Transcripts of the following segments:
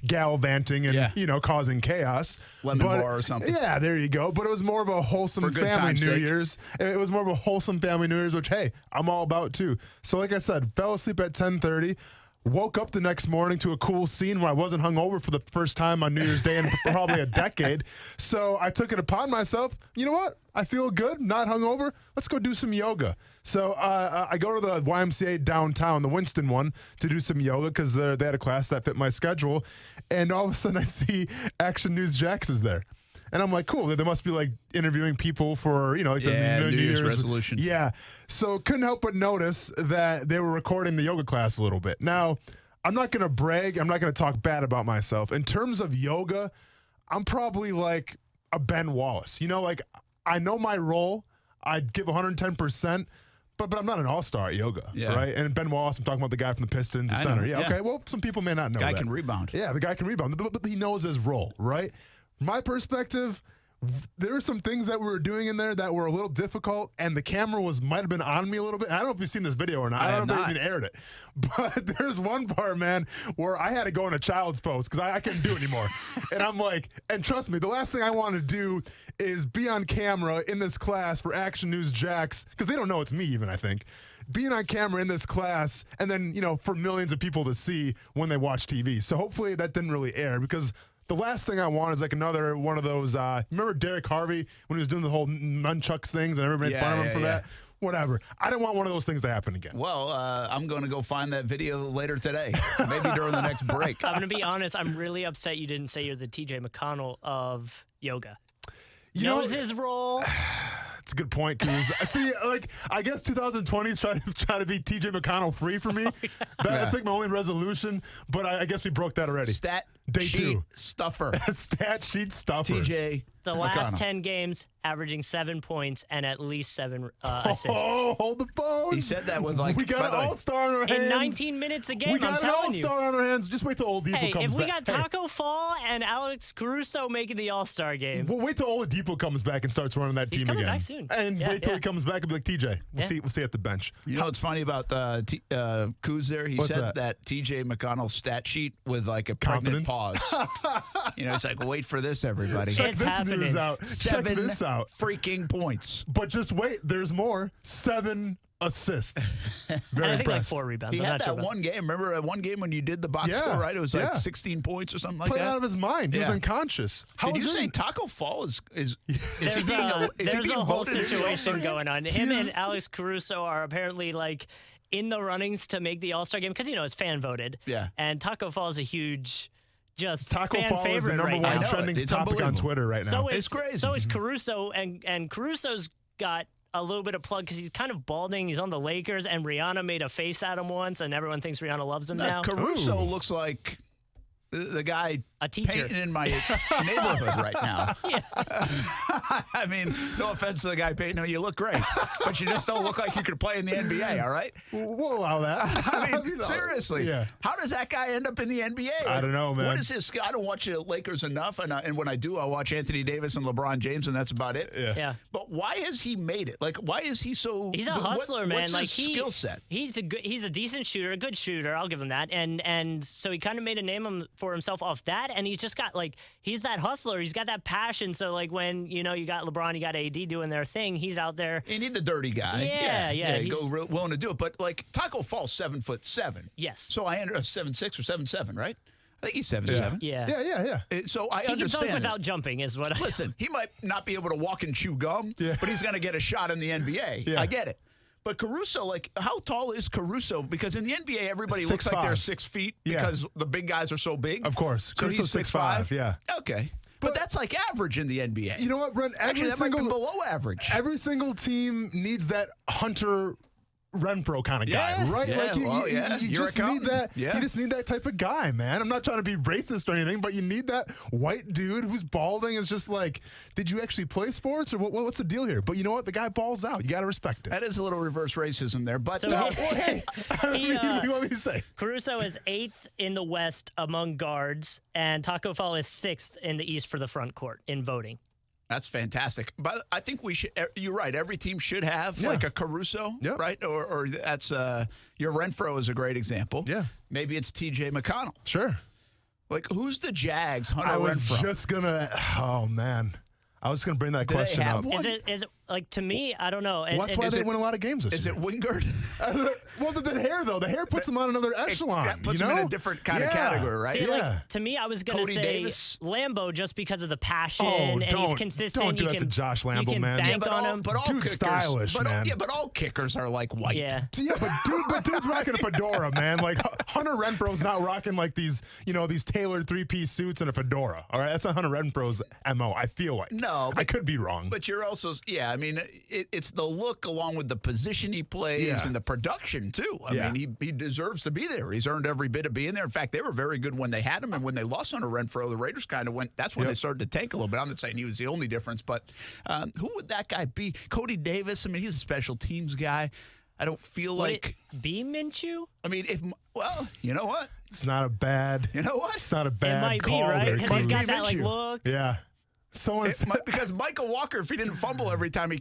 gallivanting and, causing chaos. Lemon bar or something. Yeah, there you go. But it was more of a wholesome family New Year's. It was more of a wholesome family New Year's, which, hey, I'm all about too. So like I said, fell asleep at 10:30. Woke up the next morning to a cool scene where I wasn't hungover for the first time on New Year's Day in probably a decade. So I took it upon myself. You know what? I feel good, not hungover. Let's go do some yoga. So I go to the YMCA downtown, the Winston one, to do some yoga because they had a class that fit my schedule. And all of a sudden I see Action News Jax is there. And I'm like, cool. They must be like interviewing people for, the New Year's resolution. Yeah. So couldn't help but notice that they were recording the yoga class a little bit. Now, I'm not going to brag. I'm not going to talk bad about myself. In terms of yoga, I'm probably like a Ben Wallace. I know my role. I'd give 110%. But I'm not an all-star at yoga, right? And Ben Wallace, I'm talking about the guy from the Pistons, the center. Yeah, okay. Well, some people may not know that. Guy can rebound. Yeah, the guy can rebound. He knows his role, right? My perspective, there were some things that we were doing in there that were a little difficult, and the camera might have been on me a little bit. I don't know if you've seen this video or not. I don't know if they even aired it. But there's one part, man, where I had to go in a child's pose because I couldn't do it anymore. And I'm like, and trust me, the last thing I want to do is be on camera in this class for Action News Jax, because they don't know it's me even, I think. Being on camera in this class, and then, for millions of people to see when they watch TV. So hopefully that didn't really air, because the last thing I want is like another one of those, remember Derek Harvey when he was doing the whole nunchucks things and everybody made fun of him for that? Whatever. I didn't want one of those things to happen again. Well, I'm going to go find that video later today, maybe during the next break. I'm going to be honest. I'm really upset you didn't say you're the TJ McConnell of yoga. Knows his role. That's a good point, Coos. See, I guess 2020 is trying to be TJ McConnell free for me. That's like my only resolution, but I guess we broke that already. Day two. Stuffer. Stat sheet stuffer. TJ The last 10 games, averaging 7 points and at least 7 assists. Oh, hold the phone. He said that with we got an all-star on our hands. In 19 minutes a game, we got I'm telling you. an all-star on our hands. Just wait till Oladipo comes back. If we got Taco Fall and Alex Caruso making the all-star game. Well, wait till Oladipo comes back and starts running that team again. He's coming back soon. And wait till he comes back and be like, TJ, we'll see at the bench. You know what's funny about Kuz there? He said that TJ McConnell stat sheet with like a pregnant pause. It's like, wait for this, everybody. Check this news out. Check this out. Freaking points. But just wait, there's more. 7 assists. Very I think impressed. like 4 rebounds. He had that one game. Remember that one game when you did the box score, right? It was like 16 points or something like Played that. out of his mind. He was unconscious. Did you say Taco Fall is there's a whole situation going on. Him and Alex Caruso are apparently like in the runnings to make the All-Star game because it's fan voted. Yeah. And Taco Fall is a huge Taco fan Fall is the number one trending topic on Twitter right now. It's crazy. So is Caruso, and Caruso's got a little bit of plug because he's kind of balding. He's on the Lakers, and Rihanna made a face at him once, and everyone thinks Rihanna loves him now. Caruso looks like the guy a teacher painting in my neighborhood right now. I mean, no offense to the guy painting. You look great, but you just don't look like you could play in the NBA. All right, we'll allow that. I mean, seriously, how does that guy end up in the NBA? I don't know, man. What is his? I don't watch the Lakers enough, and when I do, I watch Anthony Davis and LeBron James, and that's about it. Yeah. But why has he made it? Like, why is he so? He's a hustler, man. What's like his skill set? He's a decent shooter, a good shooter. I'll give him that. And so he kind of made a name for himself off that, and he's just got he's that hustler. He's got that passion. So like when you got LeBron, you got AD doing their thing. He's out there. You need the dirty guy. Yeah. He's willing to do it. But like Taco Fall's 7'7". Yes. So I ended up 7'6" or 7'7", right? I think he's 7'7". Yeah. So I he understand. He can dunk without jumping, is what I listen. He might not be able to walk and chew gum, but he's going to get a shot in the NBA. Yeah. I get it. But Caruso, how tall is Caruso? Because in the NBA, everybody looks like they're 6 feet because the big guys are so big. Of course. So Caruso's he's 6'5". Yeah. Okay. But that's like average in the NBA. You know what, Brent? Actually, that might be below average. Every single team needs that Hunter Renfrow kind of guy, right? You just need that. Yeah. You just need that type of guy, man. I'm not trying to be racist or anything, but you need that white dude who's balding. Is just like, did you actually play sports or what's the deal here? But you know what? The guy balls out. You got to respect it. That is a little reverse racism there. But hey, what do you want me to say? Caruso is 8th in the West among guards, and Taco Fall is 6th in the East for the front court in voting. That's fantastic. But I think we should. You're right. Every team should have like a Caruso, right? Or that's your Renfrow is a great example. Yeah. Maybe it's TJ McConnell. Sure. Like, who's the Jags? Hunter I was Renfrow. just gonna. Oh man, I was gonna bring that question have up. one? Is it like, to me? I don't know. That's why they win a lot of games this Is year. it Wingard? Well, the hair though, the hair puts them on another echelon. That puts you know? them in a different kind of category, right? See, Yeah. like, to me, I was gonna Cody say Davis? Lambo just because of the passion Oh, and he's don't- consistent. don't do you that can, to Josh you Lambo, can man. bank but on all, him. but all Dude's kickers, stylish, but man. but all kickers are like white. Yeah. Yeah, but dude's rocking a fedora, man. Like Hunter Renfro's not rocking like these tailored 3-piece suits and a fedora. All right, that's not Hunter Renfro's MO. I feel like. No, I could be wrong. But you're also, I mean, it's the look along with the position he plays Yeah. and the production, too. I Yeah. mean, he deserves to be there. He's earned every bit of being there. In fact, they were very good when they had him, and when they lost Hunter Renfrow, the Raiders kind of went, that's when Yep. they started to tank a little bit. I'm not saying he was the only difference, but who would that guy be? Cody Davis, I mean, he's a special teams guy. I don't feel Would like, it be Minshew? I mean, you know what? It's not a bad. You know what? It's not a bad It might be, call right? there, Because he's Cruz. got that like Minshew. look. Yeah. Someone said, Because Michael Walker, if he didn't fumble every time he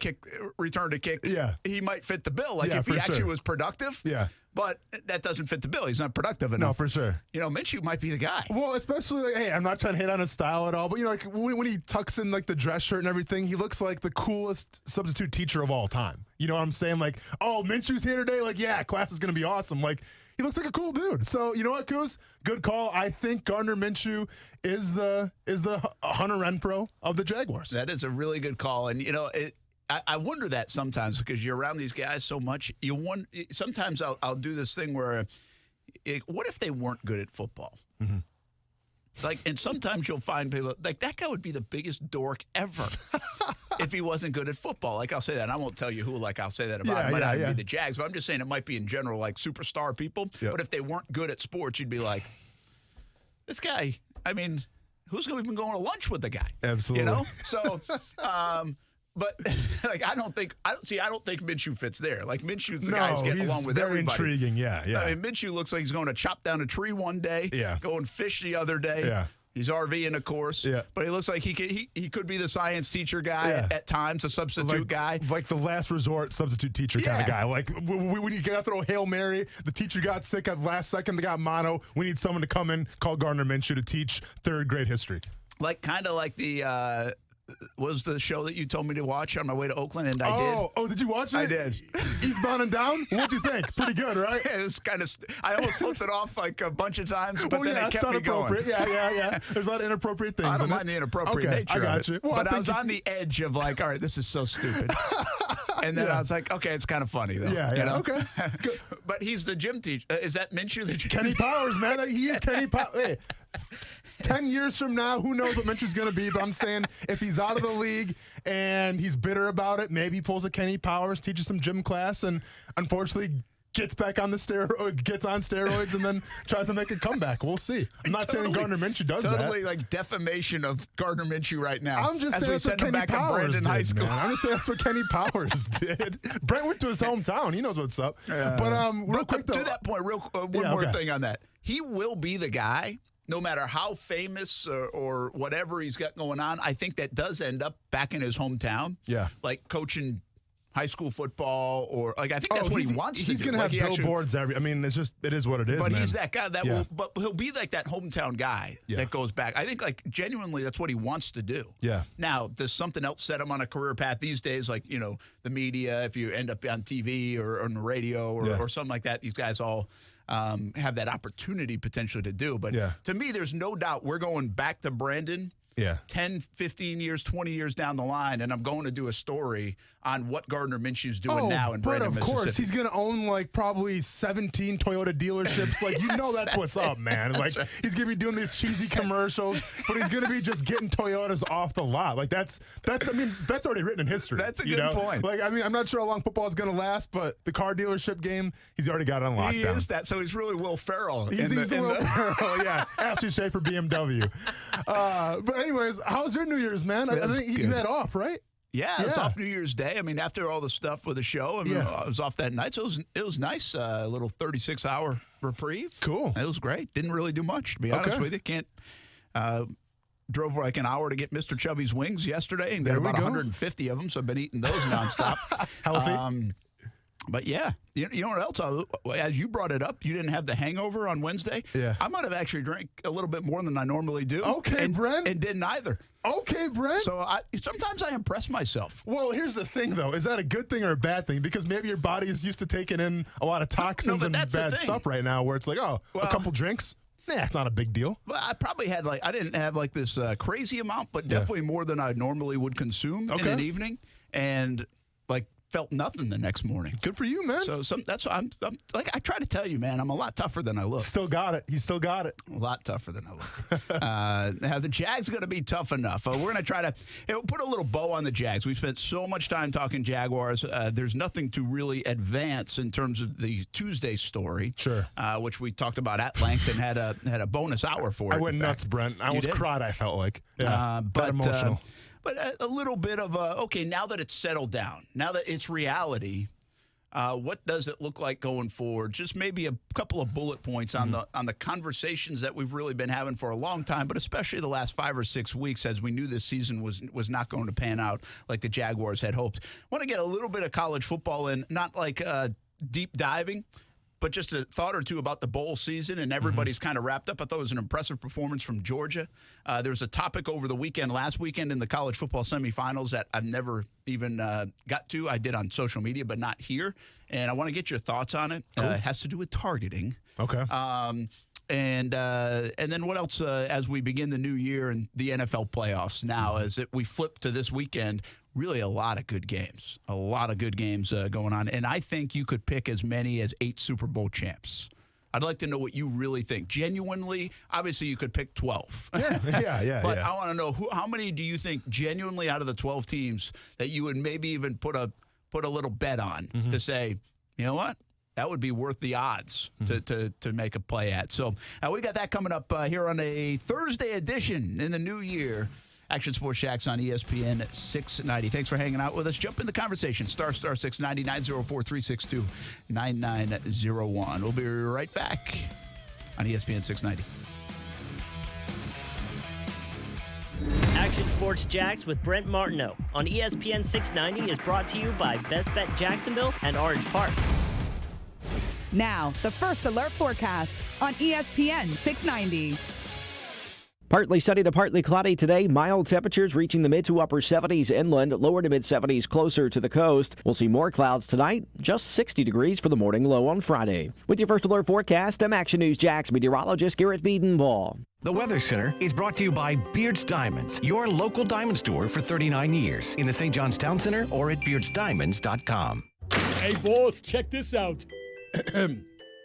returned a kick, Yeah. he might fit the bill. Like Yeah, if he for actually sure. was productive. Yeah. But that doesn't fit the bill. He's not productive enough. no, for sure. You know, Minshew might be the guy. Well, especially like, hey, I'm not trying to hit on his style at all, but like when he tucks in like the dress shirt and everything, he looks like the coolest substitute teacher of all time. You know what I'm saying? Like, oh, Minshew's here today. Like, yeah, class is gonna be awesome. Like, he looks like a cool dude. So you know what, Kuz? Good call. I think Gardner Minshew is the Hunter Renfrow of the Jaguars. That is a really good call. And, you know, I wonder that sometimes because you're around these guys so much. Sometimes I'll do this thing where, what if they weren't good at football? Mm-hmm. Like, and sometimes you'll find people like that guy would be the biggest dork ever if he wasn't good at football. Like I'll say that. And I won't tell you who. Like I'll say that about. Yeah, It might not yeah. be the Jags, but I'm just saying it might be in general, like superstar people. Yeah. But if they weren't good at sports, you'd be like, this guy. I mean, who's going to be going to lunch with the guy? Absolutely. You know. So. But like I don't think Minshew fits there. Like Minshew's the guy who's getting along with very everybody. intriguing. Yeah. I mean, Minshew looks like he's going to chop down a tree one day. Yeah. Going fish the other day. Yeah. He's RVing, of course. Yeah. But he looks like he could be the science teacher guy Yeah. at times, a substitute guy. Like the last resort substitute teacher kind of Yeah. guy. Like when you got to throw Hail Mary, the teacher got sick at the last second, they got mono. We need someone to come in, call Gardner Minshew to teach third grade history. Like kind of like the was the show that you told me to watch on my way to Oakland, and I did. Oh, did you watch it? I did. Eastbound and Down? What'd you think? Pretty good, right? It was kind of. I almost flipped it off like a bunch of times, but then it it's kept me going. inappropriate. Yeah. There's a lot of inappropriate things. I don't in it. mind the inappropriate Okay, nature I got of it. you. Well, but I think was on the edge of like, all right, this is so stupid. And then I was like, okay, it's kind of funny though. Yeah, you know? okay. Good. But he's the gym teacher. Is that Minshew? Kenny Powers, man. He is Kenny Powers. Hey, 10 years from now, who knows what Minshew's going to be, but I'm saying if he's out of the league and he's bitter about it, maybe he pulls a Kenny Powers, teaches some gym class, and unfortunately gets back on the steroids and then tries to make a comeback. We'll see. I'm not saying Gardner Minshew does totally that. like defamation of Gardner Minshew right now. I'm just as saying we that's what send him Kenny back to Powers Brandon did, High School. man. I'm just saying that's what Kenny Powers did. Brent went to his hometown. He knows what's up. But real quick, though. To that point, one more thing on that. He will be the guy, no matter how famous or whatever he's got going on. I think that does end up back in his hometown. Yeah. Like coaching high school football or like I think that's what he wants to do. He's going to have billboards it is what it is, But man. he's that guy but he'll be like that hometown guy that goes back. I think like genuinely that's what he wants to do. Yeah. Now, does something else set him on a career path these days? Like, you know, the media, if you end up on TV or on the radio or something like that, these guys all have that opportunity potentially to do. But to me, there's no doubt we're going back to Brandon 10, 15 years, 20 years down the line, and I'm going to do a story on what Gardner Minshew's doing now in Brandon, Mississippi. Of course, Mississippi. he's going to own like probably 17 Toyota dealerships. Like, you know that's what's up, man. Like, he's going to be doing these cheesy commercials, but he's going to be just getting Toyotas off the lot. Like, that's already written in history. That's a good point. Like, I mean, I'm not sure how long football is going to last, but the car dealership game, he's already got it on lockdown. He is that, so he's really Will Ferrell. He's the Will Ferrell, yeah. Ashley Schaefer, BMW. But anyways, how was your New Year's, man? I think you had off, right? Yeah, it was off New Year's Day. I mean, after all the stuff with the show, I was off that night, so it was nice. A little 36-hour reprieve. Cool. It was great. Didn't really do much, to be honest with you. Drove like an hour to get Mr. Chubby's wings yesterday and got about 150 of them, so I've been eating those nonstop. Healthy. But yeah, you know what else? As you brought it up, you didn't have the hangover on Wednesday. Yeah. I might have actually drank a little bit more than I normally do. Okay, Brent. And didn't either. Okay, Brent. So sometimes I impress myself. Well, here's the thing, though. Is that a good thing or a bad thing? Because maybe your body is used to taking in a lot of toxins and bad stuff right now, where it's like, a couple drinks. Nah, it's not a big deal. Well, I probably had I didn't have this crazy amount, but definitely more than I normally would consume in an evening. And felt nothing the next morning. Good for you, man. So that's why I'm like, I try to tell you, man, I'm a lot tougher than I look. Still got it. You still got it. A lot tougher than I look. Now, the Jags are going to be tough enough. We're going to try to put a little bow on the Jags. We've spent so much time talking Jaguars. There's nothing to really advance in terms of the Tuesday story. Sure. Which we talked about at length and had a bonus hour for it. I went nuts, Brent. I almost cried, I felt like. Yeah, but emotional. But a little bit of okay, now that it's settled down, now that it's reality, what does it look like going forward? Just maybe a couple of bullet points on the conversations that we've really been having for a long time, but especially the last 5 or 6 weeks, as we knew this season was not going to pan out like the Jaguars had hoped. Want to get a little bit of college football in, not like deep diving, but just a thought or two about the bowl season, and everybody's kind of wrapped up. I thought it was an impressive performance from Georgia. There was a topic over the weekend, last weekend, in the college football semifinals that I've never even got to. I did on social media, but not here. And I want to get your thoughts on it. Cool. It has to do with targeting. Okay. And then what else as we begin the new year and the NFL playoffs now, as we flip to this weekend, really a lot of good games. A lot of good games going on. And I think you could pick as many as 8 Super Bowl champs. I'd like to know what you really think. Genuinely, obviously you could pick 12. Yeah. But I want to know how many do you think genuinely out of the 12 teams that you would maybe even put a little bet on to say, you know what? That would be worth the odds to make a play at. So we got that coming up here on a Thursday edition in the new year. Action Sports Shacks on ESPN 690. Thanks for hanging out with us. Jump in the conversation. Star 690 904 362 9901. We'll be right back on ESPN 690. Action Sports Jacks with Brent Martineau on ESPN 690 is brought to you by Best Bet Jacksonville and Orange Park. Now, the first alert forecast on ESPN 690. Partly sunny to partly cloudy today. Mild temperatures reaching the mid to upper 70s inland, lower to mid 70s closer to the coast. We'll see more clouds tonight, just 60 degrees for the morning low on Friday. With your first alert forecast, I'm Action News Jax meteorologist Garrett Biedenball. The Weather Center is brought to you by Beards Diamonds, your local diamond store for 39 years in the St. John's Town Center or at beardsdiamonds.com. Hey, boss, check this out.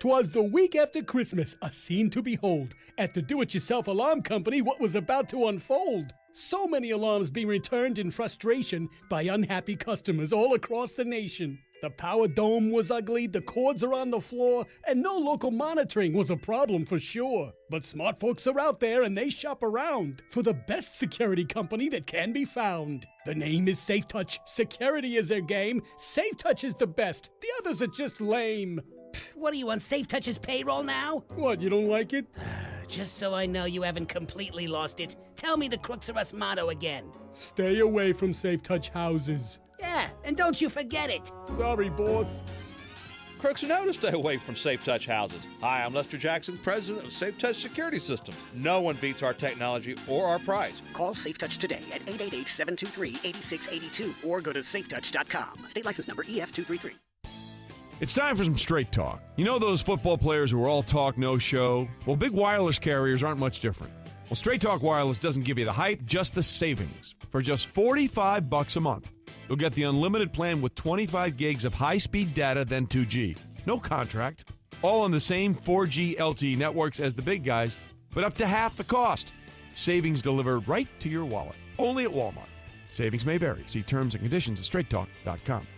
'Twas the week after Christmas, a scene to behold. At the do-it-yourself alarm company, what was about to unfold? So many alarms being returned in frustration by unhappy customers all across the nation. The power dome was ugly, the cords are on the floor, and no local monitoring was a problem for sure. But smart folks are out there and they shop around for the best security company that can be found. The name is Safe Touch. Security is their game. Safe Touch is the best. The others are just lame. What are you on Safe Touch's payroll now? What, you don't like it? Just so I know you haven't completely lost it, tell me the Crooks Are Us motto again. Stay away from Safe Touch houses. Yeah, and don't you forget it. Sorry, boss. Crooks know to stay away from Safe Touch houses. Hi, I'm Lester Jackson, president of Safe Touch Security Systems. No one beats our technology or our price. Call Safe Touch today at 888-723-8682 or go to safetouch.com. State license number EF233. It's time for some straight talk. You know those football players who are all talk, no show? Well, big wireless carriers aren't much different. Well, Straight Talk Wireless doesn't give you the hype, just the savings. For just $45 a month, you'll get the unlimited plan with 25 gigs of high-speed data, then 2G. No contract. All on the same 4G LTE networks as the big guys, but up to half the cost. Savings delivered right to your wallet. Only at Walmart. Savings may vary. See terms and conditions at straighttalk.com.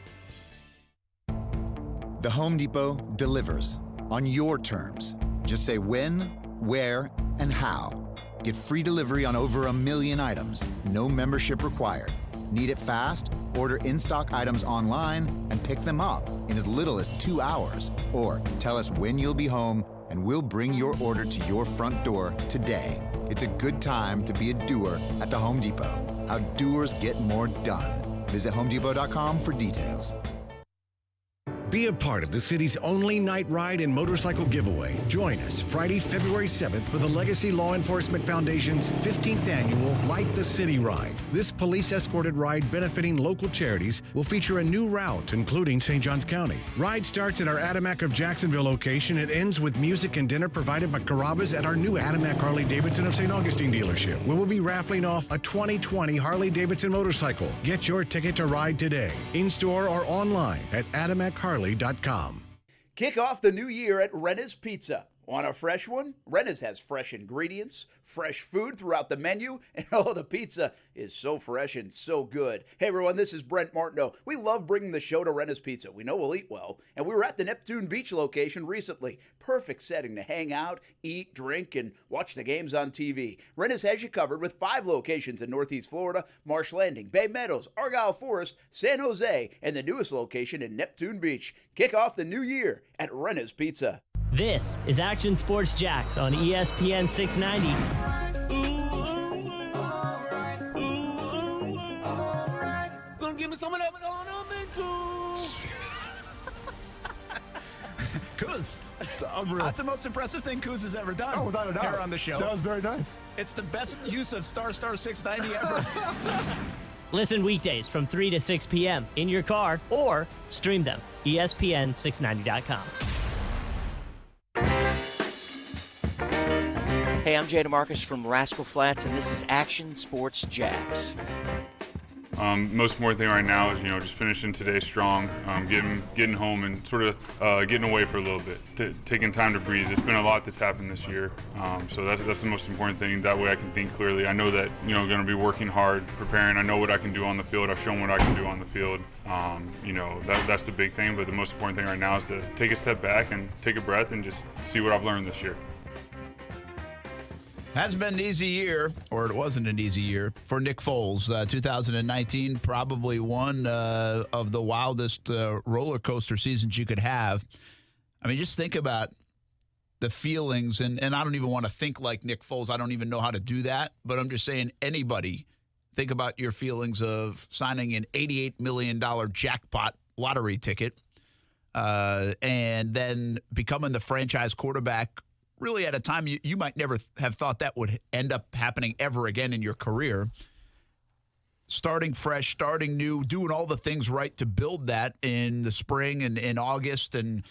The Home Depot delivers on your terms. Just say when, where, and how. Get free delivery on over 1 million items. No membership required. Need it fast? Order in-stock items online and pick them up in as little as 2 hours. Or tell us when you'll be home and we'll bring your order to your front door today. It's a good time to be a doer at the Home Depot. How doers get more done. Visit HomeDepot.com for details. Be a part of the city's only night ride and motorcycle giveaway. Join us Friday, February 7th for the Legacy Law Enforcement Foundation's 15th annual Light the City Ride. This police-escorted ride benefiting local charities will feature a new route, including St. Johns County. Ride starts at our Adamak of Jacksonville location. It ends with music and dinner provided by Carrabba's at our new Adamak Harley-Davidson of St. Augustine dealership, where we'll be raffling off a 2020 Harley-Davidson motorcycle. Get your ticket to ride today, in-store or online at AdamakHarley.com. Kick off the new year at Renna's Pizza. Want a fresh one? Renna's has fresh ingredients, fresh food throughout the menu, and the pizza is so fresh and so good. Hey everyone, this is Brent Martineau. We love bringing the show to Renna's Pizza. We know we'll eat well, and we were at the Neptune Beach location recently. Perfect setting to hang out, eat, drink, and watch the games on TV. Renna's has you covered with 5 locations in Northeast Florida, Marsh Landing, Bay Meadows, Argyle Forest, San Jose, and the newest location in Neptune Beach. Kick off the new year at Renna's Pizza. This is Action Sports Jax on ESPN 690. Gonna give me some of that Kuz. It's unreal. That's the most impressive thing Kuz has ever done. Oh, without a doubt. Here on the show. That was very nice. It's the best use of star 690 ever. Listen weekdays from 3 to 6 p.m. in your car or stream them. ESPN690.com. Hey, I'm Jay DeMarcus from Rascal Flats, and this is Action Sports Jax. Most important thing right now is, just finishing today strong, getting home and sort of getting away for a little bit, taking time to breathe. It's been a lot that's happened this year, so that's the most important thing. That way I can think clearly. I know that, going to be working hard, preparing. I know what I can do on the field. I've shown what I can do on the field. That's the big thing, but the most important thing right now is to take a step back and take a breath and just see what I've learned this year. Hasn't been an easy year, or it wasn't an easy year, for Nick Foles. 2019, probably one of the wildest roller coaster seasons you could have. I mean, just think about the feelings, and I don't even want to think like Nick Foles. I don't even know how to do that, but I'm just saying anybody, think about your feelings of signing an $88 million jackpot lottery ticket and then becoming the franchise quarterback really at a time you might never have thought that would end up happening ever again in your career. Starting fresh, starting new, doing all the things right to build that in the spring and in August, and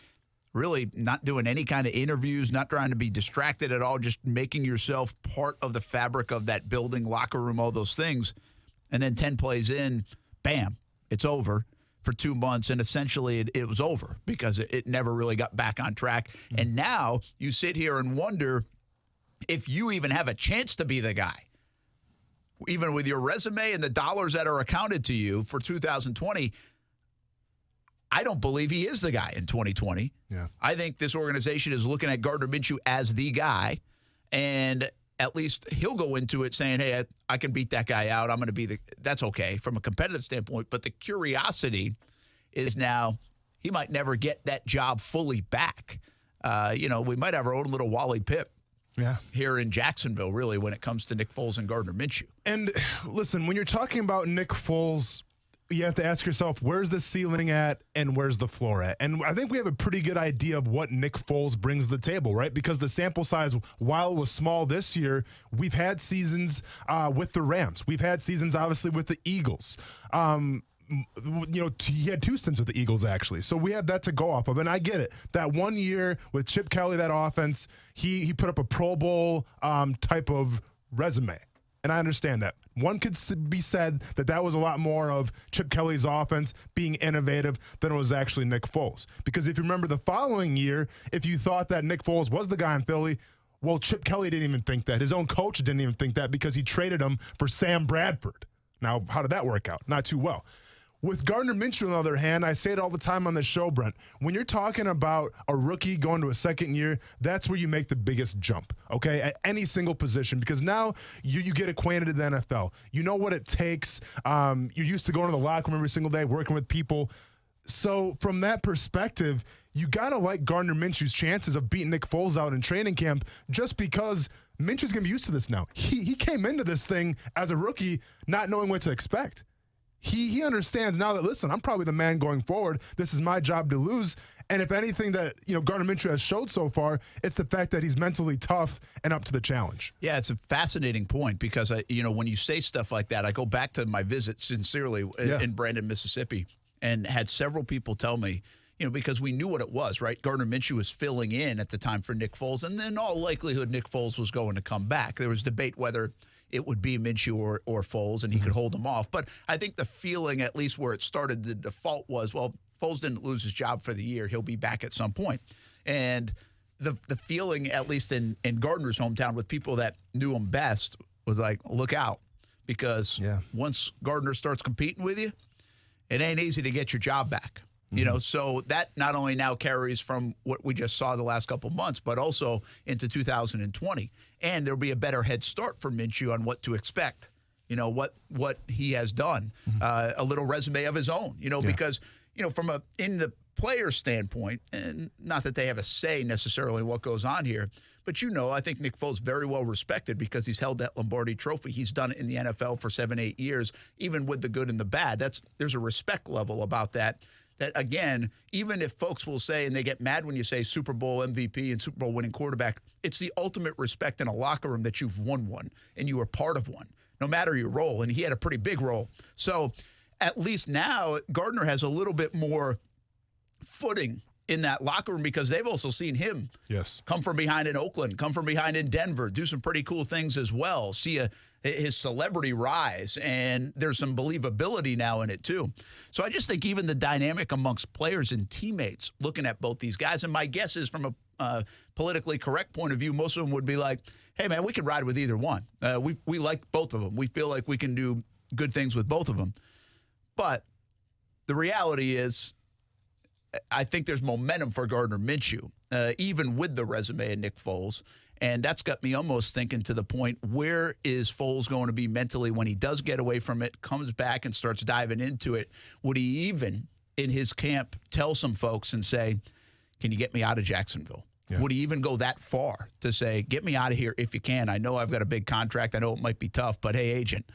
really not doing any kind of interviews, not trying to be distracted at all, just making yourself part of the fabric of that building, locker room, all those things. And then 10 plays in, bam, it's over for 2 months, and essentially it was over because it never really got back on track. Mm-hmm. And now you sit here and wonder if you even have a chance to be the guy. Even with your resume and the dollars that are accounted to you for 2020, I don't believe he is the guy in 2020. Yeah. I think this organization is looking at Gardner Minshew as the guy, and at least he'll go into it saying, hey, I can beat that guy out. I'm going to be that's okay from a competitive standpoint. But the curiosity is now he might never get that job fully back. We might have our own little Wally Pipp here in Jacksonville, really, when it comes to Nick Foles and Gardner Minshew. And listen, when you're talking about Nick Foles, you have to ask yourself, where's the ceiling at and where's the floor at? And I think we have a pretty good idea of what Nick Foles brings to the table, right? Because the sample size, while it was small this year, we've had seasons with the Rams. We've had seasons, obviously, with the Eagles. He had 2 stints with the Eagles, actually. So we have that to go off of. And I get it. That 1 year with Chip Kelly, that offense, he put up a Pro Bowl type of resume. And I understand that. One could be said that was a lot more of Chip Kelly's offense being innovative than it was actually Nick Foles. Because if you remember the following year, if you thought that Nick Foles was the guy in Philly, well, Chip Kelly didn't even think that. His own coach didn't even think that because he traded him for Sam Bradford. Now, how did that work out? Not too well. With Gardner Minshew, on the other hand, I say it all the time on the show, Brent, when you're talking about a rookie going to a second year, that's where you make the biggest jump, okay, at any single position, because now you get acquainted with the NFL. You know what it takes. You're used to going to the locker room every single day, working with people. So from that perspective, you got to like Gardner Minshew's chances of beating Nick Foles out in training camp just because Minshew's going to be used to this now. He came into this thing as a rookie not knowing what to expect. he understands now that, listen, I'm probably the man going forward. This is my job to lose. And if anything that, Gardner Minshew has showed so far, it's the fact that he's mentally tough and up to the challenge. Yeah, it's a fascinating point because, when you say stuff like that, I go back to my visit sincerely in Brandon, Mississippi, and had several people tell me, because we knew what it was, right? Gardner Minshew was filling in at the time for Nick Foles, and in all likelihood, Nick Foles was going to come back. There was debate whether it would be Minshew or Foles, and he could hold them off. But I think the feeling, at least where it started, the default was, well, Foles didn't lose his job for the year. He'll be back at some point. And the feeling, at least in Gardner's hometown with people that knew him best, was like, look out. Because once Gardner starts competing with you, it ain't easy to get your job back. So that not only now carries from what we just saw the last couple months, but also into 2020. And there'll be a better head start for Minshew on what to expect, what he has done, a little resume of his own, because, from in the player standpoint, and not that they have a say necessarily in what goes on here, but I think Nick Foles very well respected because he's held that Lombardi trophy. He's done it in the NFL for 7-8 years, even with the good and the bad. There's a respect level about that. That, again, even if folks will say, and they get mad when you say Super Bowl MVP and Super Bowl winning quarterback, it's the ultimate respect in a locker room that you've won one and you were part of one, no matter your role. And he had a pretty big role. So at least now Gardner has a little bit more footing in that locker room because they've also seen him come from behind in Oakland, come from behind in Denver, do some pretty cool things as well, see his celebrity rise, and there's some believability now in it too. So I just think even the dynamic amongst players and teammates looking at both these guys, and my guess is from a politically correct point of view, most of them would be like, hey, man, we could ride with either one. We like both of them. We feel like we can do good things with both of them. But the reality is, I think there's momentum for Gardner Minshew, even with the resume of Nick Foles. And that's got me almost thinking to the point, where is Foles going to be mentally when he does get away from it, comes back and starts diving into it? Would he even, in his camp, tell some folks and say, can you get me out of Jacksonville? Yeah. Would he even go that far to say, get me out of here if you can? I know I've got a big contract. I know it might be tough, but hey, agent,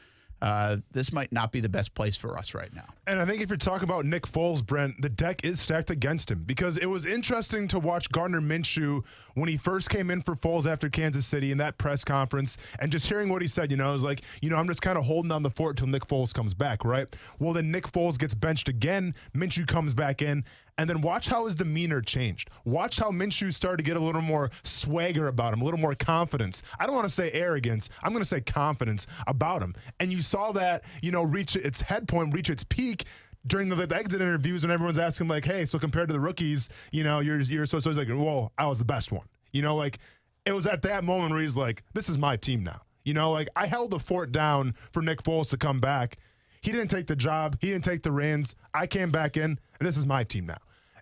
this might not be the best place for us right now. And I think if you're talking about Nick Foles, Brent, the deck is stacked against him because it was interesting to watch Gardner Minshew when he first came in for Foles after Kansas City in that press conference and just hearing what he said, I was like, I'm just kind of holding down the fort until Nick Foles comes back, right? Well, then Nick Foles gets benched again. Minshew comes back in. And then watch how his demeanor changed. Watch how Minshew started to get a little more swagger about him, a little more confidence. I don't want to say arrogance. I'm going to say confidence about him. And you saw that, reach its head point, reach its peak during the exit interviews when everyone's asking, like, hey, so compared to the rookies, you're so he's like, well, I was the best one. It was at that moment where he's like, this is my team now. I held the fort down for Nick Foles to come back. He didn't take the job. He didn't take the reins. I came back in, and this is my team now.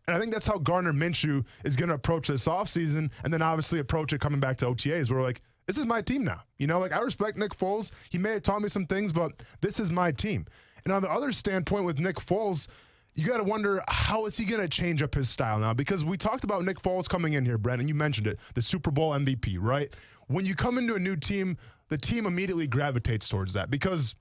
And I think that's how Gardner Minshew is going to approach this offseason and then obviously approach it coming back to OTAs. We're like, this is my team now. I respect Nick Foles. He may have taught me some things, but this is my team. And on the other standpoint with Nick Foles, you got to wonder, how is he going to change up his style now? Because we talked about Nick Foles coming in here, Brent, and you mentioned it, the Super Bowl MVP, right? When you come into a new team, the team immediately gravitates towards that because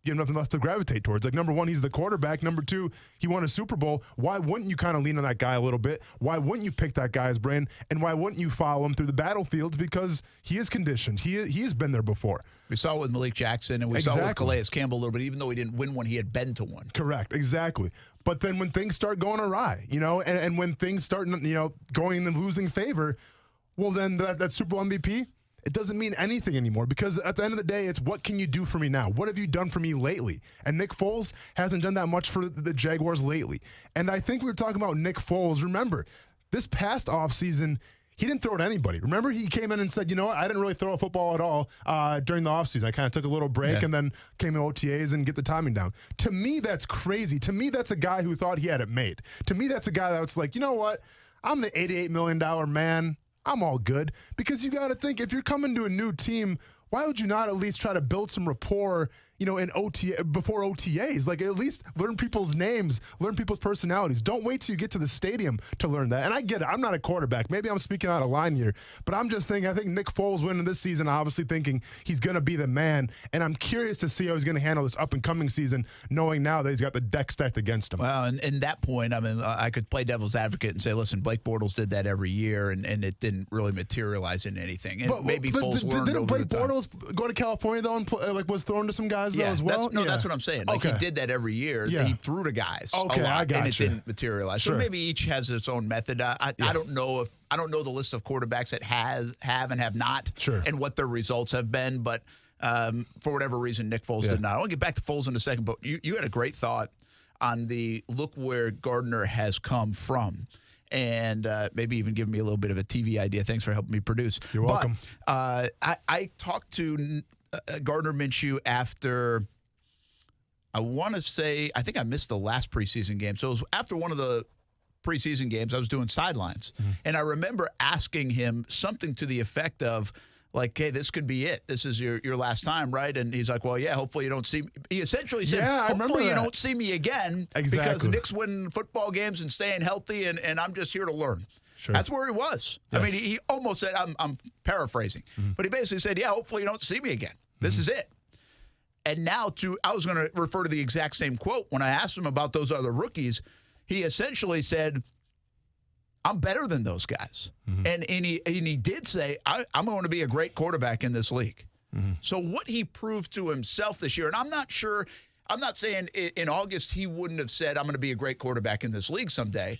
you have nothing left to gravitate towards. Like, number one, he's the quarterback. Number two, he won a Super Bowl. Why wouldn't you kind of lean on that guy a little bit? Why wouldn't you pick that guy's brain? And why wouldn't you follow him through the battlefields? Because he is conditioned. He has been there before. We saw it with Malik Jackson, and we saw it with Calais Campbell a little bit. Even though he didn't win one, he had been to one. Correct. Exactly. But then when things start going awry, and when things start, going in the losing favor, well, then that Super Bowl MVP, it doesn't mean anything anymore because at the end of the day, it's what can you do for me now? What have you done for me lately? And Nick Foles hasn't done that much for the Jaguars lately. And I think we were talking about Nick Foles. Remember, this past offseason, he didn't throw at anybody. Remember, he came in and said, I didn't really throw a football at all during the offseason. I kind of took a little break and then came to OTAs and get the timing down. To me, that's crazy. To me, that's a guy who thought he had it made. To me, that's a guy that's like, you know what? I'm the $88 million man. I'm all good. Because you got to think, if you're coming to a new team, why would you not at least try to build some rapport in OTA, before OTAs. Like, at least learn people's names, learn people's personalities. Don't wait till you get to the stadium to learn that. And I get it. I'm not a quarterback. Maybe I'm speaking out of line here, but I'm just thinking, I think Nick Foles winning this season, obviously thinking he's going to be the man. And I'm curious to see how he's going to handle this up-and-coming season, knowing now that he's got the deck stacked against him. Well, and in that point, I mean, I could play devil's advocate and say, listen, Blake Bortles did that every year, and it didn't really materialize in anything. And maybe Foles learned didn't over Blake the time. Bortles go to California, though, and was thrown to some guys, though, as well? That's what I'm saying. Like, he did that every year. Yeah. He threw to guys a Okay, lot, I got and it you. didn't materialize. Sure. So maybe each has its own method. I don't know the list of quarterbacks that have and have not, and what their results have been. But for whatever reason, Nick Foles did not. I want to get back to Foles in a second, but you had a great thought on the look where Gardner has come from. And maybe even give me a little bit of a TV idea. Thanks for helping me produce. You're welcome. I talked to Gardner Minshew after, I want to say, I think I missed the last preseason game. So it was after one of the preseason games, I was doing sidelines. And I remember asking him something to the effect of, like, hey, this could be it. This is your last time, right? And he's like, well, yeah, hopefully you don't see me. He essentially said, hopefully you don't see me again. Exactly. Because Nick's winning football games and staying healthy, and I'm just here to learn. Sure. That's where he was. Yes. I mean, he almost said, I'm paraphrasing, but he basically said, yeah, hopefully you don't see me again. This is it. And now I was going to refer to the exact same quote. When I asked him about those other rookies, he essentially said, I'm better than those guys. And he did say, I'm going to be a great quarterback in this league. So what he proved to himself this year, and I'm not saying in August he wouldn't have said, I'm going to be a great quarterback in this league someday.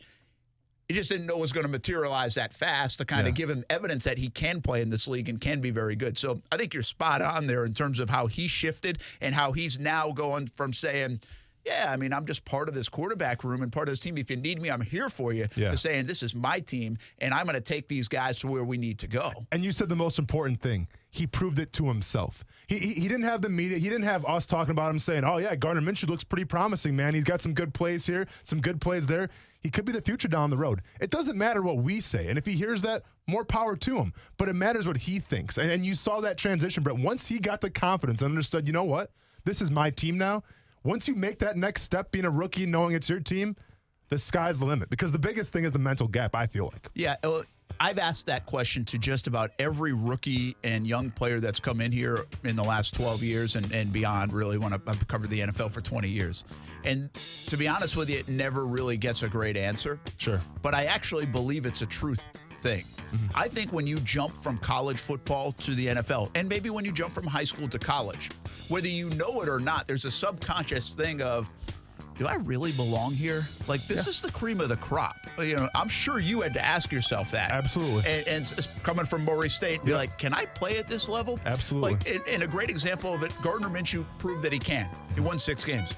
He just didn't know it was going to materialize that fast to kind of give him evidence that he can play in this league and can be very good. So I think you're spot on there in terms of how he shifted and how he's now going from saying, yeah, I mean, I'm just part of this quarterback room and part of this team. If you need me, I'm here for you. To saying, this is my team, and I'm going to take these guys to where we need to go. And you said the most important thing. He proved it to himself. He didn't have the media. He didn't have us talking about him saying, oh, yeah, Gardner Minshew looks pretty promising, man. He's got some good plays here, some good plays there. He could be the future down the road. It doesn't matter what we say. And if he hears that, more power to him. But it matters what he thinks. And you saw that transition, Brett. Once he got the confidence and understood, you know what? This is my team now. Once you make that next step, being a rookie, knowing it's your team, the sky's the limit. Because the biggest thing is the mental gap, I feel like. Yeah, I've asked that question to just about every rookie and young player that's come in here in the last 12 years and beyond, really, when I've covered the NFL for 20 years. And to be honest with you, it never really gets a great answer. Sure. But I actually believe it's a truth thing. I think when you jump from college football to the NFL, and maybe when you jump from high school to college, whether you know it or not, there's a subconscious thing of, do I really belong here? Like, this is the cream of the crop. You know, I'm sure you had to ask yourself that. Absolutely. And coming from Murray State, be like, can I play at this level? Absolutely. Like, and a great example of it, Gardner Minshew proved that he can. He won 6 games.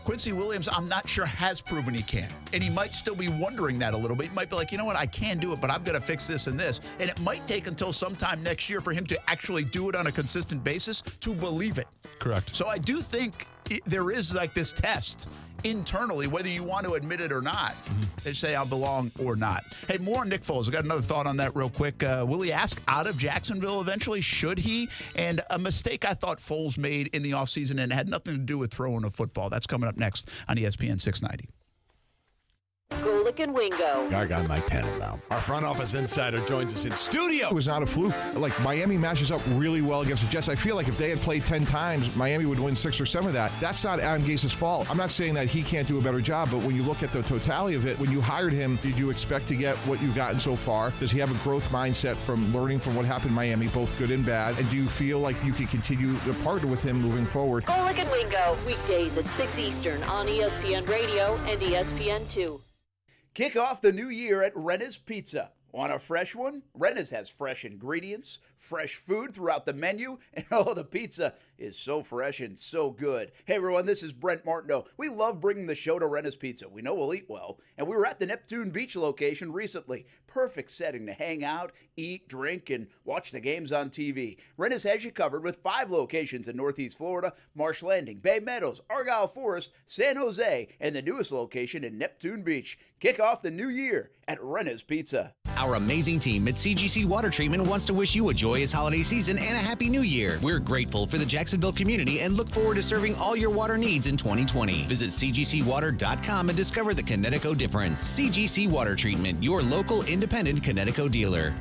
Quincy Williams, I'm not sure, has proven he can. And he might still be wondering that a little bit. He might be like, you know what, I can do it, but I've got to fix this and this. And it might take until sometime next year for him to actually do it on a consistent basis to believe it. Correct. So I do think there is like this test internally, whether you want to admit it or not. They say I belong or not. Hey, more on Nick Foles. I got another thought on that real quick. Will he ask out of Jacksonville eventually? Should he? And a mistake I thought Foles made in the offseason and had nothing to do with throwing a football. That's coming up next on ESPN 690. Golick and Wingo. Gargon Mike Tannenbaum. Our front office insider joins us in studio. It was not a fluke. Like, Miami matches up really well against the Jets. I feel like if they had played 10 times, Miami would win 6 or 7 of that. That's not Adam Gase's fault. I'm not saying that he can't do a better job, but when you look at the totality of it, when you hired him, did you expect to get what you've gotten so far? Does he have a growth mindset from learning from what happened in Miami, both good and bad? And do you feel like you can continue to partner with him moving forward? Golick and Wingo. Weekdays at 6 Eastern on ESPN Radio and ESPN2. Kick off the new year at Renna's Pizza. Want a fresh one? Renna's has fresh ingredients, fresh food throughout the menu, and the pizza is so fresh and so good. Hey everyone, this is Brent Martineau. We love bringing the show to Renna's Pizza. We know we'll eat well, and we were at the Neptune Beach location recently. Perfect setting to hang out, eat, drink, and watch the games on TV. Renna's has you covered with 5 locations in Northeast Florida: Marsh Landing, Bay Meadows, Argyle Forest, San Jose, and the newest location in Neptune Beach. Kick off the new year at Renna's Pizza. Our amazing team at CGC Water Treatment wants to wish you a joyous holiday season and a happy new year. We're grateful for the Jacksonville community and look forward to serving all your water needs in 2020. Visit cgcwater.com and discover the Connecticut difference. CGC Water Treatment, your local independent Connecticut dealer.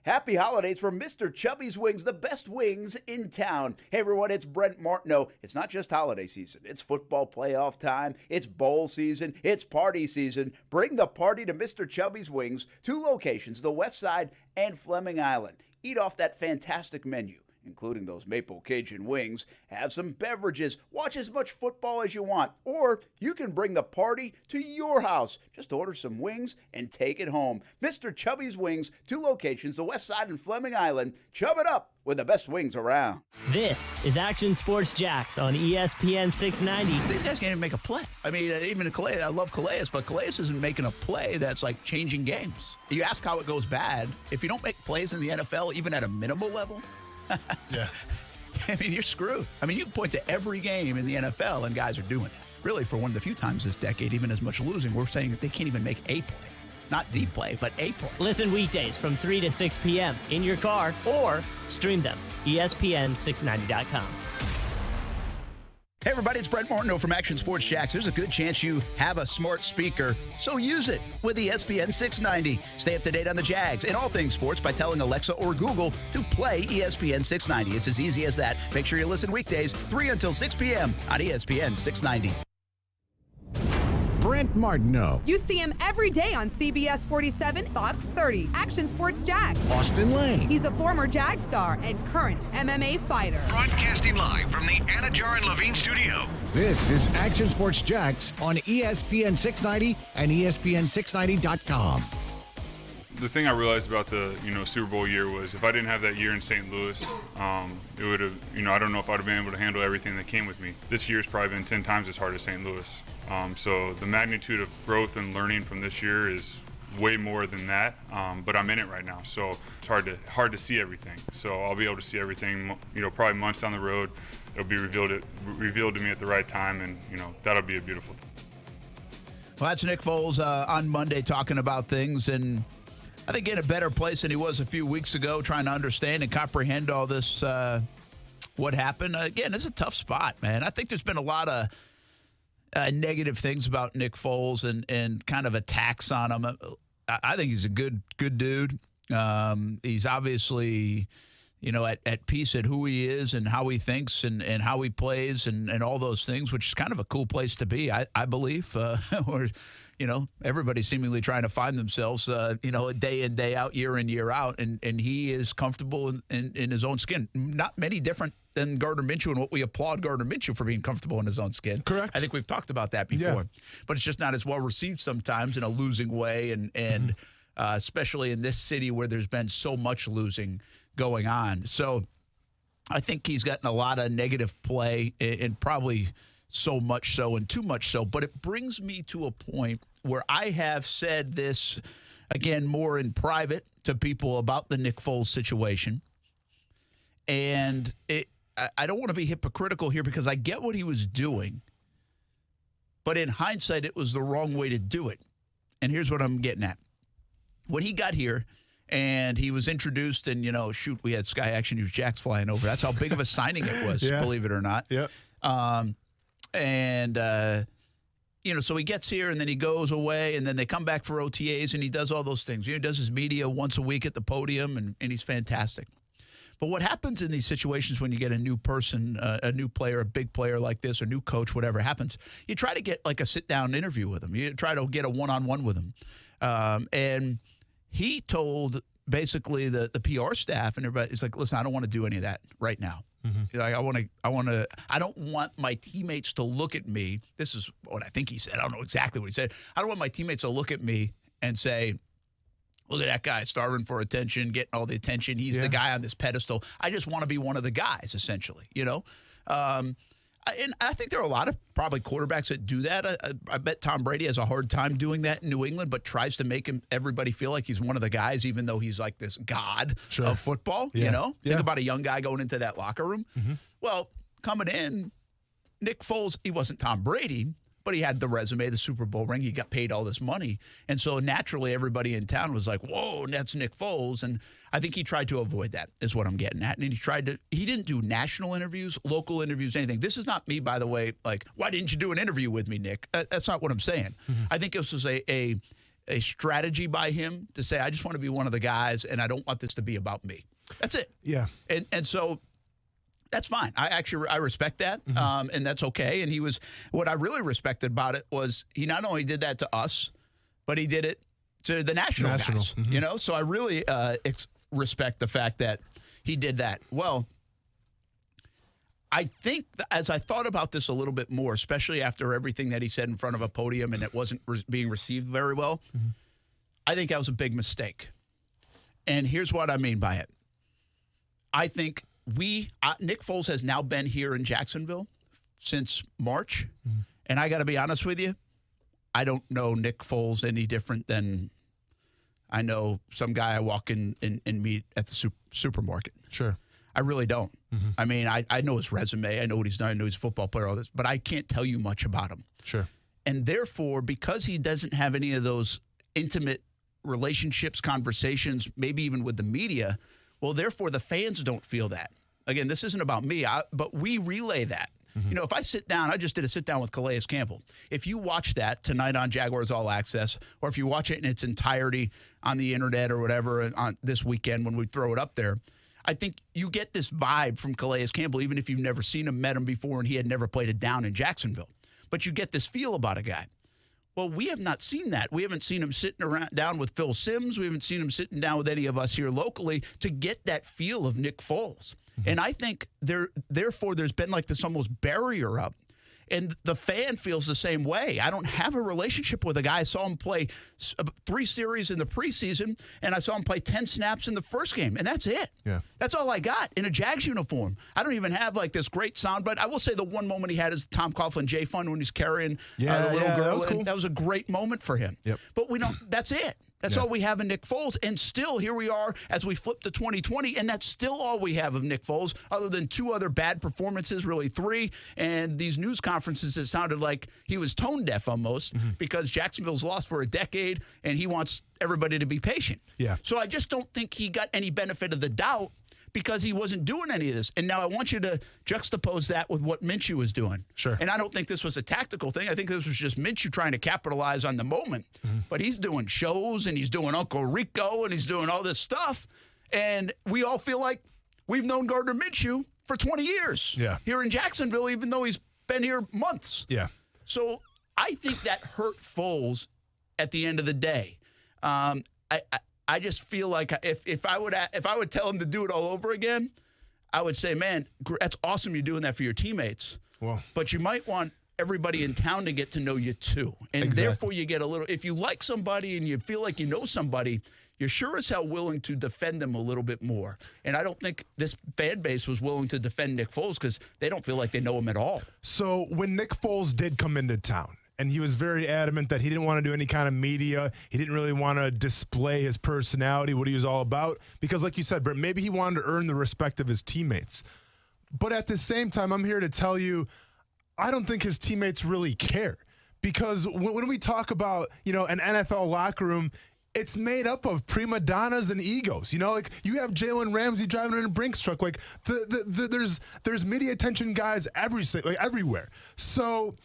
Happy holidays from Mr. Chubby's Wings, the best wings in town. Hey everyone, it's Brent Martineau. It's not just holiday season. It's football playoff time. It's bowl season. It's party season. Bring the party to Mr. Chubby's Wings. 2 locations, the West Side and Fleming Island. Eat off that fantastic menu, including those maple Cajun wings. Have some beverages. Watch as much football as you want. Or you can bring the party to your house. Just order some wings and take it home. Mr. Chubby's Wings, 2 locations, the West Side and Fleming Island. Chub it up with the best wings around. This is Action Sports Jacks on ESPN 690. These guys can't even make a play. I mean, even Calais, I love Calais, but Calais isn't making a play that's like changing games. You ask how it goes bad. If you don't make plays in the NFL, even at a minimal level, yeah. I mean, you're screwed. I mean, you can point to every game in the NFL, and guys are doing it. Really, for one of the few times this decade, even as much losing, we're saying that they can't even make a play. Not the play, but a play. Listen weekdays from 3 to 6 p.m. in your car or stream them. ESPN690.com. Hey everybody, it's Brent Martineau from Action Sports Jacks. There's a good chance you have a smart speaker, so use it with ESPN 690. Stay up to date on the Jags and all things sports by telling Alexa or Google to play ESPN 690. It's as easy as that. Make sure you listen weekdays 3 until 6 p.m. on ESPN 690. Brent Martineau. You see him every day on CBS 47, Fox 30, Action Sports Jag. Austin Lane. He's a former Jag star and current MMA fighter. Broadcasting live from the Anajar and Levine studio. This is Action Sports Jacks on ESPN 690 and ESPN690.com. The thing I realized about the Super Bowl year was if I didn't have that year in St. Louis, it would have I don't know if I'd have been able to handle everything that came with me. This year's probably been 10 times as hard as St. Louis. So the magnitude of growth and learning from this year is way more than that. But I'm in it right now, so it's hard to see everything. So I'll be able to see everything. Probably months down the road, it'll be revealed to me at the right time, and that'll be a beautiful thing. Well, that's Nick Foles on Monday talking about things, and I think in a better place than he was a few weeks ago, trying to understand and comprehend all this, what happened. Again, it's a tough spot, man. I think there's been a lot of negative things about Nick Foles and kind of attacks on him. I think he's a good dude. He's obviously, at peace at who he is and how he thinks and how he plays and all those things, which is kind of a cool place to be, I believe. Where everybody's seemingly trying to find themselves, day in, day out, year in, year out. And he is comfortable in his own skin. Not many different than Gardner Minshew, and what we applaud Gardner Minshew for being comfortable in his own skin. Correct. I think we've talked about that before. Yeah. But it's just not as well received sometimes in a losing way, and especially in this city where there's been so much losing going on. So I think he's gotten a lot of negative play, and probably so much so and too much so. But it brings me to a point where I have said this, again, more in private to people about the Nick Foles situation. And I don't want to be hypocritical here because I get what he was doing. But in hindsight, it was the wrong way to do it. And here's what I'm getting at. When he got here and he was introduced and, we had Sky Action News Jacks flying over. That's how big of a signing it was, believe it or not. Yeah. So he gets here and then he goes away and then they come back for OTAs and he does all those things. He does his media once a week at the podium and he's fantastic. But what happens in these situations when you get a new person, a new player, a big player like this, or new coach, whatever happens, you try to get like a sit-down interview with him. You try to get a one-on-one with him. And he told basically the PR staff and everybody, he's like, listen, I don't want to do any of that right now. Mm-hmm. Like, I don't want my teammates to look at me. This is what I think he said. I don't know exactly what he said. I don't want my teammates to look at me and say, look at that guy starving for attention, getting all the attention. He's the guy on this pedestal. I just want to be one of the guys, essentially, And I think there are a lot of probably quarterbacks that do that. I bet Tom Brady has a hard time doing that in New England, but tries to make everybody feel like he's one of the guys, even though he's like this god of football, Think about a young guy going into that locker room. Mm-hmm. Well, coming in, Nick Foles, he wasn't Tom Brady, but he had the resume, the Super Bowl ring. He got paid all this money. And so naturally, everybody in town was like, whoa, that's Nick Foles. And I think he tried to avoid that, is what I'm getting at. And he didn't do national interviews, local interviews, anything. This is not me, by the way, like, why didn't you do an interview with me, Nick? That's not what I'm saying. I think this was a strategy by him to say, I just want to be one of the guys, and I don't want this to be about me. That's it. Yeah. And so that's fine. I respect that, and that's okay. And what I really respected about it was he not only did that to us, but he did it to the national guys. You know, so I really respect the fact that he did that. Well, I think as I thought about this a little bit more, especially after everything that he said in front of a podium and it wasn't being received very well, I think that was a big mistake. And here's what I mean by it. I think Nick Foles has now been here in Jacksonville since March. And I got to be honest with you, I don't know Nick Foles any different than I know some guy I walk in and meet at the supermarket. Sure. I really don't. I mean, I know his resume. I know what he's done. I know he's a football player, all this, but I can't tell you much about him. Sure. And therefore, because he doesn't have any of those intimate relationships, conversations, maybe even with the media, well, therefore, the fans don't feel that. Again, this isn't about me, but we relay that. You know, if I sit down, I just did a sit down with Calais Campbell. If you watch that tonight on Jaguars All Access, or if you watch it in its entirety on the internet or whatever on this weekend when we throw it up there, I think you get this vibe from Calais Campbell, even if you've never seen him, met him before, and he had never played it down in Jacksonville. But you get this feel about a guy. Well, we have not seen that. We haven't seen him sitting down with Phil Simms. We haven't seen him sitting down with any of us here locally to get that feel of Nick Foles. And I think therefore there's been like this almost barrier up. And the fan feels the same way. I don't have a relationship with a guy. I saw him play 3 series in the preseason, and I saw him play 10 snaps in the first game, and that's it. Yeah. That's all I got in a Jags uniform. I don't even have like this great sound, but I will say the one moment he had is Tom Coughlin J Fun when he's carrying the little girl. That was cool. That was a great moment for him. Yep. But we don't. That's it. That's all we have in Nick Foles. And still, here we are as we flip to 2020, and that's still all we have of Nick Foles, other than 2 other bad performances, really 3, and these news conferences that sounded like he was tone deaf almost because Jacksonville's lost for a decade, and he wants everybody to be patient. Yeah. So I just don't think he got any benefit of the doubt because he wasn't doing any of this. And now I want you to juxtapose that with what Minshew was doing. Sure. And I don't think this was a tactical thing. I think this was just Minshew trying to capitalize on the moment. But he's doing shows, and he's doing Uncle Rico, and he's doing all this stuff. And we all feel like we've known Gardner Minshew for 20 years here in Jacksonville, even though he's been here months. Yeah. So I think that hurt Foles at the end of the day. I just feel like if I would tell him to do it all over again, I would say, man, that's awesome you're doing that for your teammates. Well, but you might want everybody in town to get to know you too. And therefore you get a little, if you like somebody and you feel like you know somebody, you're sure as hell willing to defend them a little bit more. And I don't think this fan base was willing to defend Nick Foles because they don't feel like they know him at all. So when Nick Foles did come into town, and he was very adamant that he didn't want to do any kind of media. He didn't really want to display his personality, what he was all about. Because like you said, Brett, maybe he wanted to earn the respect of his teammates. But at the same time, I'm here to tell you, I don't think his teammates really care. Because when we talk about, you know, an NFL locker room, it's made up of prima donnas and egos. You know, like you have Jalen Ramsey driving in a Brinks truck. Like there's media attention guys everywhere. So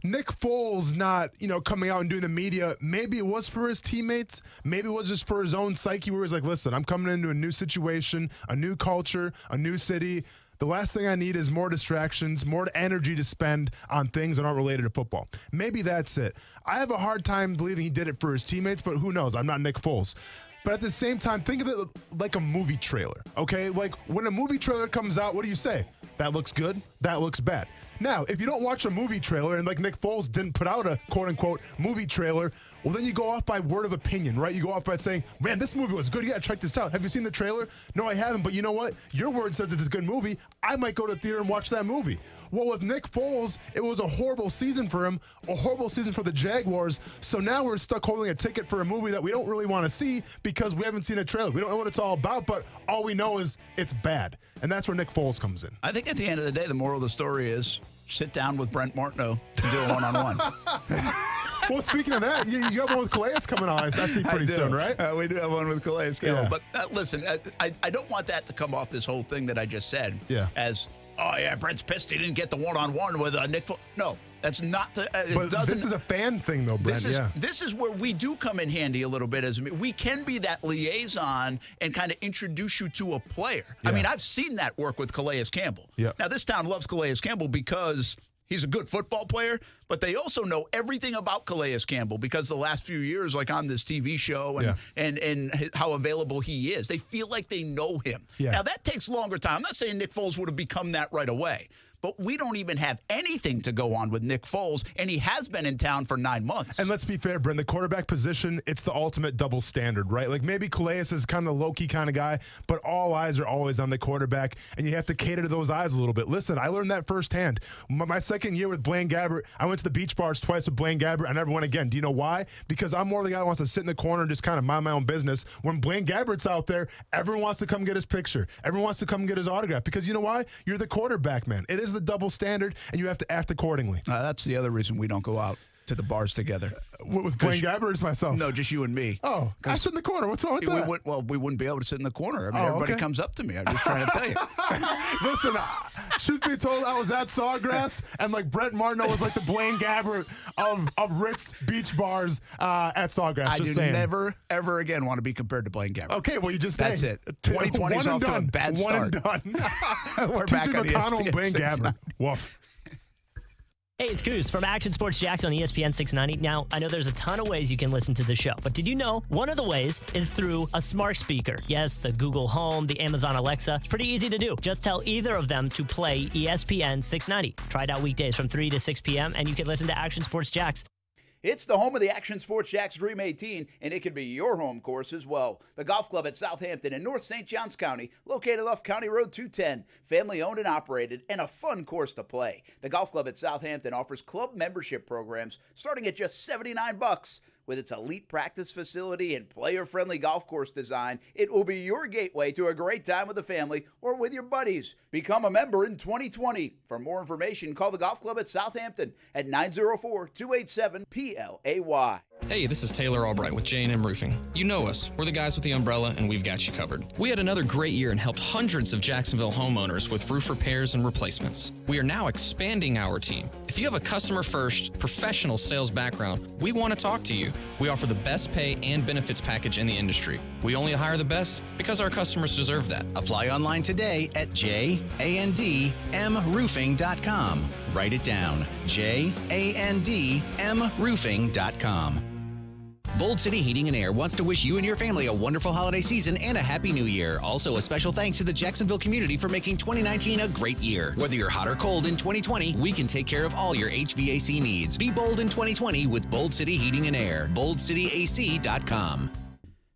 Nick Foles not, you know, coming out and doing the media, maybe it was for his teammates. Maybe it was just for his own psyche where he's like, listen, I'm coming into a new situation, a new culture, a new city. The last thing I need is more distractions, more energy to spend on things that aren't related to football. Maybe that's it. I have a hard time believing he did it for his teammates, but who knows? I'm not Nick Foles. But at the same time, think of it like a movie trailer, okay? Like when a movie trailer comes out, what do you say? That looks good, that looks bad. Now, if you don't watch a movie trailer, and like Nick Foles didn't put out a quote-unquote movie trailer, well, then you go off by word of opinion, right? You go off by saying, man, this movie was good. You got to check this out. Have you seen the trailer? No, I haven't. But you know what? Your word says it's a good movie. I might go to the theater and watch that movie. Well, with Nick Foles, it was a horrible season for him, a horrible season for the Jaguars. So now we're stuck holding a ticket for a movie that we don't really want to see because we haven't seen a trailer. We don't know what it's all about, but all we know is it's bad. And that's where Nick Foles comes in. I think at the end of the day, the moral of the story is sit down with Brent Martineau and do a one-on-one. Well, speaking of that, you got one with Calais coming on. I see pretty soon, right? We do have one with Calais Campbell. But listen, I don't want that to come off this whole thing that I just said as, oh, yeah, Brent's pissed he didn't get the one-on-one with Nick Foles. No, that's not the but this is a fan thing, though, Brent. This is where we do come in handy a little bit. As we can be that liaison and kind of introduce you to a player. I mean, I've seen that work with Calais Campbell. Now, this town loves Calais Campbell because he's a good football player, but they also know everything about Calais Campbell because the last few years, like on this TV show and how available he is. They feel like they know him. Now, that takes longer time. I'm not saying Nick Foles would have become that right away, but we don't even have anything to go on with Nick Foles, and he has been in town for 9 months. And let's be fair, Brent, the quarterback position, it's the ultimate double standard, right? Like maybe Calais is kind of the low-key kind of guy, but all eyes are always on the quarterback, and you have to cater to those eyes a little bit. Listen, I learned that firsthand. My second year with Blaine Gabbert, I went to the beach bars twice with Blaine Gabbert. I never went again. Do you know why? Because I'm more the guy that wants to sit in the corner and just kind of mind my own business. When Blaine Gabbert's out there, everyone wants to come get his picture. Everyone wants to come get his autograph because you know why? You're the quarterback, man. It is the double standard, and you have to act accordingly. That's the other reason we don't go out to the bars together. With Blaine Gabbert or myself? No, just you and me. Oh, I sit in the corner. What's wrong with that? We wouldn't be able to sit in the corner. I mean, everybody comes up to me. I'm just trying to tell you. Listen, truth be told, I was at Sawgrass, and like Brent Martineau was like the Blaine Gabbert of Rick's beach bars at Sawgrass. I do never, ever again want to be compared to Blaine Gabbert. Okay, well, That's it. 2020 is off to a bad start. One and done. We're back on McConnell and ESPN Blaine 690. Gabbert. Woof. Hey, it's Coos from Action Sports Jacks on ESPN 690. Now, I know there's a ton of ways you can listen to the show, but did you know one of the ways is through a smart speaker? Yes, the Google Home, the Amazon Alexa. It's pretty easy to do. Just tell either of them to play ESPN 690. Try it out weekdays from 3 to 6 p.m., and you can listen to Action Sports Jacks. It's the home of the Action Sports Jacks Dream 18, and it can be your home course as well. The Golf Club at Southampton in North St. Johns County, located off County Road 210, family owned and operated, and a fun course to play. The Golf Club at Southampton offers club membership programs starting at just $79. With its elite practice facility and player-friendly golf course design, it will be your gateway to a great time with the family or with your buddies. Become a member in 2020. For more information, call the Golf Club at Southampton at 904-287-PLAY. Hey, this is Taylor Albright with J&M Roofing. You know us. We're the guys with the umbrella, and we've got you covered. We had another great year and helped hundreds of Jacksonville homeowners with roof repairs and replacements. We are now expanding our team. If you have a customer-first, professional sales background, we want to talk to you. We offer the best pay and benefits package in the industry. We only hire the best because our customers deserve that. Apply online today at jandmroofing.com. Write it down, jandmroofing.com. Bold City Heating and Air wants to wish you and your family a wonderful holiday season and a happy new year. Also, a special thanks to the Jacksonville community for making 2019 a great year. Whether you're hot or cold in 2020, we can take care of all your HVAC needs. Be bold in 2020 with Bold City Heating and Air. BoldCityAC.com.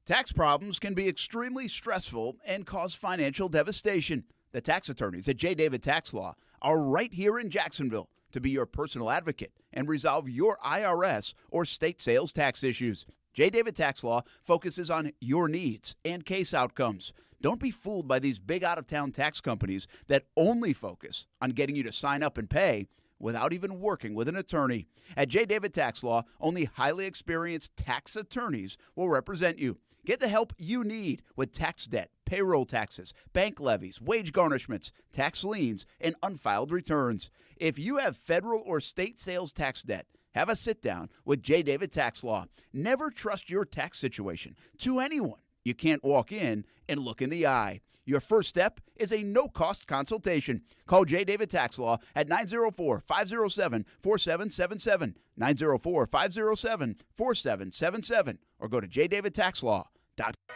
Tax problems can be extremely stressful and cause financial devastation. The tax attorneys at J. David Tax Law are right here in Jacksonville to be your personal advocate and resolve your IRS or state sales tax issues. J. David Tax Law focuses on your needs and case outcomes. Don't be fooled by these big out-of-town tax companies that only focus on getting you to sign up and pay without even working with an attorney. At J. David Tax Law, only highly experienced tax attorneys will represent you. Get the help you need with tax debt, payroll taxes, bank levies, wage garnishments, tax liens, and unfiled returns. If you have federal or state sales tax debt, have a sit-down with J. David Tax Law. Never trust your tax situation to anyone you can't walk in and look in the eye. Your first step is a no-cost consultation. Call J. David Tax Law at 904-507-4777, 904-507-4777, or go to jdavidtaxlaw.com.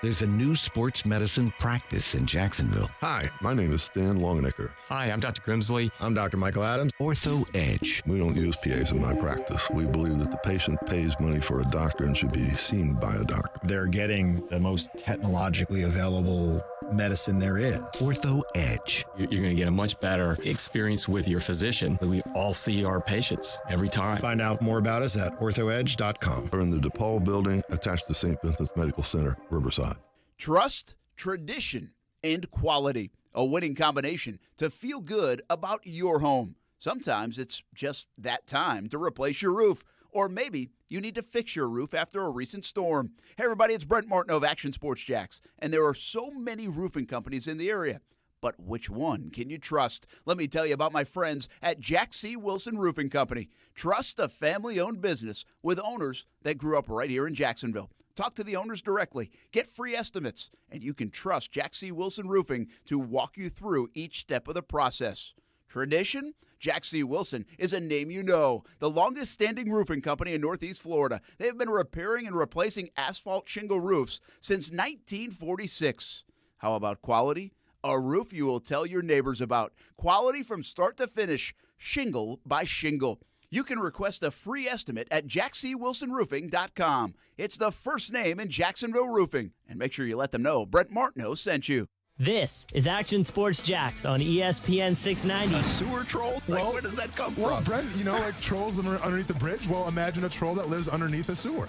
There's a new sports medicine practice in Jacksonville. Hi, my name is Stan Longenecker. Hi, I'm Dr. Grimsley. I'm Dr. Michael Adams. Ortho Edge. We don't use PAs in my practice. We believe that the patient pays money for a doctor and should be seen by a doctor. They're getting the most technologically available medicine there is. Ortho Edge. You're going to get a much better experience with your physician. We all see our patients every time. Find out more about us at orthoedge.com. We're in the DePaul building attached to St. Vincent's Medical Center, Riverside. Trust, tradition, and quality. A winning combination to feel good about your home. Sometimes it's just that time to replace your roof. Or maybe you need to fix your roof after a recent storm. Hey, everybody, it's Brent Martineau of Action Sports Jacks. And there are so many roofing companies in the area. But which one can you trust? Let me tell you about my friends at Jack C. Wilson Roofing Company. Trust a family-owned business with owners that grew up right here in Jacksonville. Talk to the owners directly. Get free estimates. And you can trust Jack C. Wilson Roofing to walk you through each step of the process. Tradition? Jack C. Wilson is a name you know. The longest-standing roofing company in Northeast Florida. They have been repairing and replacing asphalt shingle roofs since 1946. How about quality? A roof you will tell your neighbors about. Quality from start to finish, shingle by shingle. You can request a free estimate at jackcwilsonroofing.com. It's the first name in Jacksonville roofing. And make sure you let them know Brent Martineau sent you. This is Action Sports Jacks on ESPN 690. A sewer troll? Where does that come Well, from? Brent, like trolls underneath the bridge. Well, imagine a troll that lives underneath a sewer.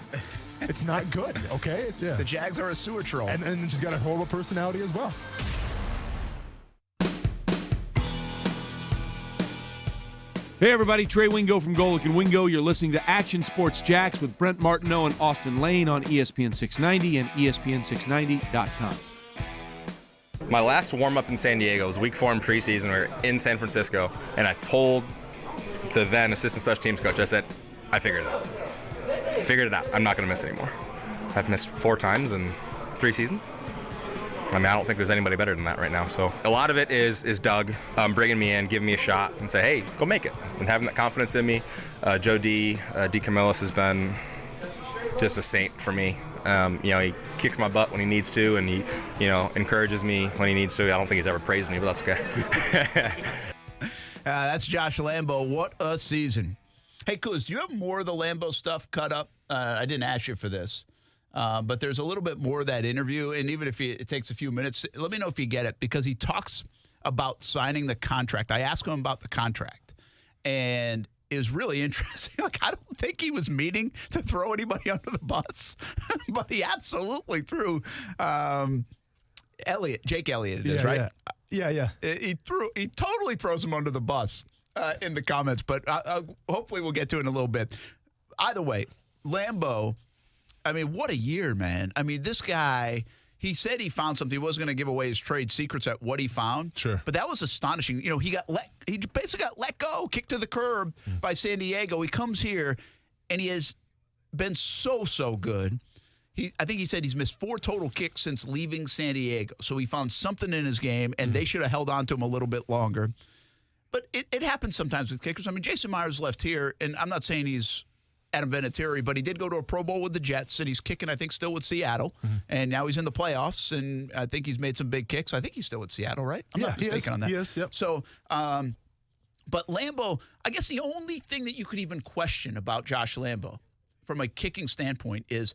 It's not good, okay? Yeah. The Jags are a sewer troll. And she's got a horrible personality as well. Hey everybody, Trey Wingo from Golic and Wingo. You're listening to Action Sports Jacks with Brent Martineau and Austin Lane on ESPN 690 and ESPN690.com. My last warm-up in San Diego was week 4 in preseason. We were in San Francisco, and I told the then assistant special teams coach, I said, I figured it out. I'm not going to miss anymore. I've missed 4 times in 3 seasons. I mean, I don't think there's anybody better than that right now. So a lot of it is Doug bringing me in, giving me a shot, and say, hey, go make it. And having that confidence in me. Joe D. Camillus has been just a saint for me. He kicks my butt when he needs to, and he, encourages me when he needs to. I don't think he's ever praised me, but that's okay. That's Josh Lambo. What a season. Hey, Kuz, do you have more of the Lambo stuff cut up? I didn't ask you for this. But there's a little bit more of that interview, and even if it takes a few minutes, let me know if you get it, because he talks about signing the contract. I asked him about the contract, and it was really interesting. I don't think he was meaning to throw anybody under the bus, but he absolutely threw Jake Elliott, it is, right? Yeah. He totally throws him under the bus in the comments, but hopefully we'll get to it in a little bit. Either way, Lambo, I mean, what a year, man. I mean, this guy, he said he found something. He wasn't going to give away his trade secrets at what he found. Sure. But that was astonishing. He basically got let go, kicked to the curb by San Diego. He comes here, and he has been so good. I think he said he's missed 4 total kicks since leaving San Diego. So he found something in his game, and they should have held on to him a little bit longer. But it happens sometimes with kickers. I mean, Jason Myers left here, and I'm not saying he's Adam Vinatieri, but he did go to a Pro Bowl with the Jets, and he's kicking, I think, still with Seattle. And now he's in the playoffs, and I think he's made some big kicks. I think he's still with Seattle, right? I'm not mistaken on that. Yes, yep. So, but Lambo, I guess the only thing that you could even question about Josh Lambo from a kicking standpoint is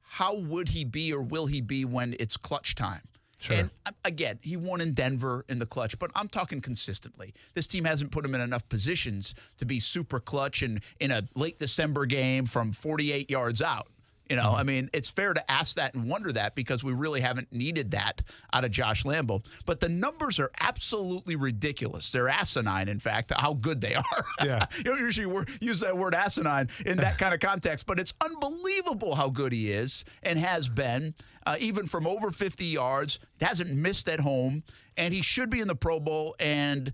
how would he be or will he be when it's clutch time? Sure. And again, he won in Denver in the clutch, but I'm talking consistently. This team hasn't put him in enough positions to be super clutch and in a late December game from 48 yards out. I mean, it's fair to ask that and wonder that because we really haven't needed that out of Josh Lambo. But the numbers are absolutely ridiculous. They're asinine, in fact, how good they are. Yeah. You don't usually use that word asinine in that kind of context, but it's unbelievable how good he is and has been, even from over 50 yards. Hasn't missed at home, and he should be in the Pro Bowl, and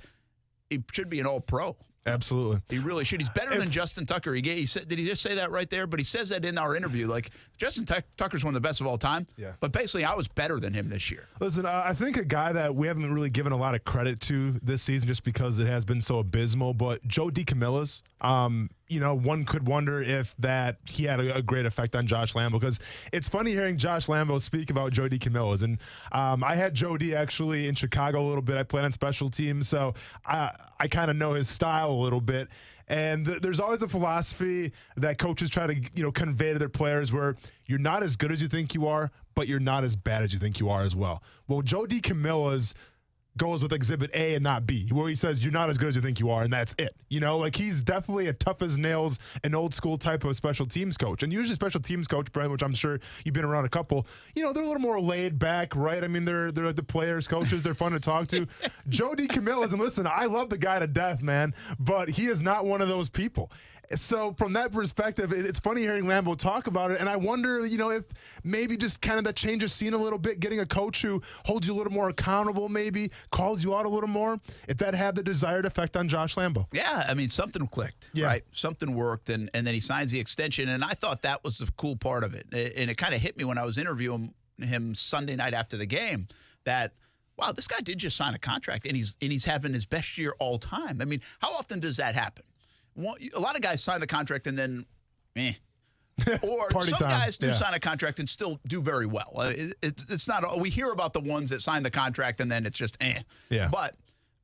he should be an All-Pro. Absolutely. He really should. He's better than Justin Tucker. He said, did he just say that right there? But he says that in our interview. Like, Justin Tucker's one of the best of all time. Yeah. But basically, I was better than him this year. Listen, I think a guy that we haven't really given a lot of credit to this season just because it has been so abysmal, but Joe DeCamillis, one could wonder if that he had a great effect on Josh Lambo, because it's funny hearing Josh Lambo speak about Joe DeCamillis. And I had Joe D actually in Chicago a little bit. I played on special teams, so I kind of know his style a little bit. And there's always a philosophy that coaches try to convey to their players where you're not as good as you think you are, but you're not as bad as you think you are as well. Well, Joe DeCamillis goes with exhibit A and not B, where he says you're not as good as you think you are, and that's it. Like he's definitely a tough as nails, an old school type of special teams coach. And usually special teams coach, Brent, which I'm sure you've been around a couple, they're a little more laid back, right? I mean, they're like the players, coaches, they're fun to talk to. Joe DiCamillo, and listen, I love the guy to death, man, but he is not one of those people. So from that perspective, it's funny hearing Lambeau talk about it, and I wonder, if maybe just kind of that change of scene a little bit, getting a coach who holds you a little more accountable, maybe calls you out a little more, if that had the desired effect on Josh Lambeau. Yeah, I mean, something clicked, right? Something worked, and then he signs the extension, and I thought that was the cool part of it. And it kind of hit me when I was interviewing him Sunday night after the game that, wow, this guy did just sign a contract, and he's having his best year all time. I mean, how often does that happen? A lot of guys sign the contract and then, or some guys do sign a contract and still do very well. It's not. We hear about the ones that sign the contract and then it's just Yeah. But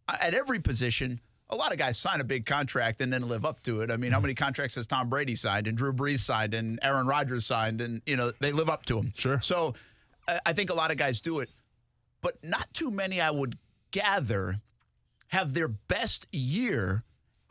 at every position, a lot of guys sign a big contract and then live up to it. I mean, how many contracts has Tom Brady signed and Drew Brees signed and Aaron Rodgers signed, and they live up to them. Sure. So I think a lot of guys do it, but not too many, I would gather, have their best year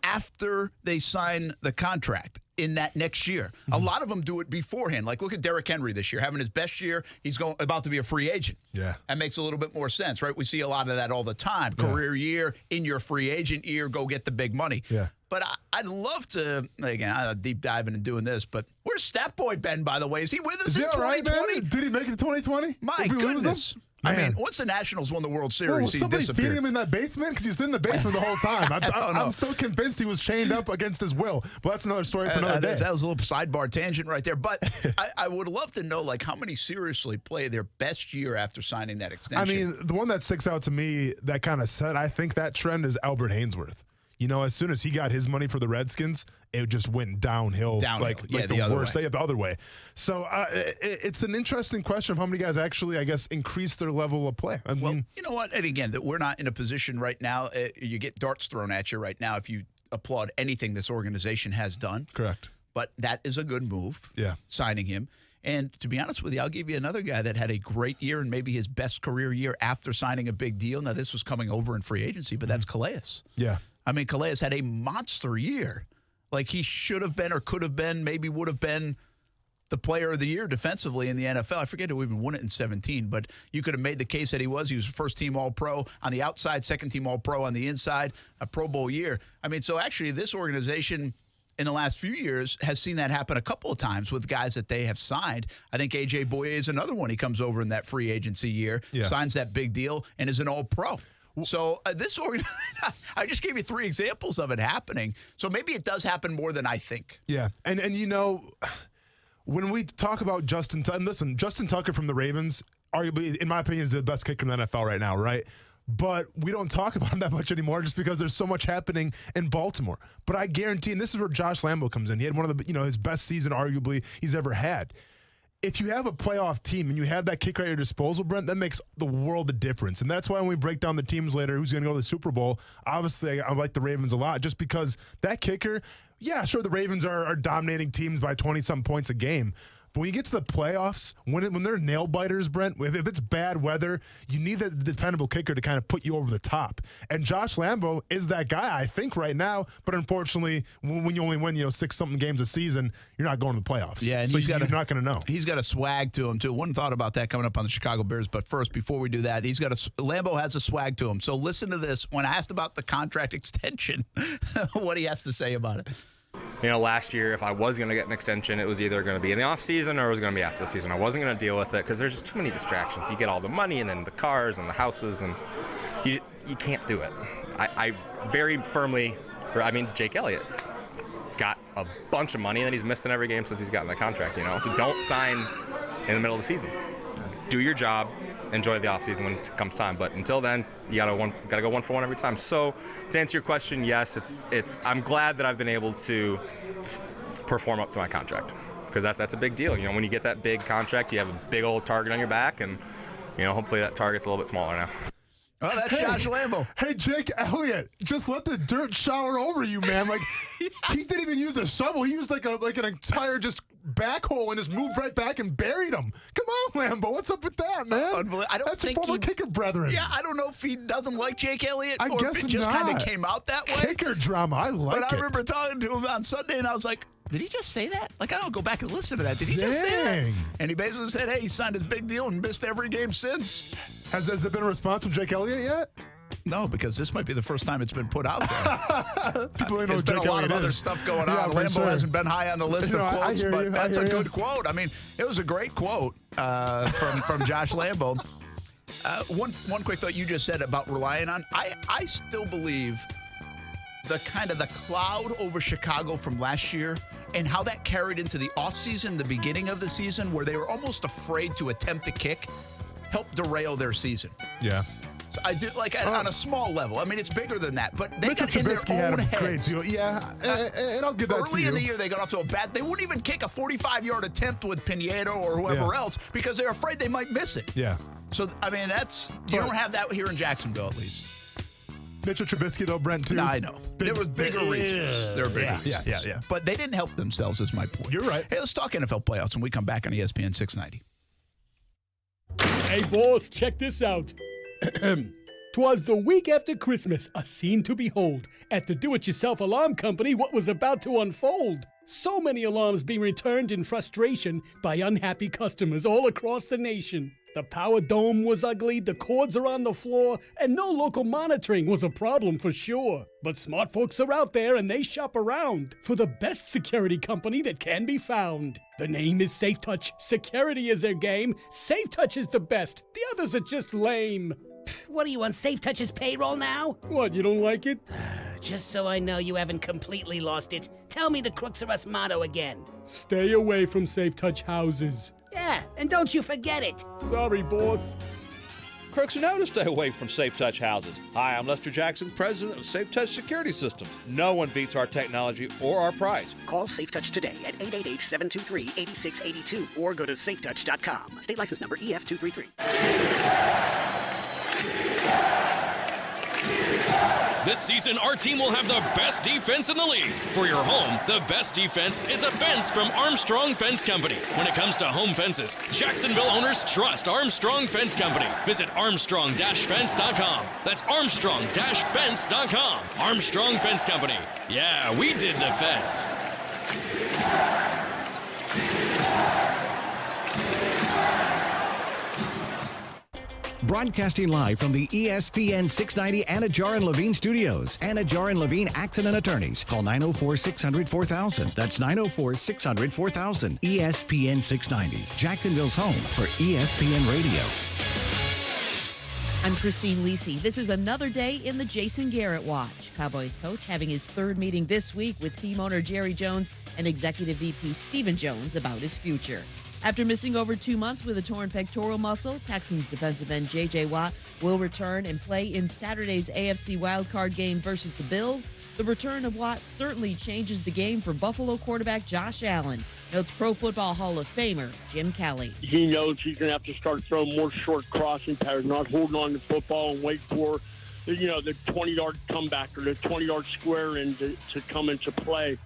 after they sign the contract in that next year. A lot of them do it beforehand. Like, look at Derrick Henry this year, having his best year. He's about to be a free agent. Yeah. That makes a little bit more sense, right? We see a lot of that all the time. Career year, in your free agent year, go get the big money. Yeah. But I'd love to, again, I'm deep diving and doing this, but where's Stat Boy Ben, by the way? Is he with us in 2020? Right, did he make it to 2020? My goodness. I mean, once the Nationals won the World Series, was somebody disappeared. feeding him in that basement? Because he was in the basement the whole time. I'm still convinced he was chained up against his will. But that's another story for another day. That was a little sidebar tangent right there. But I would love to know, how many seriously play their best year after signing that extension? I mean, the one that sticks out to me that kind of said, I think that trend is Albert Hainsworth. As soon as he got his money for the Redskins, it just went downhill. Like the worst day, the other way. So it's an interesting question of how many guys actually, I guess, increase their level of play. I mean, you know what? And again, that we're not in a position right now. You get darts thrown at you right now if you applaud anything this organization has done. Correct. But that is a good move. Yeah. Signing him. And to be honest with you, I'll give you another guy that had a great year and maybe his best career year after signing a big deal. Now, this was coming over in free agency, but that's Calais. Yeah. I mean, Calais had a monster year. Like, he should have been or could have been, maybe would have been the player of the year defensively in the NFL. I forget who even won it in 2017, but you could have made the case that he was. He was first-team All-Pro on the outside, second-team All-Pro on the inside, a Pro Bowl year. I mean, so actually this organization in the last few years has seen that happen a couple of times with guys that they have signed. I think A.J. Boye is another one. He comes over in that free agency year, signs that big deal, and is an All-Pro. So this organization, I just gave you 3 examples of it happening. So maybe it does happen more than I think. Yeah, and when we talk about Justin Tucker from the Ravens, arguably, in my opinion, is the best kicker in the NFL right now, right? But we don't talk about him that much anymore just because there's so much happening in Baltimore. But I guarantee, and this is where Josh Lambeau comes in. He had one of the, his best season arguably he's ever had. If you have a playoff team and you have that kicker at your disposal, Brent, that makes the world of difference. And that's why when we break down the teams later, who's going to go to the Super Bowl, obviously I like the Ravens a lot just because that kicker, yeah, sure, the Ravens are dominating teams by 20-some points a game. But when you get to the playoffs, when they're nail biters, Brent, if it's bad weather, you need that dependable kicker to kind of put you over the top. And Josh Lambeau is that guy, I think, right now. But unfortunately, when you only win 6-something games a season, you're not going to the playoffs. Yeah, and so you're not going to know. He's got a swag to him too. One thought about that coming up on the Chicago Bears. But first, before we do that, Lambeau has a swag to him. So listen to this. When asked about the contract extension, what he has to say about it. Last year, if I was going to get an extension, it was either going to be in the offseason or it was going to be after the season. I wasn't going to deal with it because there's just too many distractions. You get all the money and then the cars and the houses, and you can't do it. I very firmly, Jake Elliott got a bunch of money and then he's missed in every game since he's gotten the contract, So don't sign in the middle of the season. Do your job. Enjoy the offseason when it comes time, but until then, you gotta go 1 for 1 every time. So, to answer your question, yes, I'm glad that I've been able to perform up to my contract because that's a big deal. When you get that big contract, you have a big old target on your back, and hopefully that target's a little bit smaller now. Oh, that's Josh Lambo. Hey, Jake Elliott, just let the dirt shower over you, man. Like, he didn't even use a shovel. He used like an entire just backhoe and just moved right back and buried him. Come on, Lambo. What's up with that, man? That's think former kicker brethren. Yeah, I don't know if he doesn't like Jake Elliott I or guess if it just kind not. of came out that way. Kicker drama. I like it. But I remember talking to him on Sunday, and I was like, did he just say that? Like, I don't go back and listen to that. Did he just say that? Dang. And he basically said, hey, he signed his big deal and missed every game since. Has there been a response from Jake Elliott yet? No, because this might be the first time it's been put out there. People ain't know There's who been Jake a lot Elliott of other is. stuff going Yeah, on. for Lambo sure. hasn't been high on the list You know, of I quotes, hear but you. that's I a hear good you. quote. I mean, it was a great quote from Josh Lambo. One quick thought you just said about relying on. I still believe the cloud over Chicago from last year and how that carried into the offseason, the beginning of the season, where they were almost afraid to attempt to kick, helped derail their season. Yeah. So I do on a small level. I mean, it's bigger than that, but they Mitchell got in their Trubisky had own a great heads. deal. Yeah, and I'll give that to Early you. in the year, they got off to a bad. They wouldn't even kick a 45-yard attempt with Pinedo or whoever else because they're afraid they might miss it. Yeah. So I mean, you don't have that here in Jacksonville, at least. Mitchell Trubisky, though, Brent, too. No, I know. There was bigger reasons. There were bigger reasons. Yeah. But they didn't help themselves, is my point. You're right. Hey, let's talk NFL playoffs when we come back on ESPN 690. Hey, boss, check this out. 'Twas the week after Christmas, a scene to behold. At the do-it-yourself alarm company, what was about to unfold? So many alarms being returned in frustration by unhappy customers all across the nation. The power dome was ugly, the cords are on the floor, and no local monitoring was a problem for sure. But smart folks are out there and they shop around for the best security company that can be found. The name is SafeTouch. Security is their game. SafeTouch is the best. The others are just lame. What are you on SafeTouch's payroll now? What, you don't like it? Just so I know you haven't completely lost it, tell me the Crooks R Us motto again. Stay away from SafeTouch houses. Yeah, and don't you forget it. Sorry, boss. Crooks know to stay away from Safe Touch houses. Hi, I'm Lester Jackson, president of Safe Touch Security Systems. No one beats our technology or our price. Call SafeTouch today at 888-723-8682 or go to safetouch.com. State license number EF233. This season, our team will have the best defense in the league. For your home, the best defense is a fence from Armstrong Fence Company. When it comes to home fences, Jacksonville owners trust Armstrong Fence Company. Visit Armstrong-Fence.com. That's Armstrong-Fence.com. Armstrong Fence Company. Yeah, we did the fence. Broadcasting live from the ESPN 690 Anajar and Levine studios. Anajar and Levine Accident Attorneys. Call 904-600-4000. That's 904-600-4000. ESPN 690. Jacksonville's home for ESPN Radio. I'm Christine Lisi. This is another day in the Jason Garrett Watch. Cowboys coach having his third meeting this week with team owner Jerry Jones and executive VP Stephen Jones about his future. After missing over 2 months with a torn pectoral muscle, Texans defensive end J.J. Watt will return and play in Saturday's AFC wildcard game versus the Bills. The return of Watt certainly changes the game for Buffalo quarterback Josh Allen, notes Pro Football Hall of Famer Jim Kelly. He knows he's going to have to start throwing more short crossing patterns, not holding on to the football and wait for, the 20-yard comeback or the 20-yard square in to come into play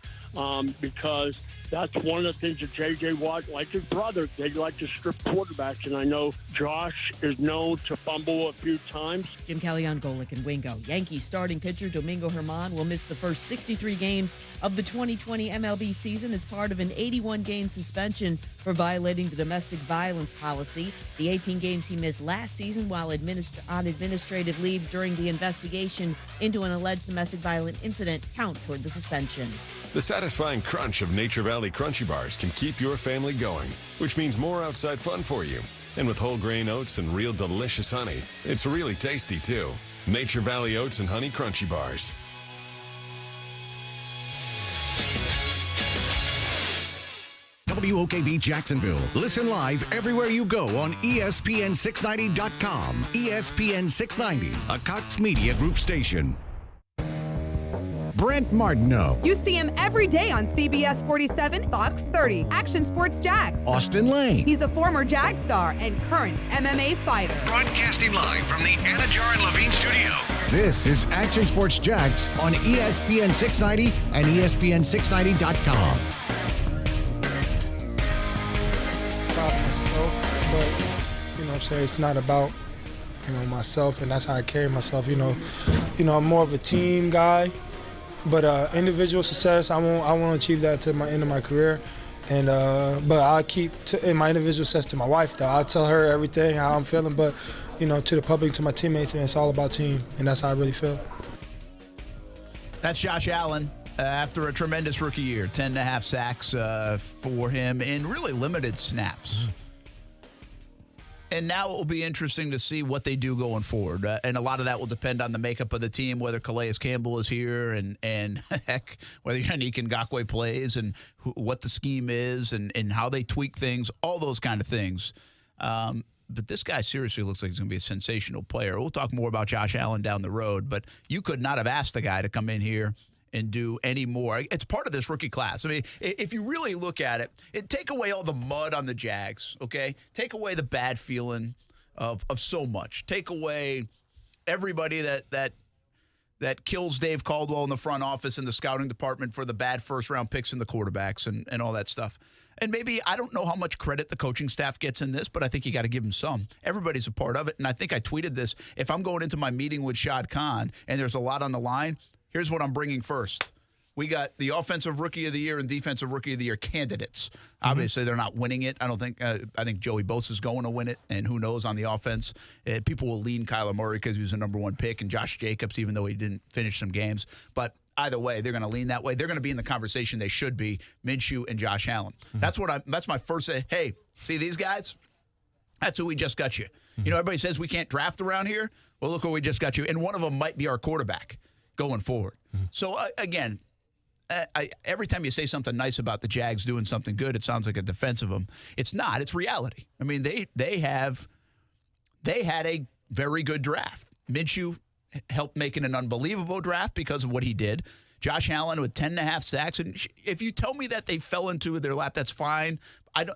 because that's one of the things that J.J. Watt, like his brother, they like to strip quarterbacks, and I know Josh is known to fumble a few times. Jim Kelly on Golick and Wingo. Yankees starting pitcher Domingo Germán will miss the first 63 games of the 2020 MLB season as part of an 81-game suspension for violating the domestic violence policy. The 18 games he missed last season while on administrative leave during the investigation into an alleged domestic violence incident count toward the suspension. The satisfying crunch of Nature Valley Crunchy Bars can keep your family going, which means more outside fun for you. And with whole grain oats and real delicious honey, it's really tasty too. Nature Valley Oats and Honey Crunchy Bars. WOKV Jacksonville. Listen live everywhere you go on ESPN690.com. ESPN 690, a Cox Media Group station. Brent Martineau. You see him every day on CBS 47, Fox 30, Action Sports Jax. Austin Lane. He's a former Jag star and current MMA fighter. Broadcasting live from the Anajar and Levine studio. This is Action Sports Jax on ESPN 690 and ESPN690.com. About myself, but you know what I'm saying, it's not about myself, and that's how I carry myself. I'm more of a team guy, but individual success, I want to achieve that to my end of my career. And but I'll keep in my individual success to my wife, though. I'll tell her everything, how I'm feeling, but to the public, to my teammates, and it's all about team, and that's how I really feel. That's Josh Allen after a tremendous rookie year. 10.5 sacks for him in really limited snaps. And now it will be interesting to see what they do going forward. And a lot of that will depend on the makeup of the team, whether Calais Campbell is here and heck, whether Yannick Ngakoue plays and what the scheme is and how they tweak things, all those kind of things. But this guy seriously looks like he's going to be a sensational player. We'll talk more about Josh Allen down the road, but you could not have asked the guy to come in here and do any more. It's part of this rookie class. I mean, if you really look at it, take away all the mud on the Jags, okay? Take away the bad feeling of so much. Take away everybody that kills Dave Caldwell in the front office and the scouting department for the bad first-round picks and the quarterbacks and all that stuff. And maybe, I don't know how much credit the coaching staff gets in this, but I think you got to give them some. Everybody's a part of it, and I think I tweeted this. If I'm going into my meeting with Shad Khan and there's a lot on the line, here's what I'm bringing first. We got the Offensive Rookie of the Year and Defensive Rookie of the Year candidates. Obviously, they're not winning it. I don't think. I think Joey Bosa's going to win it, and who knows on the offense. People will lean Kyler Murray because he was the number one pick, and Josh Jacobs, even though he didn't finish some games. But either way, they're going to lean that way. They're going to be in the conversation. They should be. Minshew and Josh Allen. That's my first. Hey, see these guys? That's who we just got you. Everybody says we can't draft around here. Well, look who we just got you, and one of them might be our quarterback going forward. So, again, every time you say something nice about the Jags doing something good, it sounds like a defense of them. It's not. It's reality. I mean, they had a very good draft. Minshew helped making an unbelievable draft because of what he did. Josh Allen with 10.5 sacks. And if you tell me that they fell into their lap, that's fine.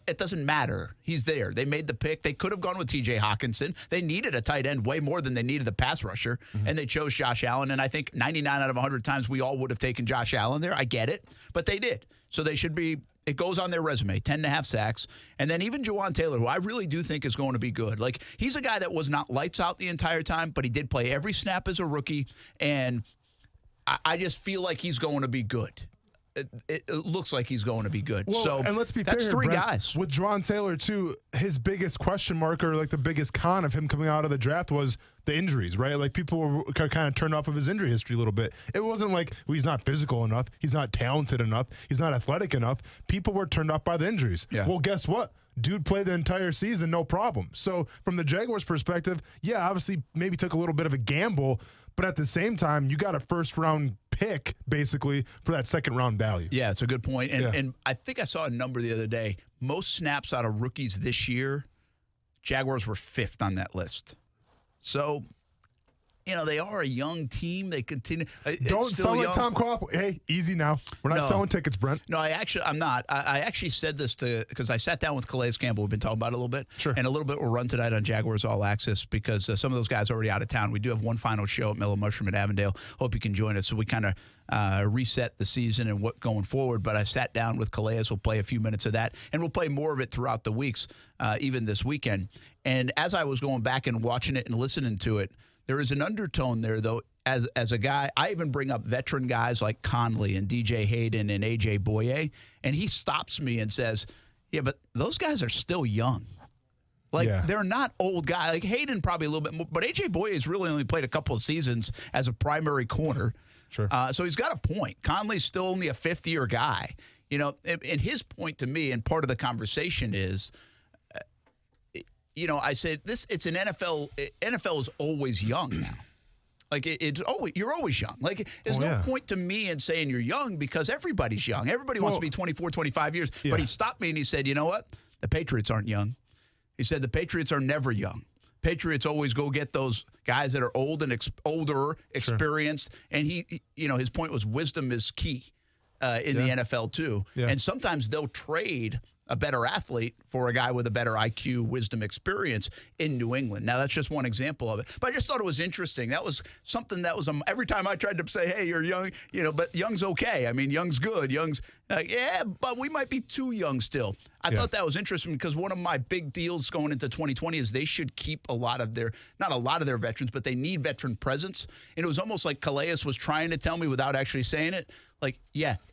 It doesn't matter. He's there. They made the pick. They could have gone with T.J. Hawkinson. They needed a tight end way more than they needed the pass rusher, and they chose Josh Allen. And I think 99 out of 100 times we all would have taken Josh Allen there. I get it, but they did. So they should be. It goes on their resume, 10.5 sacks. And then even Jawan Taylor, who I really do think is going to be good. Like, he's a guy that was not lights out the entire time, but he did play every snap as a rookie, and I just feel like he's going to be good. It looks like he's going to be good. Well, so and let's be that's fair, three Brent, guys. With Jawan Taylor, too, his biggest question mark or like the biggest con of him coming out of the draft was the injuries, right? Like, people were kind of turned off of his injury history a little bit. It wasn't like, well, he's not physical enough, he's not talented enough, he's not athletic enough. People were turned off by the injuries. Yeah. Well, guess what? Dude played the entire season, no problem. So from the Jaguars' perspective, yeah, obviously maybe took a little bit of a gamble, but at the same time, you got a first-round pick, basically, for that second-round value. Yeah, it's a good point. And I think I saw a number the other day. Most snaps out of rookies this year, Jaguars were 5th on that list. So, they are a young team. They continue. Don't sell it, Tom Coughlin. Hey, easy now. We're not selling tickets, Brent. No, I'm not. I actually said this because I sat down with Calais Campbell. We've been talking about it a little bit. Sure. And a little bit will run tonight on Jaguars All Access because some of those guys are already out of town. We do have one final show at Mellow Mushroom in Avondale. Hope you can join us. So we kind of reset the season and what going forward. But I sat down with Calais. We'll play a few minutes of that. And we'll play more of it throughout the weeks, even this weekend. And as I was going back and watching it and listening to it, there is an undertone there, though, as a guy. I even bring up veteran guys like Conley and DJ Hayden and A.J. Boye, and he stops me and says, yeah, but those guys are still young. Like, they're not old guys. Like, Hayden probably a little bit more, but A.J. Boye has really only played a couple of seasons as a primary corner. Sure. So he's got a point. Conley's still only a fifth-year guy. And his point to me, and part of the conversation is, I said it's an NFL. NFL is always young now. Like you're always young. Like there's no point to me in saying you're young because everybody's young. Everybody wants to be 24, 25 years. Yeah. But he stopped me and he said, you know what? The Patriots aren't young. He said the Patriots are never young. Patriots always go get those guys that are old and older, experienced. And he, his point was wisdom is key in the NFL too. Yeah. And sometimes they'll trade a better athlete for a guy with a better IQ, wisdom, experience in New England. Now, that's just one example of it. But I just thought it was interesting. That was something that was every time I tried to say, hey, you're young, but Young's okay. I mean, Young's good. Young's, but we might be too young still. I thought that was interesting because one of my big deals going into 2020 is they should keep not a lot of their veterans, but they need veteran presence. And it was almost like Calais was trying to tell me without actually saying it,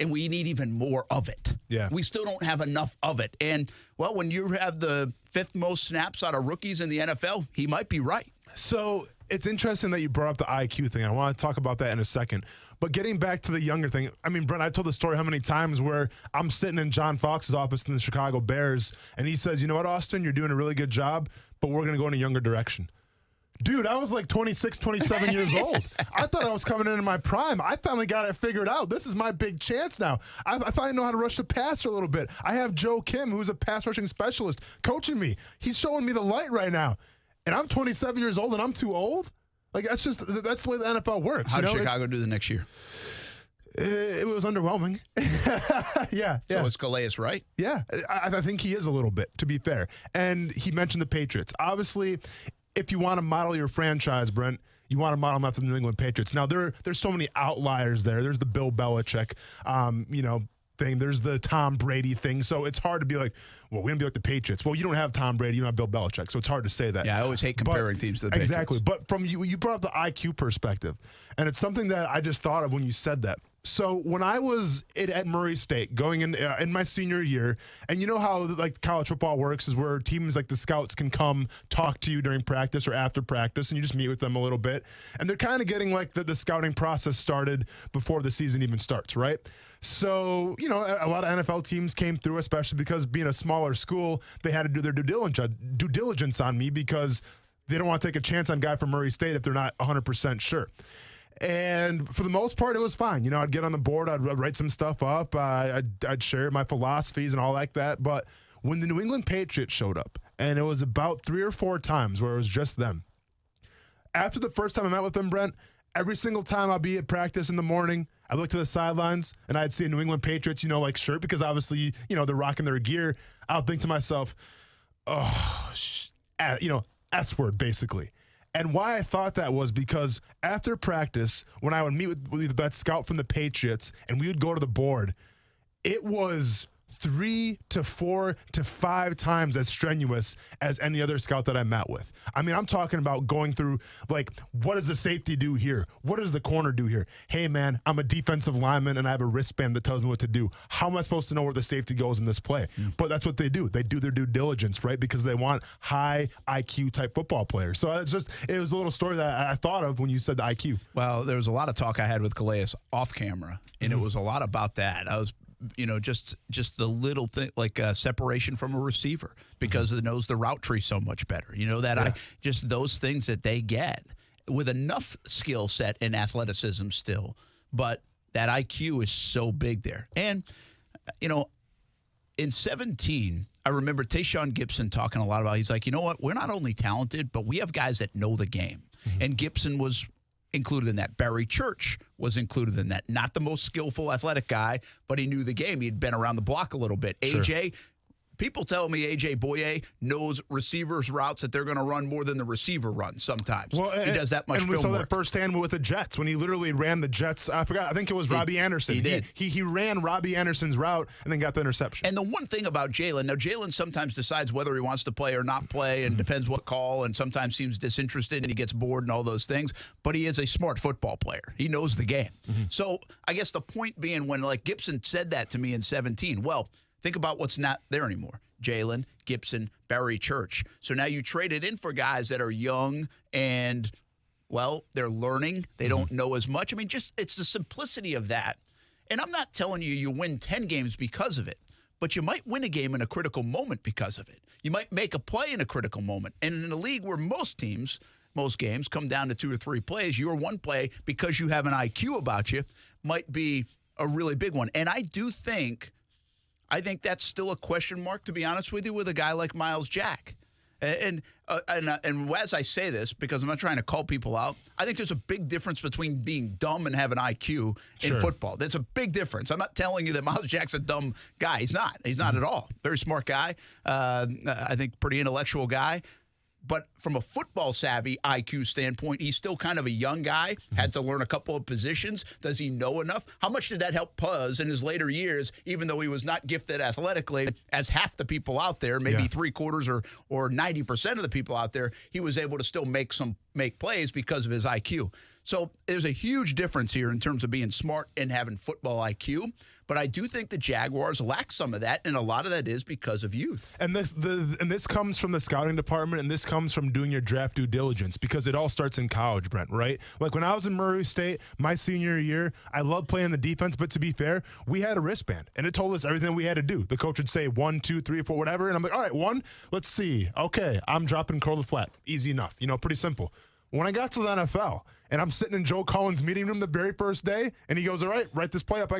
and we need even more of it. Yeah. We still don't have enough of it. And, well, when you have the 5th most snaps out of rookies in the NFL, he might be right. So it's interesting that you brought up the IQ thing. I want to talk about that in a second. But getting back to the younger thing, I mean, Brent, I told the story how many times where I'm sitting in John Fox's office in the Chicago Bears, and he says, you know what, Austin, you're doing a really good job, but we're going to go in a younger direction. Dude, I was like 26, 27 years old. I thought I was coming into my prime. I finally got it figured out. This is my big chance now. I thought I know how to rush the passer a little bit. I have Joe Kim, who's a pass rushing specialist, coaching me. He's showing me the light right now. And I'm 27 years old and I'm too old? That's the way the NFL works. How did Chicago do the next year? It was underwhelming. Yeah. So is Calais right? Yeah. I think he is a little bit, to be fair. And he mentioned the Patriots. Obviously, if you want to model your franchise, Brent, you want to model them after the New England Patriots. Now, there's so many outliers there. There's the Bill Belichick, thing. There's the Tom Brady thing. So it's hard to be like, well, we're going to be like the Patriots. Well, you don't have Tom Brady. You don't have Bill Belichick. So it's hard to say that. Yeah, I always hate comparing teams to the Patriots. Exactly. But from you brought up the IQ perspective. And it's something that I just thought of when you said that. So when I was at Murray State going in my senior year, and you know how college football works is where teams like the scouts can come talk to you during practice or after practice, and you just meet with them a little bit. And they're kind of getting the scouting process started before the season even starts, right? So, a lot of NFL teams came through, especially because being a smaller school, they had to do their due diligence on me because they don't want to take a chance on a guy from Murray State if they're not 100% sure. And for the most part, it was fine. I'd get on the board, I'd write some stuff up, I'd share my philosophies and all like that. But when the New England Patriots showed up, and it was about 3 or 4 times where it was just them, after the first time I met with them, Brent, every single time I'd be at practice in the morning, I look to the sidelines, and I'd see a New England Patriots, shirt, because obviously, they're rocking their gear. I'll think to myself, S word, basically. And why I thought that was because after practice, when I would meet with that scout from the Patriots and we would go to the board, it was 3 to 4 to 5 times as strenuous as any other scout that I met with. I mean, I'm talking about going through, what does the safety do here? What does the corner do here? Hey, man, I'm a defensive lineman, and I have a wristband that tells me what to do. How am I supposed to know where the safety goes in this play? But that's what they do. They do their due diligence, right? Because they want high IQ type football players. So it was a little story that I thought of when you said the IQ. Well, there was a lot of talk I had with Calais off camera, and it was a lot about that. I was just the little thing like separation from a receiver because it knows the route tree so much better. Just those things that they get with enough skill set and athleticism still, but that IQ is so big there. And, in 17, I remember Tayshaun Gibson talking a lot about, he's like, you know what, we're not only talented, but we have guys that know the game. And Gibson was included in that. Barry Church was included in that. Not the most skillful athletic guy, but he knew the game. He'd been around the block a little bit. Sure. AJ, people tell me AJ Boye knows receivers' routes that they're going to run more than the receiver runs sometimes. Well, he does that much film work. And we saw that firsthand with the Jets when he literally ran the Jets. I think it was Robbie Anderson. He did. He ran Robbie Anderson's route and then got the interception. And the one thing about Jalen, now Jalen sometimes decides whether he wants to play or not play and depends what call, and sometimes seems disinterested and he gets bored and all those things, but he is a smart football player. He knows the game. So I guess the point being when Gibson said that to me in 17, well, think about what's not there anymore. Jalen, Gibson, Barry Church. So now you trade it in for guys that are young and, well, they're learning. They don't know as much. I mean, it's the simplicity of that. And I'm not telling you win 10 games because of it, but you might win a game in a critical moment because of it. You might make a play in a critical moment. And in a league where most games come down to 2 or 3 plays, your one play, because you have an IQ about you, might be a really big one. And I think that's still a question mark, to be honest with you, with a guy like Miles Jack. And as I say this, because I'm not trying to call people out, I think there's a big difference between being dumb and having IQ in football. There's a big difference. I'm not telling you that Miles Jack's a dumb guy. He's not. He's not at all. Very smart guy. I think pretty intellectual guy. But from a football savvy IQ standpoint, he's still kind of a young guy, had to learn a couple of positions. Does he know enough? How much did that help Puz in his later years, even though he was not gifted athletically as half the people out there, maybe 3/4 or 90% of the people out there, he was able to still make plays because of his IQ. So there's a huge difference here in terms of being smart and having football IQ. But I do think the Jaguars lack some of that, and a lot of that is because of youth. And this comes from the scouting department, and this comes from doing your draft due diligence, because it all starts in college, Brent, right? Like when I was in Murray State, my senior year, I loved playing the defense, but to be fair, we had a wristband, and it told us everything we had to do. The coach would say 1, 2, 3, 4, whatever, and I'm like, all right, 1, let's see. Okay, I'm dropping curl the flat. Easy enough. Pretty simple. When I got to the NFL, and I'm sitting in Joe Cullen's meeting room the very first day, and he goes, all right, write this play up.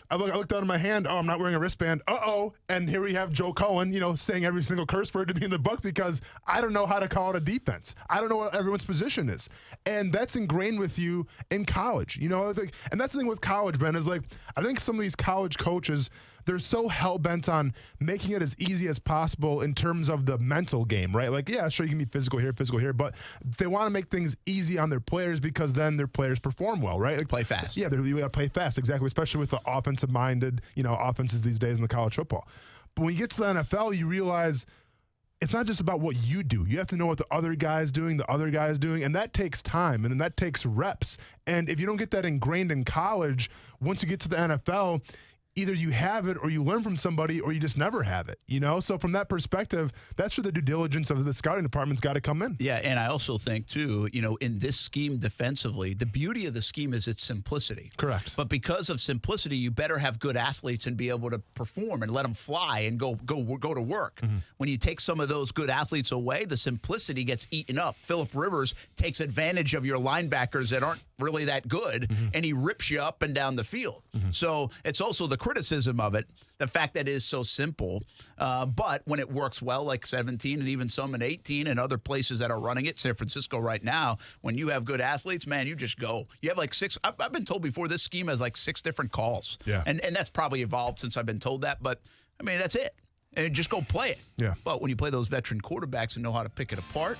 I looked down at my hand. Oh, I'm not wearing a wristband. Uh-oh. And here we have Joe Cullen, saying every single curse word to be in the book, because I don't know how to call it a defense. I don't know what everyone's position is. And that's ingrained with you in college. And that's the thing with college, Ben, is like, I think some of these college coaches, they're so hell-bent on making it as easy as possible in terms of the mental game, right? Like, yeah, sure, you can be physical here, but they want to make things easy on their players, because then their players perform well, right? Like, play fast. Yeah, you got to play fast, exactly, especially with the offensive-minded, offenses these days in the college football. But when you get to the NFL, you realize it's not just about what you do. You have to know what the other guy's doing, and that takes time, and then that takes reps. And if you don't get that ingrained in college, once you get to the NFL, either you have it or you learn from somebody, or you just never have it, So from that perspective, that's where the due diligence of the scouting department's got to come in. Yeah, and I also think, too, in this scheme defensively, the beauty of the scheme is its simplicity. Correct. But because of simplicity, you better have good athletes and be able to perform and let them fly and go to work. Mm-hmm. When you take some of those good athletes away, the simplicity gets eaten up. Phillip Rivers takes advantage of your linebackers that aren't really that good, and he rips you up and down the field. Mm-hmm. So it's also the criticism of it, the fact that it is so simple, but when it works well, like 17 and even some in 18 and other places that are running it, San Francisco right now, when you have good athletes, man, you just go. You have like 6, I've been told before, this scheme has like 6 different calls. Yeah. And that's probably evolved since I've been told that, but I mean, that's it. And just go play it. Yeah. But when you play those veteran quarterbacks and know how to pick it apart,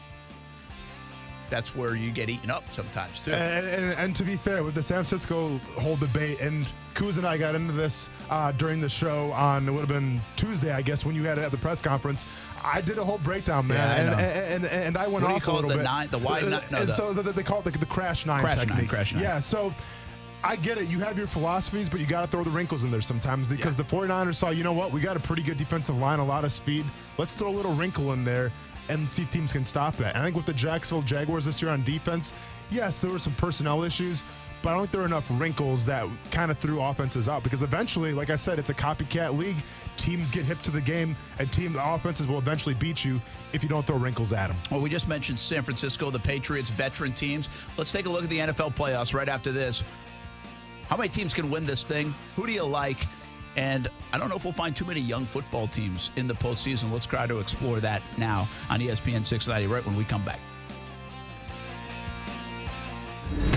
that's where you get eaten up sometimes, too. And to be fair, with the San Francisco whole debate, and Kuz and I got into this during the show on, it would have been Tuesday, I guess, when you had it at the press conference. I did a whole breakdown, man, and I went off a little bit. The wide nine? No, so they call it the crash 9 technique. Crash 9. Yeah, so I get it. You have your philosophies, but you got to throw the wrinkles in there sometimes, because the 49ers saw, you know what, we got a pretty good defensive line, a lot of speed. Let's throw a little wrinkle in there and see if teams can stop that. And I think with the Jacksonville Jaguars this year on defense, yes, there were some personnel issues, but I don't think there were enough wrinkles that kind of threw offenses out, because eventually, like I said, it's a copycat league. Teams get hip to the game, and offenses will eventually beat you if you don't throw wrinkles at them. Well, we just mentioned San Francisco, the Patriots, veteran teams. Let's take a look at the NFL playoffs right after this. How many teams can win this thing? Who do you like? And I don't know if we'll find too many young football teams in the postseason. Let's try to explore that now on ESPN 690 right when we come back.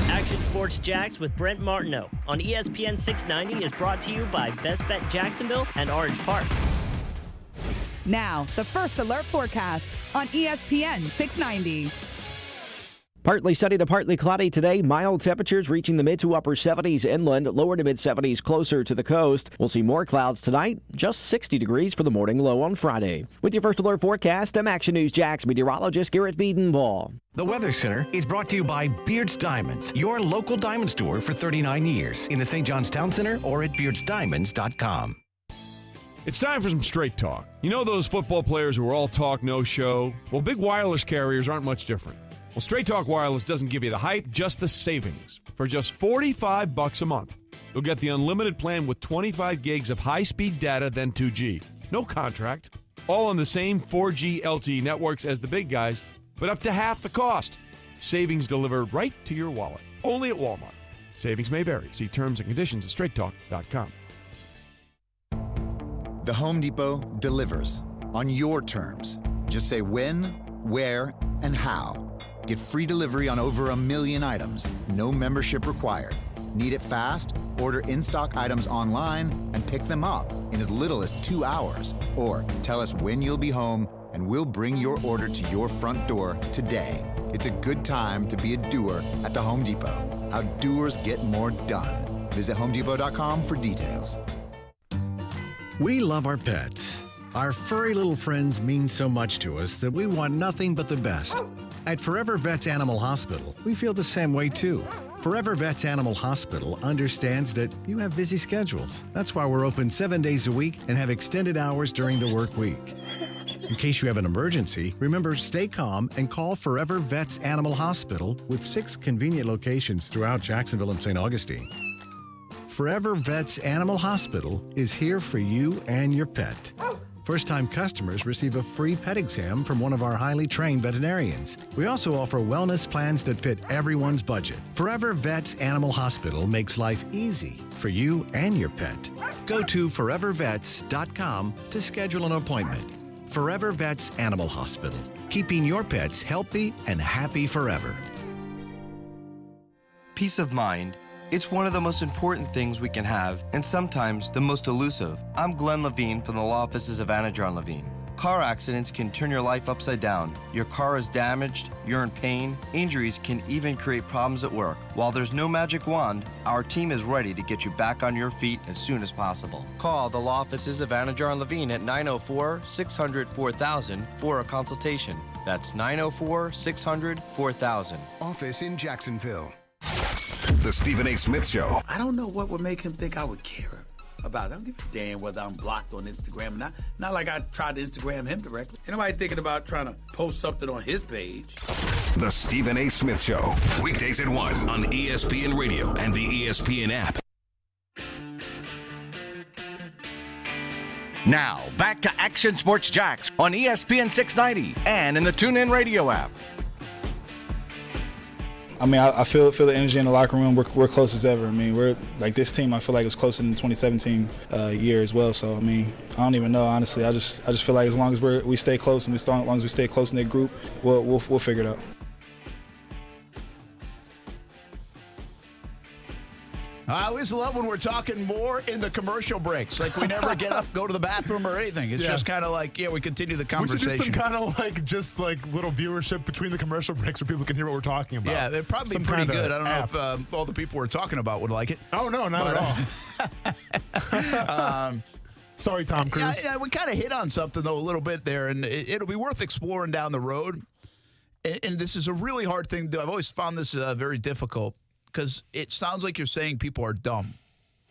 Action Sports Jacks with Brent Martineau on ESPN 690 is brought to you by Best Bet Jacksonville and Orange Park. Now, the first alert forecast on ESPN 690. Partly sunny to partly cloudy today. Mild temperatures reaching the mid to upper 70s inland, lower to mid 70s closer to the coast. We'll see more clouds tonight, just 60 degrees for the morning low on Friday. With your first alert forecast, I'm Action News Jax meteorologist Garrett Beedenball. The Weather Center is brought to you by Beards Diamonds, your local diamond store for 39 years in the St. John's Town Center or at beardsdiamonds.com. It's time for some straight talk. You know those football players who are all talk, no show? Well, big wireless carriers aren't much different. Well, Straight Talk Wireless doesn't give you the hype, just the savings. For just $45 a month, you'll get the unlimited plan with 25 gigs of high-speed data, then 2G. No contract. All on the same 4G LTE networks as the big guys, but up to half the cost. Savings delivered right to your wallet. Only at Walmart. Savings may vary. See terms and conditions at straighttalk.com. The Home Depot delivers on your terms. Just say when, where, and how. Get free delivery on over 1 million items. No membership required. Need it fast? Order in-stock items online and pick them up in as little as 2 hours. Or tell us when you'll be home and we'll bring your order to your front door today. It's a good time to be a doer at the Home Depot. How doers get more done. Visit HomeDepot.com for details. We love our pets. Our furry little friends mean so much to us that we want nothing but the best. At Forever Vets Animal Hospital, we feel the same way too. Forever Vets Animal Hospital understands that you have busy schedules. That's why we're open 7 days a week and have extended hours during the work week. In case you have an emergency, remember, stay calm and call Forever Vets Animal Hospital with 6 convenient locations throughout Jacksonville and St. Augustine. Forever Vets Animal Hospital is here for you and your pet. First-time customers receive a free pet exam from one of our highly trained veterinarians. We also offer wellness plans that fit everyone's budget. Forever Vets Animal Hospital makes life easy for you and your pet. Go to forevervets.com to schedule an appointment. Forever Vets Animal Hospital, keeping your pets healthy and happy forever. Peace of mind. It's one of the most important things we can have, and sometimes the most elusive. I'm Glenn Levine from the law offices of Anajar and Levine. Car accidents can turn your life upside down. Your car is damaged, you're in pain, injuries can even create problems at work. While there's no magic wand, our team is ready to get you back on your feet as soon as possible. Call the law offices of Anajar and Levine at 904-600-4000 for a consultation. That's 904-600-4000. Office in Jacksonville. The Stephen A. Smith Show. I don't know what would make him think I would care about it. I don't give a damn whether I'm blocked on Instagram or not. Not like I tried to Instagram him directly. Ain't nobody thinking about trying to post something on his page. The Stephen A. Smith Show. Weekdays at 1 on ESPN Radio and the ESPN app. Now, back to Action Sports Jacks on ESPN 690 and in the TuneIn Radio app. I mean, I feel the energy in the locker room. We're close as ever. I mean, we're like this team. I feel like it's closer than the 2017 year as well. So I mean, I don't even know honestly. I just feel like as long as we stay close and as long as we stay close in that group, we'll figure it out. I always love when we're talking more in the commercial breaks. Like we never get up, go to the bathroom or anything. It's just kind of like, we continue the conversation. We should do some kind of just little viewership between the commercial breaks where people can hear what we're talking about. Yeah, it'd probably be pretty good. I don't know if all the people we're talking about would like it. Oh, no, not at all. Sorry, Tom Cruise. Yeah, we kind of hit on something, though, a little bit there, and it'll be worth exploring down the road. And this is a really hard thing to do. I've always found this very difficult. Because it sounds like you're saying people are dumb.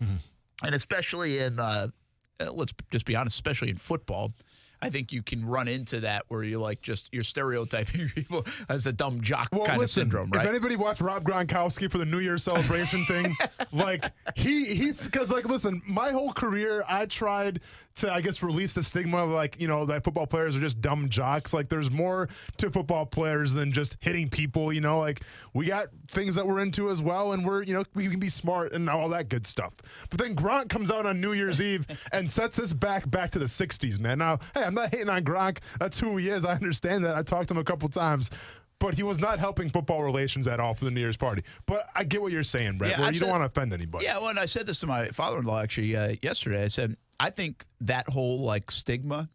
Mm-hmm. And especially in, let's just be honest, especially in football, I think you can run into that where you're you're stereotyping people as a dumb jock kind of syndrome, right? If anybody watched Rob Gronkowski for the New Year's celebration thing, he's because listen, my whole career I tried to, I guess, release the stigma of that football players are just dumb jocks. There's more to football players than just hitting people, we got things that we're into as well, and we can be smart and all that good stuff. But then Gronk comes out on New Year's Eve and sets us back to the 60s, man. Now, hey, I'm not hating on Gronk. That's who he is. I understand that. I talked to him a couple times. But he was not helping football relations at all for the New Year's party. But I get what you're saying, Brett. You don't want to offend anybody. Yeah, well, and I said this to my father-in-law actually yesterday. I said, I think that whole stigma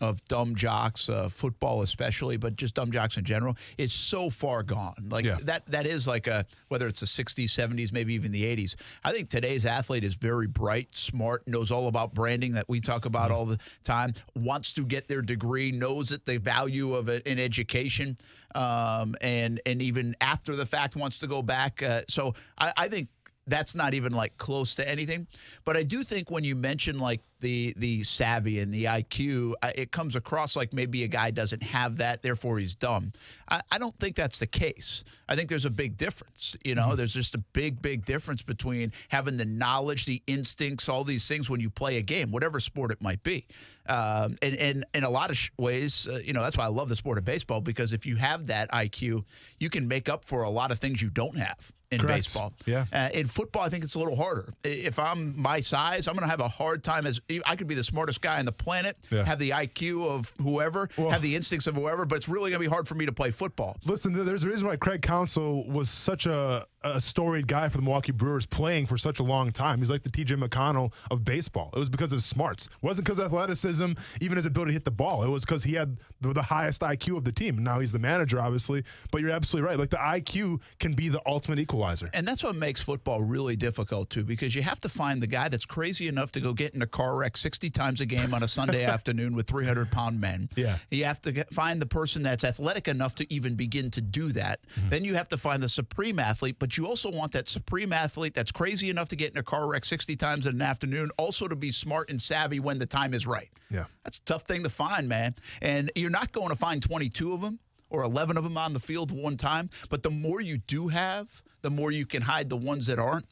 of dumb jocks, football especially, but just dumb jocks in general, is so far gone. That is whether it's the 60s, 70s, maybe even the 80s. I think today's athlete is very bright, smart, knows all about branding that we talk about all the time, wants to get their degree, knows that the value of it in education, and even after the fact wants to go back. So I think that's not even close to anything. But I do think when you mention the savvy and the IQ, it comes across like maybe a guy doesn't have that, therefore he's dumb. I don't think that's the case. I think there's a big difference. There's just a big difference between having the knowledge, the instincts, all these things when you play a game, whatever sport it might be. And in a lot of ways, that's why I love the sport of baseball, because if you have that IQ, you can make up for a lot of things you don't have. in Correct. baseball. Yeah. In football, I think it's a little harder. If I'm my size, I'm going to have a hard time. I could be the smartest guy on the planet, have the IQ of whoever, have the instincts of whoever, but it's really going to be hard for me to play football. Listen, there's a reason why Craig Counsell was such a storied guy for the Milwaukee Brewers, playing for such a long time. He's like the T.J. McConnell of baseball. It was because of smarts. It wasn't because of athleticism, even his ability to hit the ball. It was because he had the highest IQ of the team. Now he's the manager, obviously, but you're absolutely right. Like, the IQ can be the ultimate equalizer. And that's what makes football really difficult, too, because you have to find the guy that's crazy enough to go get in a car wreck 60 times a game on a Sunday afternoon with 300-pound men. Yeah. You have to find the person that's athletic enough to even begin to do that. Mm-hmm. Then you have to find the supreme athlete, but you also want that supreme athlete that's crazy enough to get in a car wreck 60 times in an afternoon, also to be smart and savvy when the time is right. Yeah. That's a tough thing to find, man. And you're not going to find 22 of them or 11 of them on the field at one time, but the more you do have, the more you can hide the ones that aren't,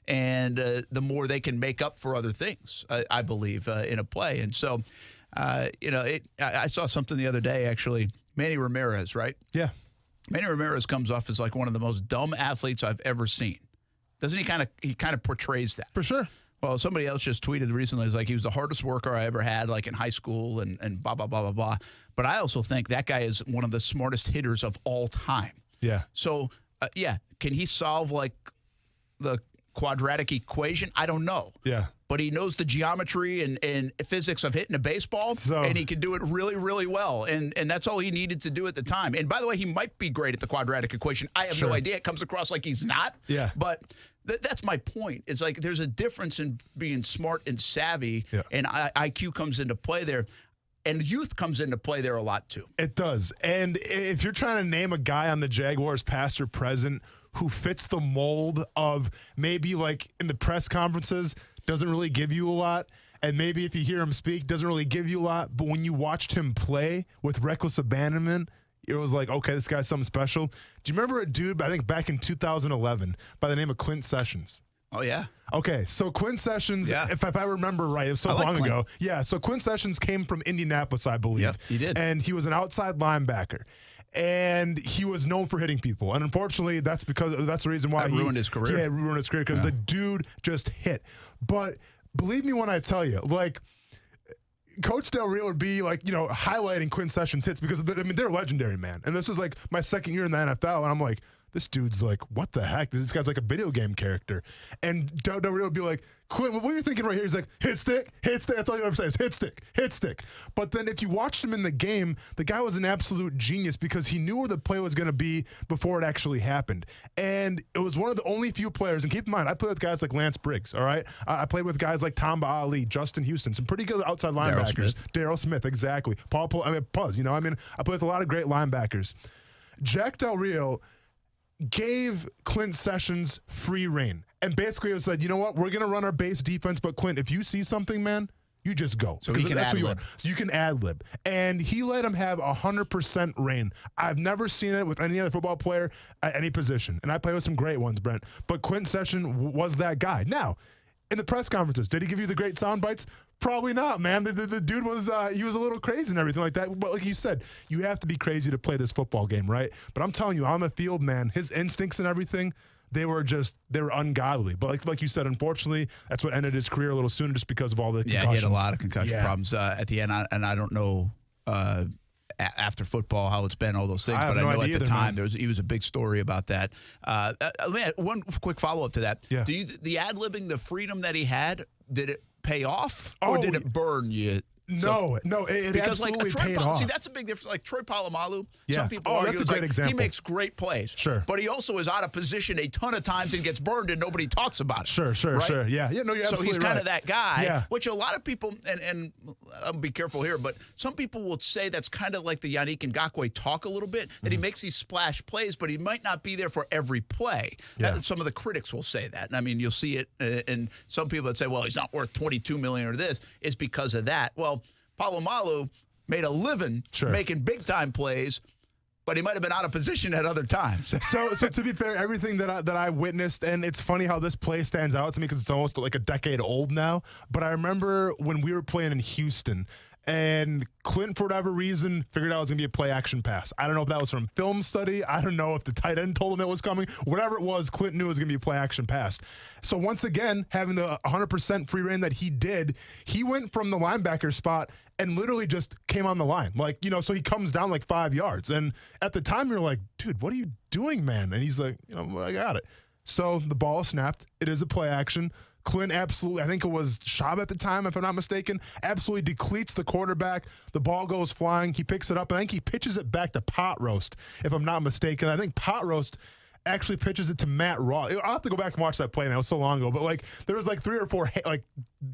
and the more they can make up for other things, I believe, in a play. And so, I saw something the other day, actually. Manny Ramirez, right? Yeah. Manny Ramirez comes off as like one of the most dumb athletes I've ever seen. Doesn't he kind of portrays that? For sure. Well, somebody else just tweeted recently, it's like he was the hardest worker I ever had, like in high school and blah, blah, blah, blah, blah. But I also think that guy is one of the smartest hitters of all time. Yeah. So, can he solve like the quadratic equation? I don't know. Yeah. But he knows the geometry and physics of hitting a baseball, and he can do it really, really well. And that's all he needed to do at the time. And by the way, he might be great at the quadratic equation. I have no idea. It comes across like he's not. Yeah. But that's my point. It's like there's a difference in being smart and savvy, and IQ comes into play there. And youth comes into play there a lot, too. It does. And if you're trying to name a guy on the Jaguars, past or present, who fits the mold of maybe like in the press conferences, doesn't really give you a lot, and maybe if you hear him speak, doesn't really give you a lot, but when you watched him play with reckless abandonment, it was like, okay, this guy's something special. Do you remember a dude, I think back in 2011, by the name of Clint Sessions? Oh, yeah. Okay, so Quinn Sessions, if I remember right, it was so long ago. Yeah, so Quinn Sessions came from Indianapolis, I believe. Yep, he did. And he was an outside linebacker. And he was known for hitting people. And unfortunately, that's the reason why he ruined his career. Yeah, ruined his career because the dude just hit. But believe me when I tell you, like, Coach Del Rio would be like, highlighting Quinn Sessions' hits because they're legendary, man. And this was like my second year in the NFL, and I'm like, this dude's like, what the heck? This guy's like a video game character. And Del Rio would be like, Quinn, what are you thinking right here? He's like, hit stick, hit stick. That's all you ever say is hit stick, hit stick. But then if you watched him in the game, the guy was an absolute genius because he knew where the play was going to be before it actually happened. And it was one of the only few players, and keep in mind, I played with guys like Lance Briggs, all right? I played with guys like Tamba Ali, Justin Houston, some pretty good outside linebackers. Daryl Smith, exactly. I played with a lot of great linebackers. Jack Del Rio gave Clint Sessions free reign. And basically it said, you know what, we're going to run our base defense, but Clint, if you see something, man, you just go. So he can ad-lib. So you can ad-lib. And he let him have 100% reign. I've never seen it with any other football player at any position. And I play with some great ones, Brent. But Clint Sessions was that guy. Now, in the press conferences, did he give you the great sound bites? Probably not, man. The dude was he was a little crazy and everything like that. But like you said, you have to be crazy to play this football game, right? But I'm telling you, on the field, man, his instincts and everything, they were ungodly. But like you said, unfortunately, that's what ended his career a little sooner just because of all the concussions. Yeah, he had a lot of concussion problems at the end. And I don't know after football how it's been, all those things. But I know at the time he was a big story about that. One quick follow-up to that. Yeah. The ad-libbing, the freedom that he had, did it pay off or did it burn you? No, it because absolutely like paid off. See, that's a big difference. Like Troy Polamalu, Yeah. some people argue that's a great example. he makes great plays. Sure. But he also is out of position a ton of times and gets burned and nobody talks about it. Sure. Right? Yeah. No, you're absolutely right. So he's kind of that guy, Yeah. which a lot of people, and I'll be careful here, but some people will say that's kind of like the Yannick Ngakoue talk a little bit, that he makes these splash plays, but he might not be there for every play. Yeah. Some of the critics will say that. And I mean, you'll see it, and some people that say, well, he's not worth $22 million or this, is because of that. Well, Polamalu made a living making big-time plays, but he might have been out of position at other times. So to be fair, everything that I witnessed, and it's funny how this play stands out to me because it's almost like a decade old now, but I remember when we were playing in Houston, And Clint, for whatever reason, figured out it was going to be a play-action pass. I don't know if that was from film study. I don't know if the tight end told him it was coming. Whatever it was, Clint knew it was going to be a play-action pass. So once again, having the 100% free reign that he did, he went from the linebacker spot and literally just came on the line. Like, so he comes down like 5 yards. And at the time, you're like, dude, what are you doing, man? And he's like, I got it. So the ball snapped. It is a play-action. Clint absolutely, I think it was Schaub at the time, if I'm not mistaken, absolutely depletes the quarterback. The ball goes flying. He picks it up. I think he pitches it back to Pot Roast, if I'm not mistaken. I think Pot Roast actually pitches it to Matt Ross. I'll have to go back and watch that play now. It was so long ago. But, there was 3 or 4,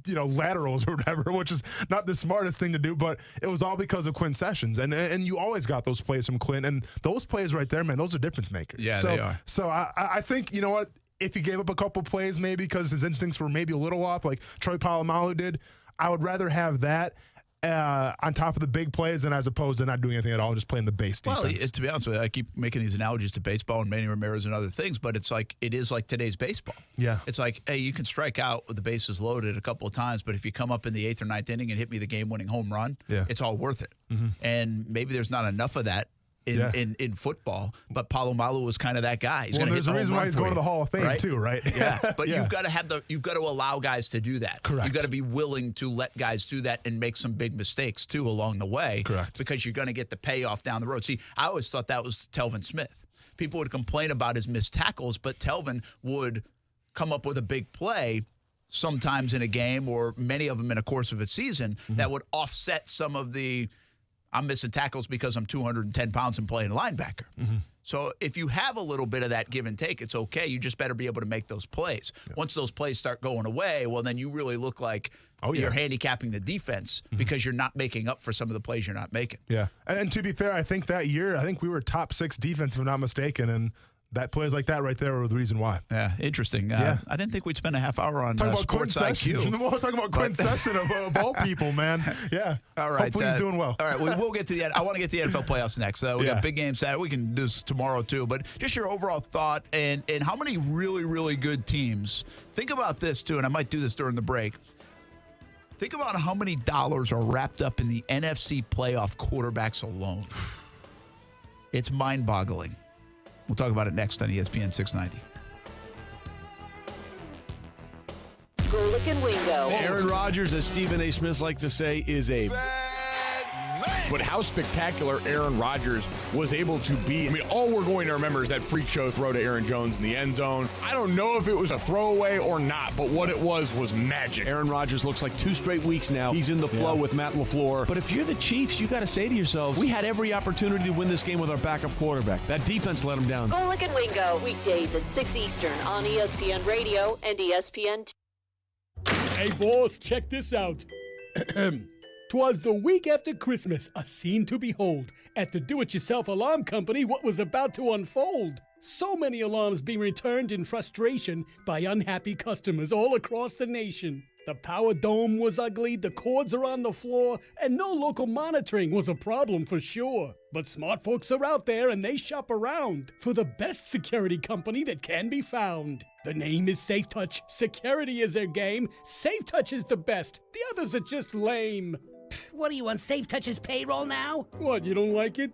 laterals or whatever, which is not the smartest thing to do. But it was all because of Quinn Sessions. And you always got those plays from Clint. And those plays right there, man, those are difference makers. Yeah, they are. So I think, you know what? If he gave up a couple plays maybe because his instincts were maybe a little off like Troy Polamalu did, I would rather have that on top of the big plays than as opposed to not doing anything at all and just playing the base defense. Well, to be honest with you, I keep making these analogies to baseball and Manny Ramirez and other things, but it is like today's baseball. Yeah. It's like, hey, you can strike out with the bases loaded a couple of times, but if you come up in the 8th or 9th inning and hit me the game-winning home run, it's all worth it. Mm-hmm. And maybe there's not enough of that in football, but Polamalu was kind of that guy. He's there's a reason why he's going to the Hall of Fame too, right? Yeah, but you've got to allow guys to do that. Correct. You've got to be willing to let guys do that and make some big mistakes too along the way. Correct. Because you're going to get the payoff down the road. See, I always thought that was Telvin Smith. People would complain about his missed tackles, but Telvin would come up with a big play sometimes in a game or many of them in a course of a season that would offset some of the I'm missing tackles because I'm 210 pounds and playing linebacker. Mm-hmm. So if you have a little bit of that give and take, it's okay. You just better be able to make those plays. Yeah. Once those plays start going away, well, then you really look like you're handicapping the defense because you're not making up for some of the plays you're not making. Yeah. And to be fair, I think that year, we were top 6 defense, if I'm not mistaken, and that plays like that right there were the reason why. Yeah, interesting. I didn't think we'd spend a half hour on sports IQ. We're talking about Quinn Sessions of all people, man. Yeah. All right. Hopefully he's doing well. All right, we'll get to the end. I want to get to the NFL playoffs next. We got big games Saturday. We can do this tomorrow too. But just your overall thought and how many really, really good teams. Think about this too, and I might do this during the break. Think about how many dollars are wrapped up in the NFC playoff quarterbacks alone. It's mind-boggling. We'll talk about it next on ESPN 690. Golick and Wingo. Aaron Rodgers, as Stephen A. Smith likes to say, is a... But how spectacular Aaron Rodgers was able to be. I mean, all we're going to remember is that freak show throw to Aaron Jones in the end zone. I don't know if it was a throwaway or not, but what it was magic. Aaron Rodgers looks like 2 straight weeks now. He's in the flow with Matt LaFleur. But if you're the Chiefs, you got to say to yourselves, we had every opportunity to win this game with our backup quarterback. That defense let him down. Golick and Wingo, weekdays at 6 Eastern on ESPN Radio and ESPN. Hey, boss, check this out. 'Twas the week after Christmas, a scene to behold. At the do-it-yourself alarm company, what was about to unfold? So many alarms being returned in frustration by unhappy customers all across the nation. The power dome was ugly, the cords are on the floor, and no local monitoring was a problem for sure. But smart folks are out there and they shop around for the best security company that can be found. The name is Safe Touch. Security is their game. Safe Touch is the best. The others are just lame. What are you on Safe Touch's payroll now? What, you don't like it?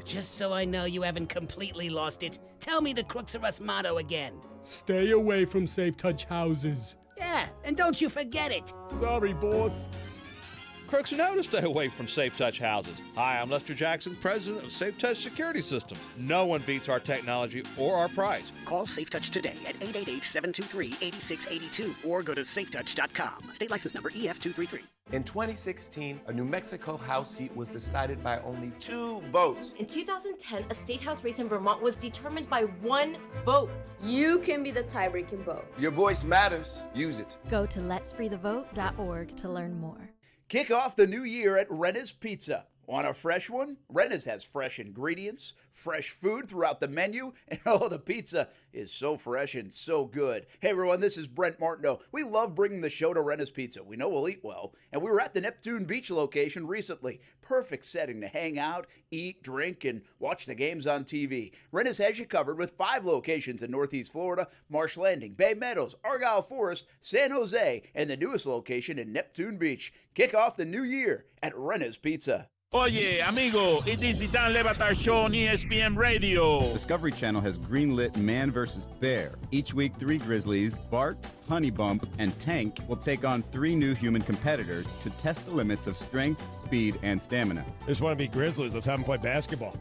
Just so I know you haven't completely lost it, tell me the Crooks of Us motto again. Stay away from Safe Touch houses. Yeah, and don't you forget it. Sorry, boss. Crooks know to stay away from Safe Touch houses. Hi, I'm Lester Jackson, president of Safe Touch Security Systems. No one beats our technology or our price. Call Safe Touch today at 888-723-8682 or go to safetouch.com. State license number EF233. In 2016, a New Mexico House seat was decided by only 2 votes. In 2010, a state house race in Vermont was determined by 1 vote. You can be the tie-breaking vote. Your voice matters. Use it. Go to letsfreethevote.org to learn more. Kick off the new year at Renna's Pizza. Want a fresh one? Renna's has fresh ingredients, fresh food throughout the menu, and the pizza is so fresh and so good. Hey everyone, this is Brent Martineau. We love bringing the show to Renna's Pizza. We know we'll eat well, and we were at the Neptune Beach location recently. Perfect setting to hang out, eat, drink, and watch the games on TV. Renna's has you covered with 5 locations in Northeast Florida: Marsh Landing, Bay Meadows, Argyle Forest, San Jose, and the newest location in Neptune Beach. Kick off the new year at Renna's Pizza. Oye, amigo, it is the Dan Le Batard Show on ESPN Radio. Discovery Channel has greenlit Man vs. Bear. Each week, 3 grizzlies, Bart, Honeybump, and Tank, will take on 3 new human competitors to test the limits of strength, speed, and stamina. Just want to be grizzlies. Let's have them play basketball.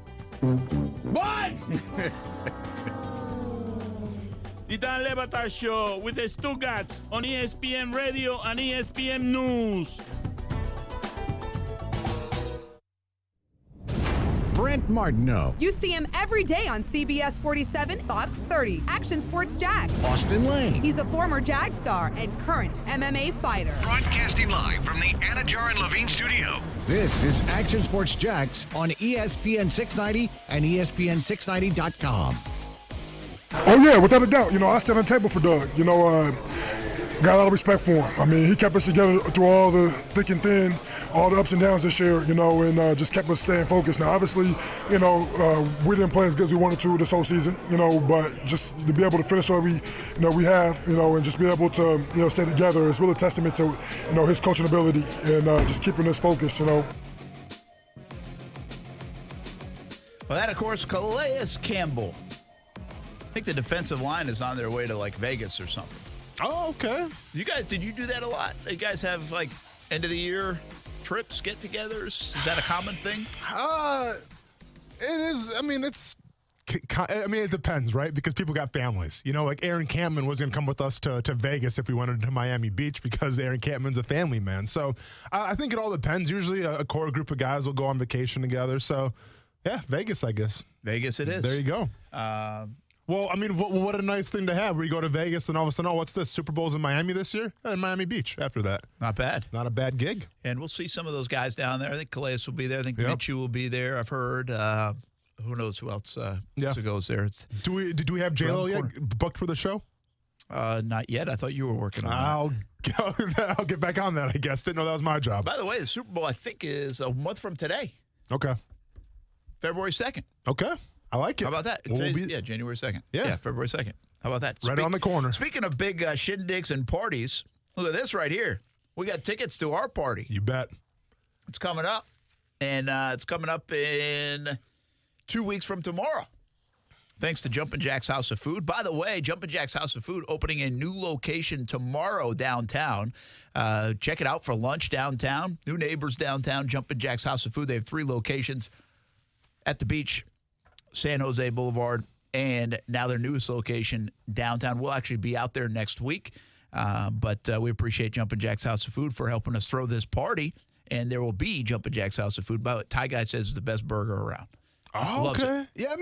What? The Dan Le Batard Show with the Stugatz on ESPN Radio and ESPN News. Brent Martineau. You see him every day on CBS 47, Fox 30, Action Sports Jag. Austin Lane. He's a former Jag star and current MMA fighter. Broadcasting live from the Anajar and Levine studio. This is Action Sports Jax on ESPN 690 and ESPN690.com. Oh, yeah, without a doubt. I stand on the table for Doug. Got a lot of respect for him. I mean, he kept us together through all the thick and thin, all the ups and downs this year, and just kept us staying focused. Now, obviously, we didn't play as good as we wanted to this whole season, but just to be able to finish what we have, and just be able to, stay together is really a testament to, his coaching ability and just keeping us focused, Well, that, of course, Calais Campbell. I think the defensive line is on their way to, Vegas or something. Oh, okay. Did you do that a lot? You guys have, end of the year trips, get-togethers? Is that a common thing? It is. It depends, right? Because people got families. Aaron Campman was going to come with us to Vegas if we went to Miami Beach because Aaron Campman's a family man. So I think it all depends. Usually a core group of guys will go on vacation together. So, yeah, Vegas, I guess. Vegas it is. There you go. Well, what a nice thing to have where you go to Vegas and all of a sudden, what's this? Super Bowl's in Miami this year? In Miami Beach after that. Not bad. Not a bad gig. And we'll see some of those guys down there. I think Calais will be there. I think Minshew will be there. I've heard. Who knows who else goes there. Do we have J-Lo yet booked for the show? Not yet. I thought you were working on that. I'll get back on that, I guess. Didn't know that was my job. By the way, the Super Bowl, I think, is a month from today. Okay. February 2nd. Okay. I like it. How about that? January 2nd. Yeah, February 2nd. How about that? Right on the corner. Speaking of big shindigs and parties, look at this right here. We got tickets to our party. You bet. It's coming up. And it's coming up in 2 weeks from tomorrow. Thanks to Jumpin' Jack's House of Food. By the way, Jumpin' Jack's House of Food opening a new location tomorrow downtown. Check it out for lunch downtown. New neighbors downtown, Jumpin' Jack's House of Food. They have 3 locations at the beach, San Jose Boulevard, and now their newest location downtown. We'll actually be out there next week, but we appreciate Jumpin' Jack's House of Food for helping us throw this party, and there will be Jumpin' Jack's House of Food. But Ty Guy says it's the best burger around. Oh, okay. Yeah,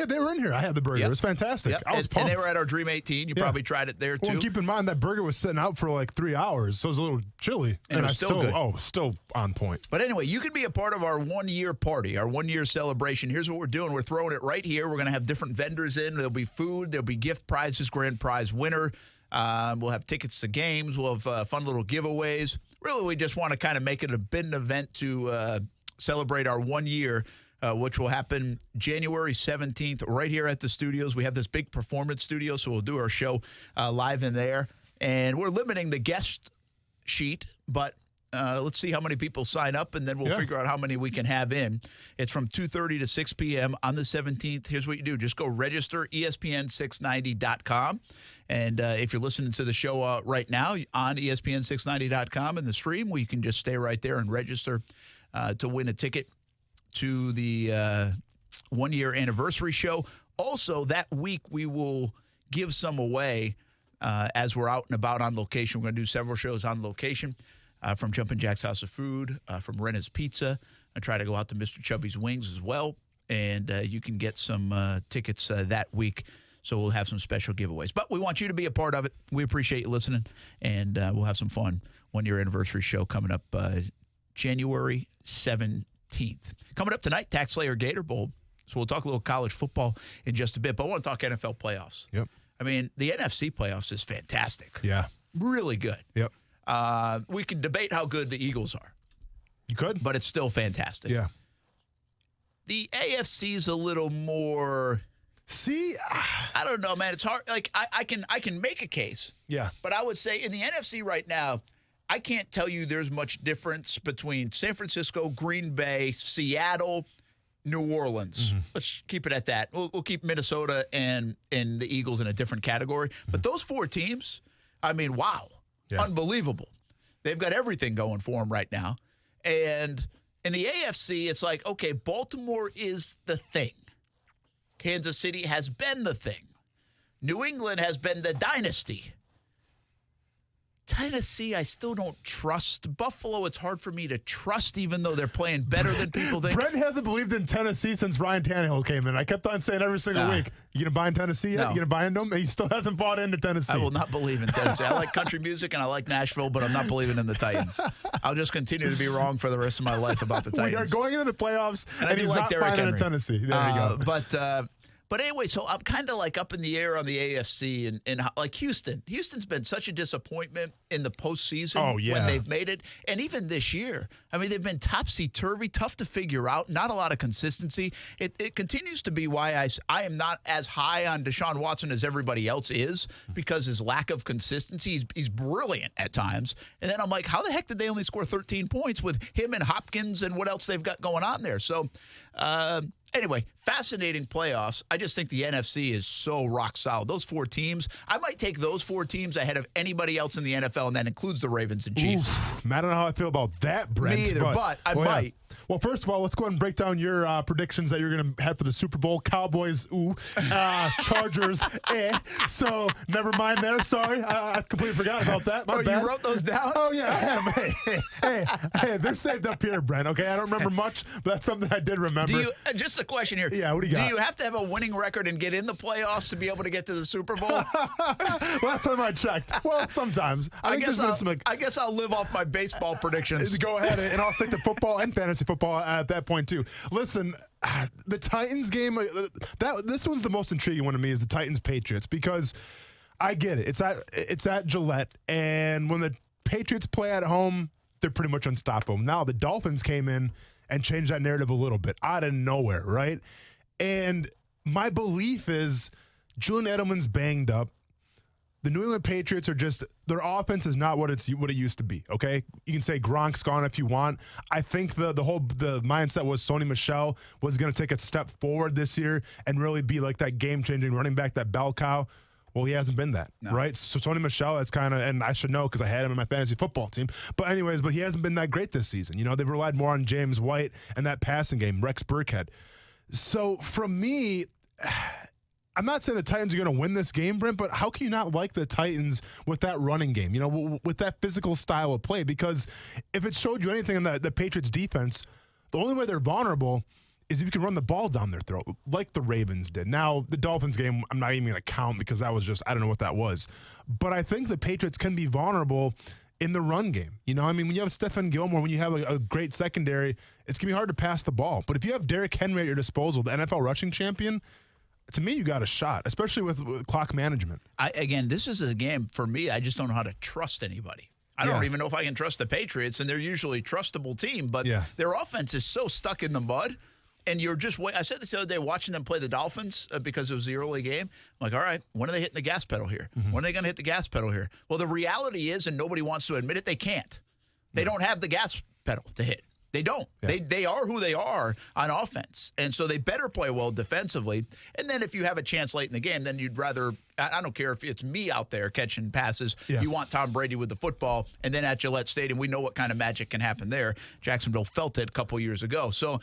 they were in here. I had the burger. It was fantastic. I was pumped. And they were at our Dream 18. You probably tried it there, too. Well, keep in mind, that burger was sitting out for 3 hours, so it was a little chilly. And it was still good. Oh, still on point. But anyway, you can be a part of our one-year party, our one-year celebration. Here's what we're doing. We're throwing it right here. We're going to have different vendors in. There'll be food. There'll be gift prizes, grand prize winner. We'll have tickets to games. We'll have fun little giveaways. Really, we just want to kind of make it a bit an event to celebrate our 1 year, which will happen January 17th right here at the studios. We have this big performance studio, so we'll do our show live in there. And we're limiting the guest sheet, but let's see how many people sign up, and then we'll figure out how many we can have in. It's from 2:30 to 6 p.m. on the 17th. Here's what you do. Just go register, ESPN690.com. And if you're listening to the show right now on ESPN690.com in the stream, well, you can just stay right there and register to win a ticket to the 1 year anniversary show. Also, that week we will give some away as we're out and about on location. We're going to do several shows on location from Jumpin' Jack's House of Food, from Renna's Pizza. I try to go out to Mr. Chubby's Wings as well. And you can get some tickets that week. So we'll have some special giveaways. But we want you to be a part of it. We appreciate you listening. And we'll have some fun 1 year anniversary show coming up January 17th. 15th. Coming up tonight, Tax Slayer Gator Bowl. So we'll talk a little college football in just a bit, but I want to talk NFL playoffs. Yep. I mean, the NFC playoffs is fantastic. Yeah. Really good. Yep. We can debate how good the Eagles are. You could. But it's still fantastic. Yeah. The AFC is a little more... See, I don't know, man. It's hard. Like, I can make a case. Yeah. But I would say in the NFC right now, I can't tell you there's much difference between San Francisco, Green Bay, Seattle, New Orleans. Mm-hmm. Let's keep it at that. We'll keep Minnesota and the Eagles in a different category. Mm-hmm. But those 4 teams, I mean, wow. Yeah. Unbelievable. They've got everything going for them right now. And in the AFC, it's like, okay, Baltimore is the thing. Kansas City has been the thing. New England has been the dynasty. Tennessee, I still don't trust. Buffalo, it's hard for me to trust, even though they're playing better than people think. Brent hasn't believed in Tennessee since Ryan Tannehill came in. I kept on saying every single week, you going to buy in Tennessee yet? No. You going to buy into him? He still hasn't bought into Tennessee. I will not believe in Tennessee. I like country music and I like Nashville, but I'm not believing in the Titans. I'll just continue to be wrong for the rest of my life about the Titans. We are going into the playoffs, and he's like not Derrick buying Henry. into Tennessee. There you go. But anyway, so I'm kind of like up in the air on the AFC and like Houston. Houston's been such a disappointment in the postseason when they've made it. And even this year, I mean, they've been topsy-turvy, tough to figure out, not a lot of consistency. It continues to be why I am not as high on Deshaun Watson as everybody else is because his lack of consistency. He's brilliant at times. And then I'm like, how the heck did they only score 13 points with him and Hopkins and what else they've got going on there? So, anyway, fascinating playoffs. I just think the NFC is so rock solid. Those 4 teams, I might take those 4 teams ahead of anybody else in the NFL, and that includes the Ravens and Chiefs. Oof, I don't know how I feel about that, Brent. Me either, but I might. Yeah. Well, first of all, let's go ahead and break down your predictions that you're going to have for the Super Bowl. Cowboys, Chargers, So, never mind there. Sorry. I completely forgot about that. My bad. You wrote those down? Oh, yeah. Hey, they're saved up here, Brent, okay? I don't remember much, but that's something I did remember. Just a question here. Yeah, what do you got? Do you have to have a winning record and get in the playoffs to be able to get to the Super Bowl? Last time I checked. Well, sometimes. I guess I'll live off my baseball predictions. Go ahead, and I'll stick to football and fantasy football at that point, too. Listen, the Titans game, this one's the most intriguing one to me is the Titans-Patriots because I get it. It's at Gillette, and when the Patriots play at home, they're pretty much unstoppable. Now, the Dolphins came in and changed that narrative a little bit out of nowhere, right? And my belief is Julian Edelman's banged up. The New England Patriots are just their offense is not what it used to be. Okay, you can say Gronk's gone if you want. I think the mindset was Sony Michel was going to take a step forward this year and really be like that game changing running back, that bell cow. Well, he hasn't been that, right? So Sony Michel is kind of, and I should know because I had him in my fantasy football team. But anyways, he hasn't been that great this season. You know, they've relied more on James White and that passing game, Rex Burkhead. So from me, I'm not saying the Titans are going to win this game, Brent, but how can you not like the Titans with that running game, you know, with that physical style of play? Because if it showed you anything in the Patriots defense, the only way they're vulnerable is if you can run the ball down their throat, like the Ravens did. Now, the Dolphins game, I'm not even going to count because that was just, I don't know what that was. But I think the Patriots can be vulnerable in the run game. You know, I mean, when you have Stephon Gilmore, when you have a great secondary, it's going to be hard to pass the ball. But if you have Derrick Henry at your disposal, the NFL rushing champion, to me, you got a shot, especially with clock management. Again, this is a game, for me, I just don't know how to trust anybody. I don't even know if I can trust the Patriots, and they're usually a trustable team, but their offense is so stuck in the mud, and you're just I said this the other day watching them play the Dolphins because it was the early game. I'm like, all right, when are they hitting the gas pedal here? Mm-hmm. When are they going to hit the gas pedal here? Well, the reality is, and nobody wants to admit it, they can't. They don't have the gas pedal to hit. They don't. Yeah. They are who they are on offense. And so they better play well defensively. And then if you have a chance late in the game, then you'd rather – I don't care if it's me out there catching passes. Yeah. You want Tom Brady with the football. And then at Gillette Stadium, we know what kind of magic can happen there. Jacksonville felt it a couple years ago. So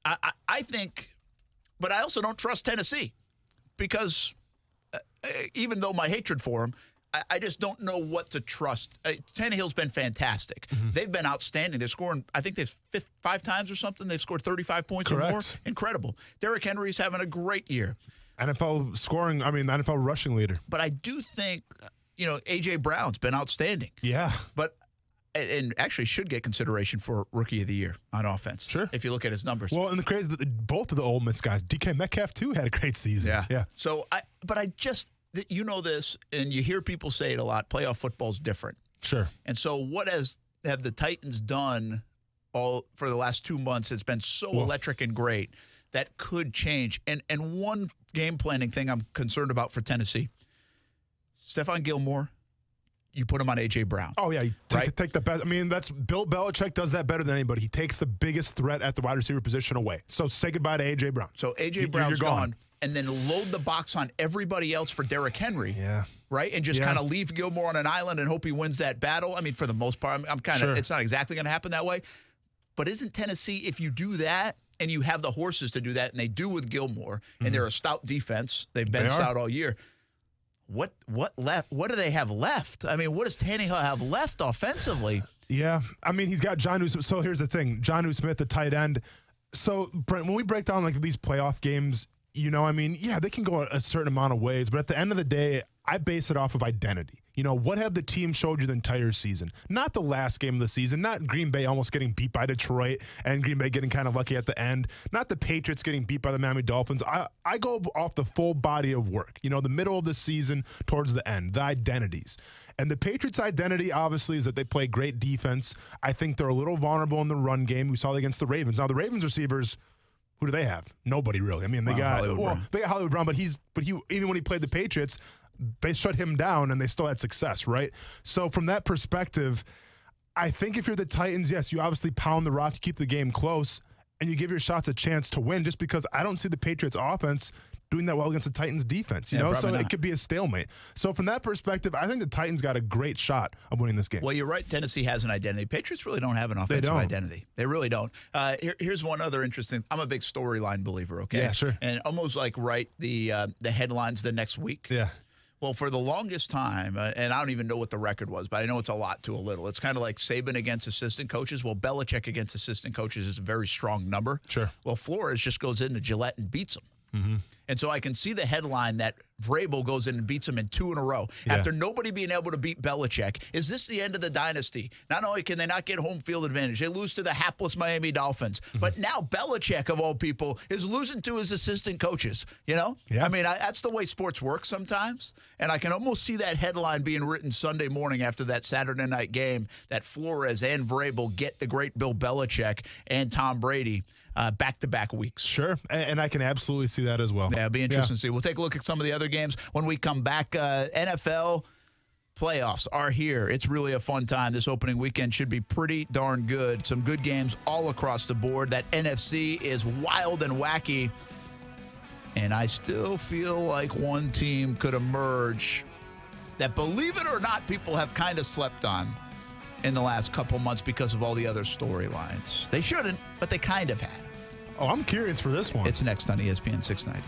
I think – but I also don't trust Tennessee because even though my hatred for them, I just don't know what to trust. Tannehill's been fantastic. Mm-hmm. They've been outstanding. They're scoring, I think they've 5 times or something. They've scored 35 points or more. Incredible. Derrick Henry's having a great year. NFL rushing leader. But I do think, A.J. Brown's been outstanding. Yeah. But and actually should get consideration for Rookie of the Year on offense. Sure. If you look at his numbers. Well, and the crazy that both of the Ole Miss guys, DK Metcalf too, had a great season. Yeah. So I just, you know this, and you hear people say it a lot, playoff football is different. Sure. And so what have the Titans done all for the last 2 months? It's been so electric and great that could change. And one game planning thing I'm concerned about for Tennessee, Stephon Gilmore, you put him on A.J. Brown. Oh, yeah. Take the best. I mean, that's Bill Belichick does that better than anybody. He takes the biggest threat at the wide receiver position away. So say goodbye to A.J. Brown. So A.J. Brown's gone. And then load the box on everybody else for Derrick Henry. Yeah. Right? And just kind of leave Gilmore on an island and hope he wins that battle. I mean, for the most part, I'm kind of, it's not exactly going to happen that way. But isn't Tennessee, if you do that, and you have the horses to do that, and they do with Gilmore, and they're a stout defense, they've been stout all year. What left? What do they have left? I mean, what does Tannehill have left offensively? Yeah, I mean, he's got Jonnu. So here's the thing: Jonnu Smith, the tight end. So Brent, when we break down like these playoff games, you know, I mean, yeah, they can go a certain amount of ways, but at the end of the day, I base it off of identity. You know, what have the team showed you the entire season? Not the last game of the season, not Green Bay almost getting beat by Detroit and Green Bay getting kind of lucky at the end, not the Patriots getting beat by the Miami Dolphins. I go off the full body of work, you know, the middle of the season towards the end, the identities. And the Patriots' identity, obviously, is that they play great defense. I think they're a little vulnerable in the run game. We saw it against the Ravens. Now, the Ravens receivers, who do they have? Nobody really. I mean, they got Hollywood Brown, but he even when he played the Patriots, they shut him down and they still had success, right? So from that perspective, I think if you're the Titans, yes, you obviously pound the rock, you keep the game close, and you give your shots a chance to win, just because I don't see the Patriots offense doing that well against the Titans defense, you know? So it could be a stalemate. So from that perspective, I think the Titans got a great shot of winning this game. Well, you're right. Tennessee has an identity. Patriots really don't have an offensive identity. They really don't. Here's one other interesting. I'm a big storyline believer, okay? Yeah, sure. And almost like write the headlines the next week. Yeah. Well, for the longest time, and I don't even know what the record was, but I know it's a lot to a little. It's kind of like Saban against assistant coaches. Well, Belichick against assistant coaches is a very strong number. Sure. Well, Flores just goes into Gillette and beats them. Mm-hmm. And so I can see the headline that Vrabel goes in and beats him in 2 in a row. Yeah. After nobody being able to beat Belichick. Is this the end of the dynasty? Not only can they not get home field advantage, they lose to the hapless Miami Dolphins. Mm-hmm. But now Belichick, of all people, is losing to his assistant coaches. You know? Yeah. I mean, that's the way sports work sometimes. And I can almost see that headline being written Sunday morning after that Saturday night game, that Flores and Vrabel get the great Bill Belichick and Tom Brady back-to-back weeks. Sure, and I can absolutely see that as well. Yeah, it'll be interesting to see. We'll take a look at some of the other games when we come back. NFL playoffs are here. It's really a fun time. This opening weekend should be pretty darn good. Some good games all across the board. That NFC is wild and wacky. And I still feel like one team could emerge that, believe it or not, people have kind of slept on in the last couple months because of all the other storylines. They shouldn't, but they kind of have. Oh, I'm curious for this one. It's next on ESPN 690.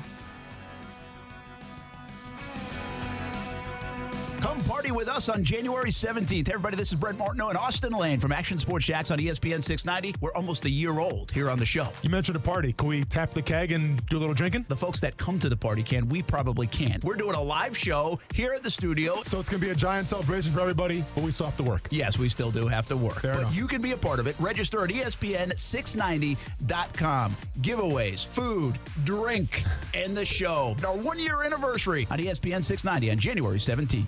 Come party with us on January 17th. Everybody, this is Brent Martineau and Austin Lane from Action Sports Jacks on ESPN 690. We're almost a year old here on the show. You mentioned a party. Can we tap the keg and do a little drinking? The folks that come to the party can. We probably can't. We're doing a live show here at the studio. So it's going to be a giant celebration for everybody, but we still have to work. Yes, we still do have to work. Fair enough. You can be a part of it. Register at ESPN690.com. Giveaways, food, drink, and the show. Our 1-year anniversary on ESPN 690 on January 17th.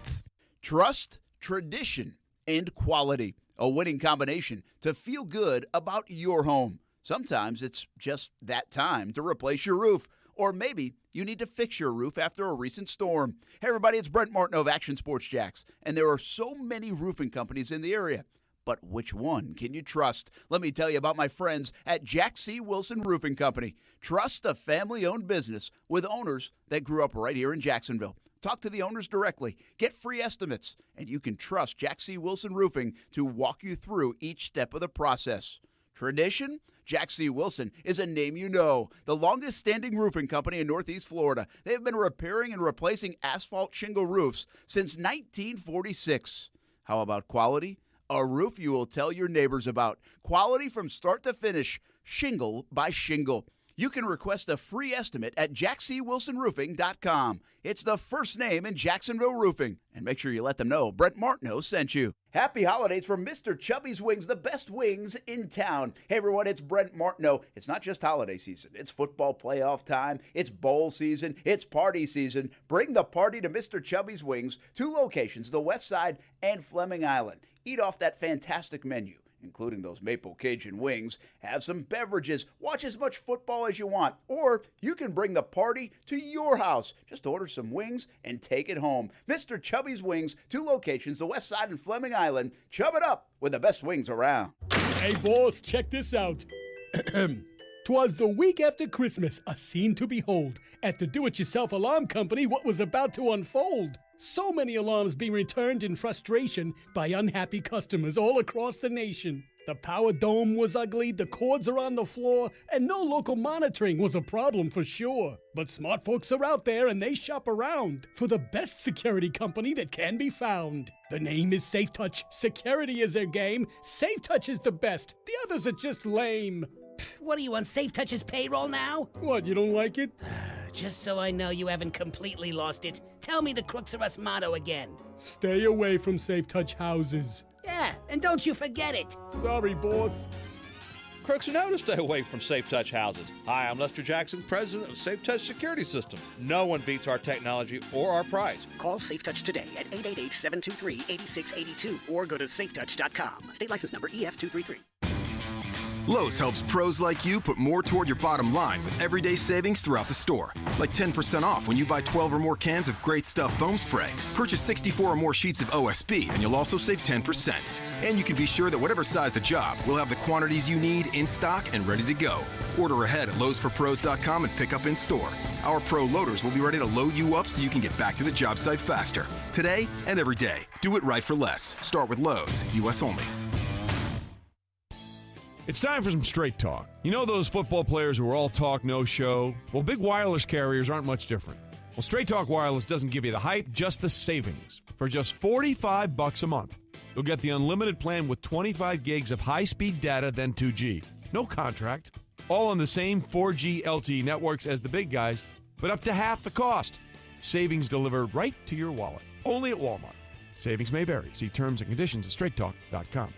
Trust, tradition, and quality. A winning combination to feel good about your home. Sometimes it's just that time to replace your roof. Or maybe you need to fix your roof after a recent storm. Hey, everybody, it's Brent Martineau of Action Sports Jacks. And there are so many roofing companies in the area. But which one can you trust? Let me tell you about my friends at Jack C. Wilson Roofing Company. Trust a family-owned business with owners that grew up right here in Jacksonville. Talk to the owners directly. Get free estimates. And you can trust Jack C. Wilson Roofing to walk you through each step of the process. Tradition? Jack C. Wilson is a name you know. The longest-standing roofing company in Northeast Florida. They have been repairing and replacing asphalt shingle roofs since 1946. How about quality? A roof you will tell your neighbors about. Quality from start to finish, shingle by shingle. you can request a free estimate at jackcwilsonroofing.com. It's the first name in Jacksonville roofing. And make sure you let them know Brent Martineau sent you. Happy holidays from Mr. Chubby's Wings, the best wings in town. Hey, everyone, it's Brent Martineau. It's not just holiday season. It's football playoff time. It's bowl season. It's party season. Bring the party to Mr. Chubby's Wings, 2 locations, the West Side and Fleming Island. Eat off that fantastic menu, including those maple Cajun wings. Have some beverages. Watch as much football as you want. Or you can bring the party to your house. Just order some wings and take it home. Mr. Chubby's Wings, 2 locations, the West Side and Fleming Island. Chub it up with the best wings around. Hey, boss, check this out. 'Twas the week after Christmas, a scene to behold. At the do-it-yourself alarm company, what was about to unfold? So many alarms being returned in frustration by unhappy customers all across the nation. The power dome was ugly, the cords are on the floor, and no local monitoring was a problem for sure. But smart folks are out there and they shop around for the best security company that can be found. The name is Safe Touch. Security is their game. Safe Touch is the best. The others are just lame. What are you on Safe Touch's payroll now? What, you don't like it? Just so I know you haven't completely lost it, tell me the Crooks Are Us motto again. Stay away from Safe Touch houses. Yeah, and don't you forget it. Sorry, boss. Crooks know to stay away from Safe Touch houses. Hi, I'm Lester Jackson, president of Safe Touch Security Systems. No one beats our technology or our price. Call Safe Touch today at 888-723-8682 or go to safetouch.com. State license number EF233. Lowe's helps pros like you put more toward your bottom line with everyday savings throughout the store. Like 10% off when you buy 12 or more cans of Great Stuff foam spray. Purchase 64 or more sheets of OSB and you'll also save 10%. And you can be sure that whatever size the job, we'll have the quantities you need in stock and ready to go. Order ahead at lowesforpros.com and pick up in store. Our pro loaders will be ready to load you up so you can get back to the job site faster. Today and every day. Do it right for less. Start with Lowe's, U.S. only. It's time for some straight talk. You know those football players who are all talk, no show? Well, big wireless carriers aren't much different. Well, Straight Talk Wireless doesn't give you the hype, just the savings. For just $45 a month, you'll get the unlimited plan with 25 gigs of high-speed data, then 2G. No contract. All on the same 4G LTE networks as the big guys, but up to half the cost. Savings delivered right to your wallet. Only at Walmart. Savings may vary. See terms and conditions at straighttalk.com.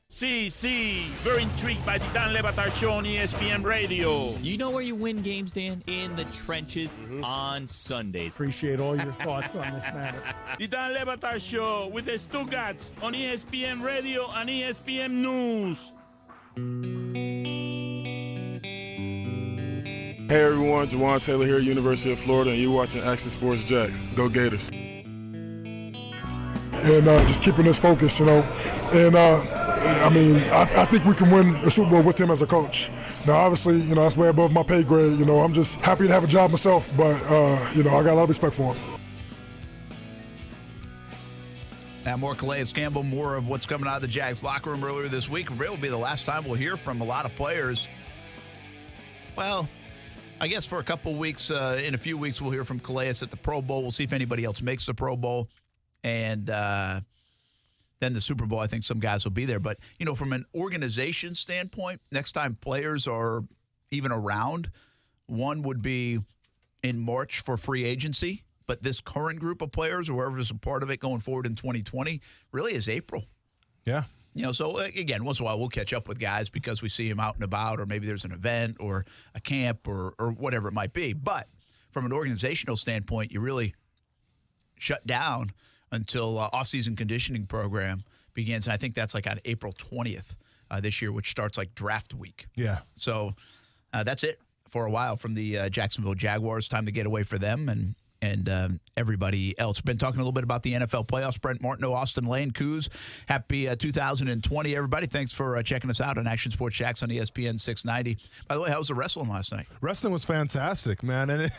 Sí, very intrigued by the Dan Le Batard Show on ESPN Radio. You know where you win games, Dan? In the trenches on Sundays. Appreciate all your thoughts on this matter. The Dan Le Batard Show with the Stugatz on ESPN Radio and ESPN News. Hey everyone, Jawan Taylor here, University of Florida, and you're watching Action Sports Jacks. Go Gators. And just keeping us focused, you know. And I think we can win a Super Bowl with him as a coach. Now, obviously, you know, that's way above my pay grade. You know, I'm just happy to have a job myself, but, you know, I got a lot of respect for him. Now, more Calais Campbell, more of what's coming out of the Jags locker room earlier this week. It will be the last time we'll hear from a lot of players. Well, I guess for a couple weeks, in a few weeks, we'll hear from Calais at the Pro Bowl. We'll see if anybody else makes the Pro Bowl. And then the Super Bowl, I think some guys will be there. But, you know, from an organization standpoint, next time players are even around, one would be in March for free agency. But this current group of players, or whoever is a part of it going forward in 2020, really is April. Yeah. You know, so, again, once in a while we'll catch up with guys because we see them out and about, or maybe there's an event or a camp or whatever it might be. But from an organizational standpoint, you really shut down until off-season conditioning program begins. And I think that's like on April 20th this year, which starts like draft week. Yeah. So that's it for a while from the Jacksonville Jaguars. Time to get away for them and everybody else. Been talking a little bit about the NFL playoffs. Brent Martineau, Austin Lane, Coos. Happy 2020, everybody. Thanks for checking us out on Action Sports Jacks on ESPN 690. By the way, how was the wrestling last night? Wrestling was fantastic, man. And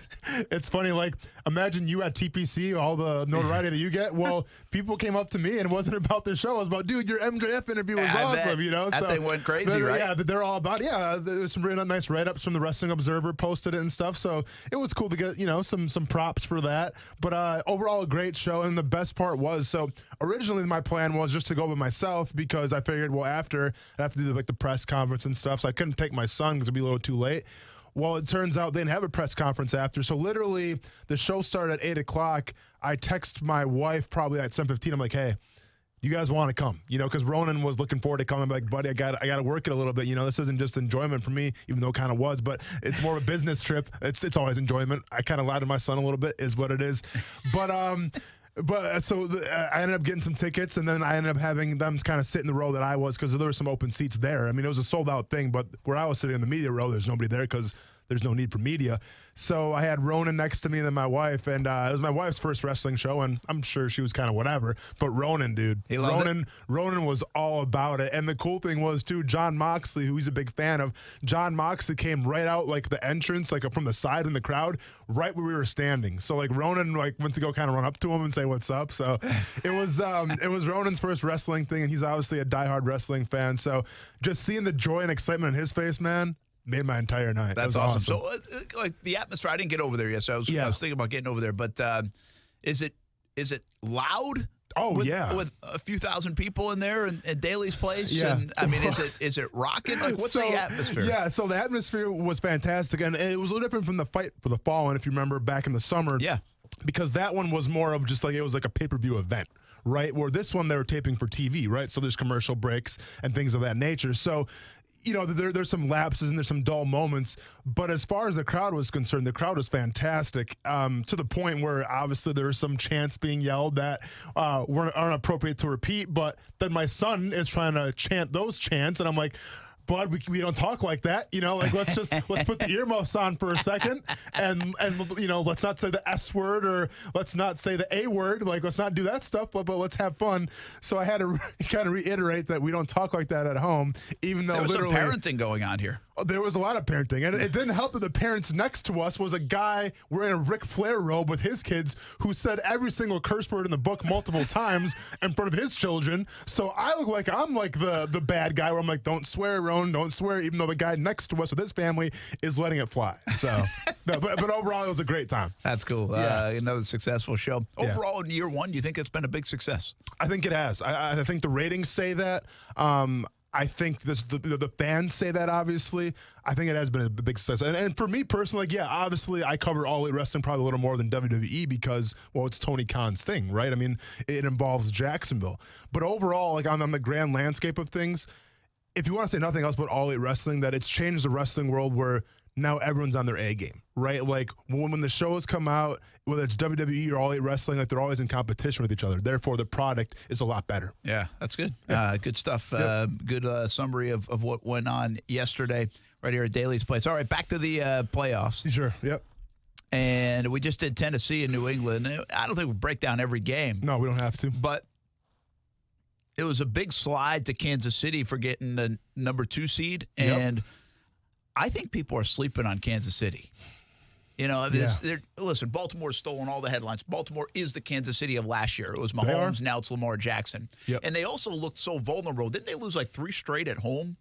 it's funny, like, imagine you at TPC, all the notoriety that you get. Well, people came up to me and it wasn't about their show. It was about, dude, your MJF interview was awesome, you know? That thing went crazy, right? Yeah, they're all about, there's some really nice write-ups from the Wrestling Observer, posted it and stuff. So it was cool to get, you know, some props for that. But overall, a great show. And the best part was, so originally my plan was just to go with myself because I figured, well, after I'd have to do like the press conference and stuff. So I couldn't take my son because it'd be a little too late. Well, it turns out they didn't have a press conference after. So literally, the show started at 8 o'clock. I text my wife probably at 7:15. I'm like, hey, you guys want to come? Because Ronan was looking forward to coming. I'm like, buddy, I got to work it a little bit. This isn't just enjoyment for me, even though it kind of was, but it's more of a business trip. It's always enjoyment. I kind of lied to my son a little bit, is what it is. But I ended up getting some tickets, and then I ended up having them kind of sit in the row that I was, because there were some open seats there. I mean, it was a sold-out thing, but where I was sitting in the media row, there's nobody there because there's no need for media. So I had Ronan next to me and then my wife, and it was my wife's first wrestling show, and I'm sure she was kind of whatever. But Ronan, dude, Ronan was all about it. And the cool thing was, too, John Moxley, who he's a big fan of, John Moxley came right out like the entrance, like from the side in the crowd, right where we were standing. So like Ronan went to go kind of run up to him and say what's up. So it was Ronan's first wrestling thing, and he's obviously a diehard wrestling fan. So just seeing the joy and excitement in his face, man, made my entire night. That's awesome. So, like the atmosphere, I didn't get over there yet. So I was thinking about getting over there. But is it loud? Oh, with a few thousand people in there at Daly's place. Yeah. And I mean, is it rocking? Like, what's the atmosphere? Yeah. So the atmosphere was fantastic, and it was a little different from the Fight for the Fallen, if you remember back in the summer. Yeah. Because that one was more of just like, it was like a pay-per-view event, right? Where this one they were taping for TV, right? So there's commercial breaks and things of that nature. So, there's some lapses and there's some dull moments, but as far as the crowd was concerned, the crowd was fantastic, to the point where obviously there were some chants being yelled that aren't appropriate to repeat, but then my son is trying to chant those chants, and I'm like, bud, we don't talk like that, let's put the earmuffs on for a second, and let's not say the S word, or let's not say the A word, like let's not do that stuff, but let's have fun. So I had to kind of reiterate that we don't talk like that at home, even though there was literally some parenting going on here. There was a lot of parenting, and it didn't help that the parents next to us was a guy wearing a Ric Flair robe with his kids who said every single curse word in the book multiple times in front of his children. So I look like I'm like the bad guy where I'm like, don't swear, Ronan, don't swear, even though the guy next to us with his family is letting it fly. So, but overall, it was a great time. That's cool. Yeah. Another successful show. Overall, in year one, do you think it's been a big success? I think it has. I think the ratings say that. I think the fans say that, obviously. I think it has been a big success. And for me personally, obviously I cover All Elite Wrestling probably a little more than WWE because, well, it's Tony Khan's thing, right? I mean, it involves Jacksonville. But overall, like on the grand landscape of things, if you want to say nothing else but All Elite Wrestling, that it's changed the wrestling world where now everyone's on their A game, right? Like when the shows come out, whether it's WWE or All Elite Wrestling, like they're always in competition with each other. Therefore, the product is a lot better. Yeah, that's good. Yeah. Good stuff. Good summary of what went on yesterday right here at Daly's Place. All right, back to the playoffs. Sure, yep. And we just did Tennessee and New England. I don't think we break down every game. No, we don't have to. But it was a big slide to Kansas City for getting the number 2 seed. And I think people are sleeping on Kansas City. Listen, Baltimore's stolen all the headlines. Baltimore is the Kansas City of last year. It was Mahomes, now it's Lamar Jackson. Yep. And they also looked so vulnerable. Didn't they lose like 3 straight at home?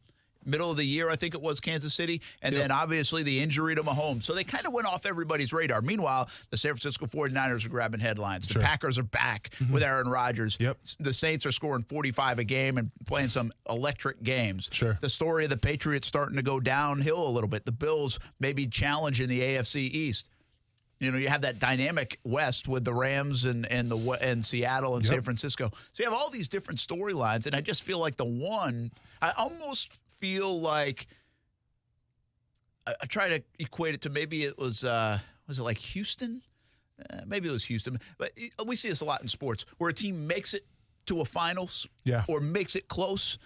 Middle of the year, I think it was Kansas City. And then obviously the injury to Mahomes. So they kind of went off everybody's radar. Meanwhile, the San Francisco 49ers are grabbing headlines. The Packers are back with Aaron Rodgers. Yep. The Saints are scoring 45 a game and playing some electric games. Sure. The story of the Patriots starting to go downhill a little bit. The Bills maybe challenging the AFC East. You have that dynamic West with the Rams and Seattle and San Francisco. So you have all these different storylines, and I just feel like I almost feel like I try to equate it to maybe it was it like Houston? Maybe it was Houston. But we see this a lot in sports where a team makes it to a finals or makes it close,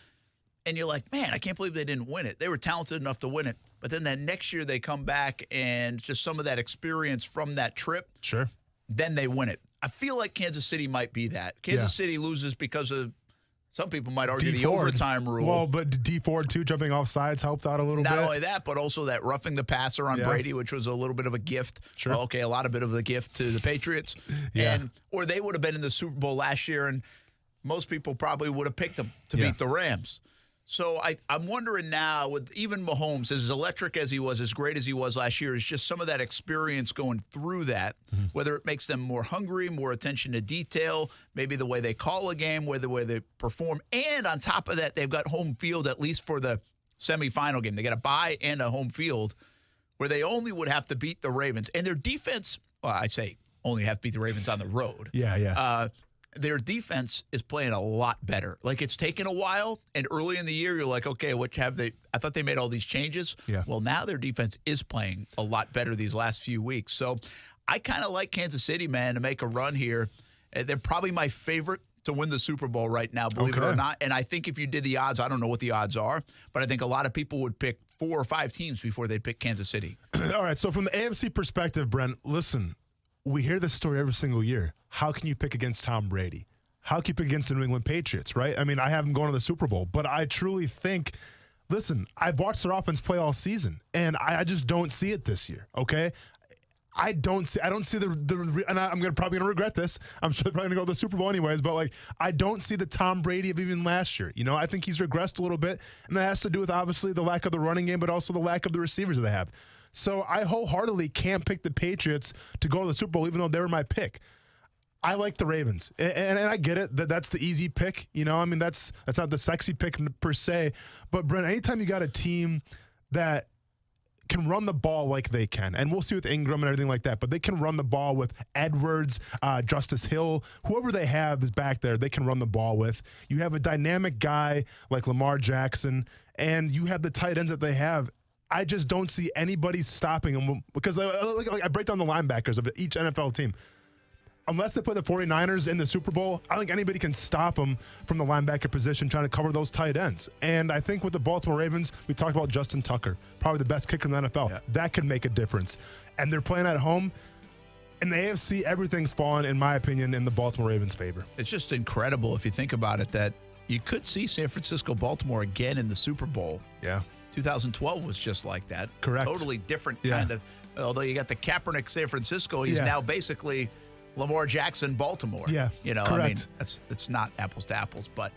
and you're like, man, I can't believe they didn't win it. They were talented enough to win it. But then that next year they come back and just some of that experience from that trip, then they win it. I feel like Kansas City might be that. Kansas City loses because of, some people might argue, the overtime rule. Well, but D Ford, too, jumping off sides helped out a little bit. Not only that, but also that roughing the passer on Brady, which was a little bit of a gift. Sure. Okay, a lot of bit of a gift to the Patriots. Or they would have been in the Super Bowl last year, and most people probably would have picked them to beat the Rams. So I'm wondering now, with even Mahomes, as electric as he was, as great as he was last year, is just some of that experience going through that, whether it makes them more hungry, more attention to detail, maybe the way they call a game, the way they perform. And on top of that, they've got home field, at least for the semifinal game. They got a bye and a home field, where they only would have to beat the Ravens. And their defense, well, I say only have to beat the Ravens on the road. Yeah. Their defense is playing a lot better. Like, it's taken a while, and early in the year, you're like, okay, what have they? I thought they made all these changes. Yeah. Well, now their defense is playing a lot better these last few weeks. So I kind of like Kansas City, man, to make a run here. They're probably my favorite to win the Super Bowl right now, believe it or not. And I think if you did the odds, I don't know what the odds are, but I think a lot of people would pick 4 or 5 teams before they'd pick Kansas City. All right, so from the AFC perspective, Brent, listen, we hear this story every single year. How can you pick against Tom Brady? How can you pick against the New England Patriots, right? I mean, I have them going to the Super Bowl, but I truly think, listen, I've watched their offense play all season, and I just don't see it this year, okay? I don't see the and I'm probably going to regret this. I'm sure they're probably going to go to the Super Bowl anyways, but like, I don't see the Tom Brady of even last year. You know, I think he's regressed a little bit, and that has to do with obviously the lack of the running game, but also the lack of the receivers that they have. So I wholeheartedly can't pick the Patriots to go to the Super Bowl, even though they were my pick. I like the Ravens, and I get it. That's the easy pick. You know, I mean, that's not the sexy pick per se. But, Brent, anytime you got a team that can run the ball like they can, and we'll see with Ingram and everything like that, but they can run the ball with Edwards, Justice Hill, whoever they have is back there, they can run the ball with. You have a dynamic guy like Lamar Jackson, and you have the tight ends that they have. I just don't see anybody stopping them because I break down the linebackers of each NFL team. Unless they play the 49ers in the Super Bowl, I don't think anybody can stop them from the linebacker position trying to cover those tight ends. And I think with the Baltimore Ravens, we talked about Justin Tucker, probably the best kicker in the NFL. Yeah. That could make a difference. And they're playing at home. In the AFC, everything's fallen, in my opinion, in the Baltimore Ravens' favor. It's just incredible if you think about it that you could see San Francisco-Baltimore again in the Super Bowl. Yeah. 2012 was just like that. Correct. Totally different kind of, although you got the Kaepernick San Francisco, he's now basically Lamar Jackson, Baltimore. Yeah, you know, correct. I mean, it's not apples to apples, but